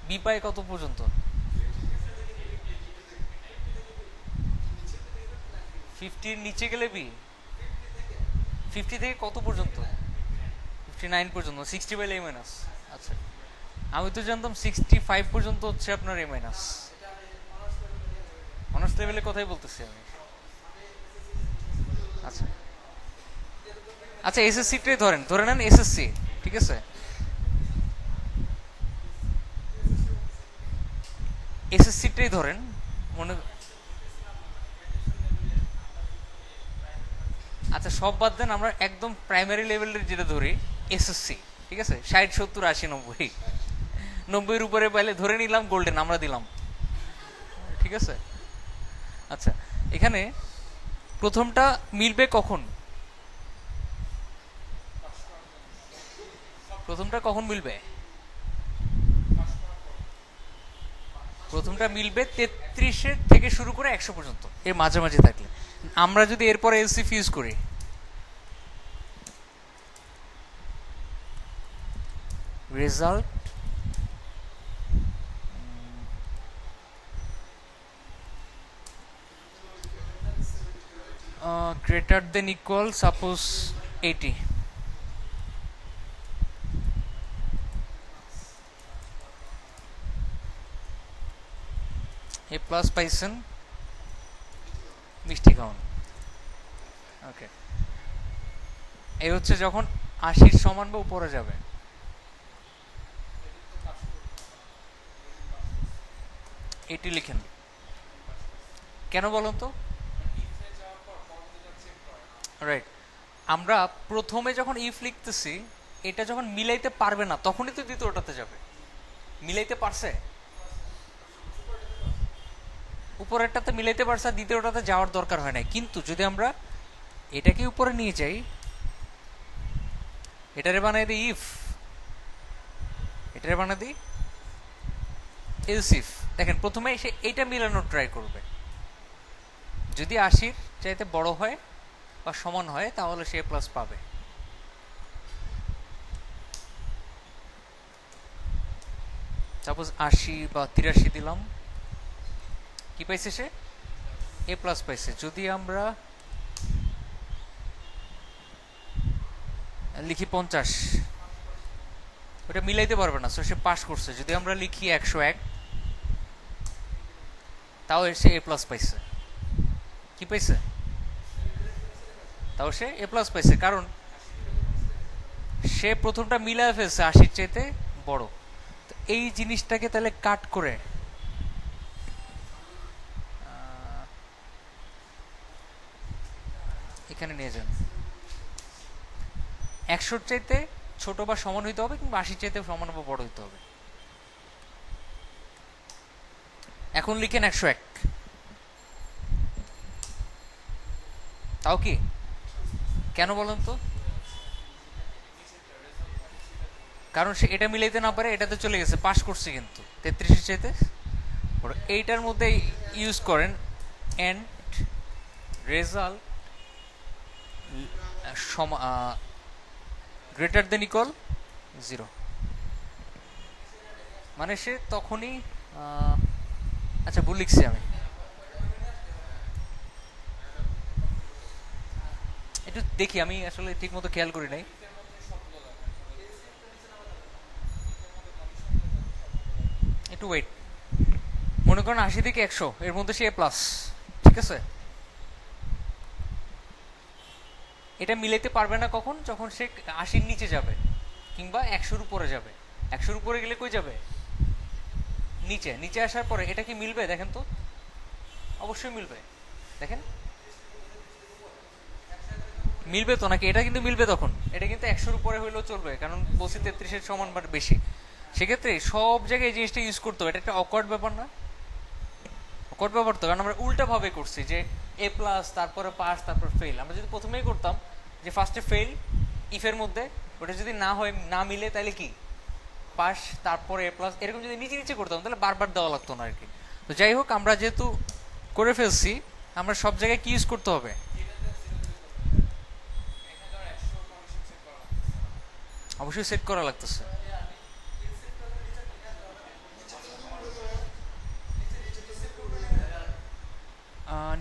বি পায় কত পর্যন্ত? 50-র নিচে গেলে বি। 50 থেকে কত পর্যন্ত? 59 পর্যন্ত। 60 পাইলে এ মাইনাস। আচ্ছা, আমি তো জানতাম 65 পর্যন্ত হচ্ছে আপনার এ মাইনাস। অনার্স লেভেলে কথাই বলতেছি আমি। আচ্ছা আচ্ছা, এসএসসিটাই ধরেন, ধরে নেন এসএসসি, ঠিক আছে? এসএসসিটাই ধরেন, মনে। আচ্ছা, সব বাদ দেন, আমরা একদম প্রাইমারি লেভেলের যেটা ধরি, এসএসসি, ঠিক আছে? 60, 70, 80, 90। 90-এর উপরে পাইলে ধরে নিলাম গোল্ডেন, আমরা দিলাম, ঠিক আছে? আচ্ছা, এখানে প্রথমটা মিলবে কখন? প্রথমটা কখন মিলবে? প্রথমটা মিলবে 33-এর থেকে শুরু করে 100 পর্যন্ত, এর মাঝামাঝি থাকলে। আমরা যদি এরপরে এলসিএফ ইউজ করি, result greater than equal suppose 80, এ প্লাস পাইছেন, মিষ্টি খাওয়ান। ওকে, এই হচ্ছে যখন 80-র সমান বা উপরে যাবে। এটি লিখেন কেন বলুন তো? রাইট, আমরা প্রথমে যখন ইফ লিখতেছি, এটা যখন মিলাইতে পারবে না তখনই তো দ্বিতীয়টাতে যাবে। মিলাইতে পারছে, উপরেরটাতে মিলাইতে পারছে, আর দ্বিতীয়টাতে যাওয়ার দরকার হয় না। কিন্তু যদি আমরা এটাকে উপরে নিয়ে যাই, এটারে বানাই দিই ইফ, এটারে বানাই দিই এলস ইফ, দেখেন প্রথমে সে এইটা মিলানোর ট্রাই করবে। যদি 80-র চাইতে বড় হয় বা সমান হয় তাহলে সে প্লাস পাবে। সাপোজ 80 বা 83 দিলাম, কি পাইছে সে? এ প্লাস পাইছে। যদি আমরা লিখি 50, ওটা মিলাইতে পারবে না, সে পাস করছে। যদি আমরা লিখি 101, তাও সে এ প্লাস পাইছে। কি পাইছে? তাও সে এ প্লাস পাইছে, কারণ সে প্রথমটা মিলায় ফেলছে 80-র চাইতে বড়। তো এই জিনিসটাকে তাহলে কাট করে এখানে নিয়ে যান। 100-র চাইতে ছোট বা সমান হইতে হবে, কিংবা 80 চাইতে সমান বা বড় হইতে হবে। এখন লিখেন 101। তাও কি? কেন বলেন তো? কারণ সে এটা মিলাইতে না পারে, এটাতে চলে গেছে, পাস করছে কিন্তু 33 চাইতে বড়। এইটার মধ্যে ইউজ করেন and result greater than equal 0, মানে সে তখনই আচ্ছা ভুল লিখছি আমি, একটু দেখি, আমি আসলে ঠিক মতো খেয়াল করি নাই। একটু ওয়েট, মনে করেন 80 থেকে 100 এর মধ্যে সে প্লাস, ঠিক আছে? এটা মিলাইতে পারবে না কখন? যখন সে 80-র নিচে যাবে কিংবা 100-র উপরে যাবে। 100-র উপরে গেলে কই যাবে? নিচে। নিচে আসার পরে এটা কি মিলবে? দেখেন তো, অবশ্যই মিলবে। দেখেন মিলবে তো নাকি? এটা কিন্তু মিলবে তখন, এটা কিন্তু 100-র উপরে হইলেও চলবে, কারণ বলছি 33-এর সমান বা বেশি। সেক্ষেত্রে সব জায়গায় এই জিনিসটা ইউজ করতে হবে। এটা একটা অকওয়ার্ড ব্যাপার না? অকওয়ার্ড ব্যাপার তো, কারণ আমরা উল্টা ভাবে করছি যে এ প্লাস তারপরে পাস তারপর ফেল। আমরা যদি প্রথমেই করতাম যে ফার্স্টে ফেল ইফের মধ্যে, ওটা যদি না হয়, না মিলে, তাহলে কি পাস তারপরে এ প্লাস, এরকম যদি নিচে নিচে করতাম তাহলে বারবার দেওয়া লাগতো না আর কি। তো যাই হোক, আমরা যেহেতু করে ফেলছি, আমরা সব জায়গায় কি ইউজ করতে হবে? অবশ্যই সেট করা লাগতেছে।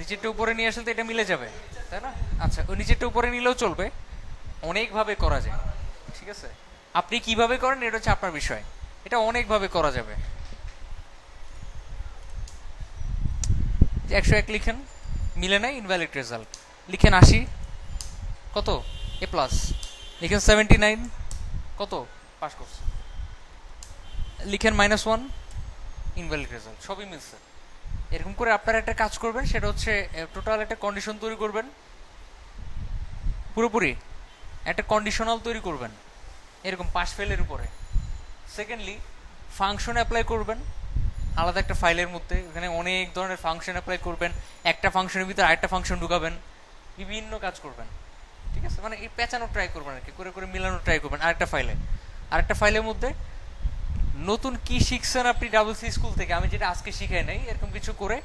নিচেরটা উপরে নিয়ে আসলে তো এটা মিলে যাবে, তাই না? আচ্ছা, ওই নিচেরটা উপরে নিলেও চলবে, অনেকভাবে করা যায়, ঠিক আছে? আপনি কিভাবে করেন এটা হচ্ছে আপনার বিষয়, এটা অনেকভাবে করা যাবে। 101 লিখেন, মিলে নাই, ইনভ্যালিড রেজাল্ট। লিখেন 80, কত? এ প্লাস। লিখেন 79, কত? পাস করছে। লিখেন -1, ইনভ্যালিড রেজাল্ট। সবই মিলছে। এরকম করে আপনারা একটা কাজ করবেন, সেটা হচ্ছে টোটাল একটা কন্ডিশন তৈরি করবেন, পুরোপুরি একটা কন্ডিশনাল তৈরি করবেন এরকম পাস ফেলের উপরে। সেকেন্ডলি, ফাংশন অ্যাপ্লাই করবেন আলাদা একটা ফাইলের মধ্যে, এখানে অনেক ধরনের ফাংশন অ্যাপ্লাই করবেন, একটা ফাংশনের ভিতরে আরেকটা ফাংশন ঢুকাবেন, বিভিন্ন কাজ করবেন, ঠিক আছে? মানে এই পেঁচানো ট্রাই করবেন আর কি, করে করে মিলানো ট্রাই করবেন আরেকটা ফাইলের মধ্যে। নতুন কি শিখছেন আপনি ডাবল সি স্কুল থেকে, আমি যেটা আজকে শিখাই নাই, এরকম কিছু করে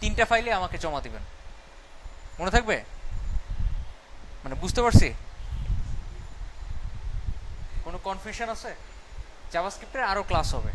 3টা ফাইলে আমাকে জমা দিবেন। মনে থাকবে? মানে বুঝতে পারছি? কোনো কনফিউশন আছে? জাভাস্ক্রিপ্টের আরো ক্লাস হবে।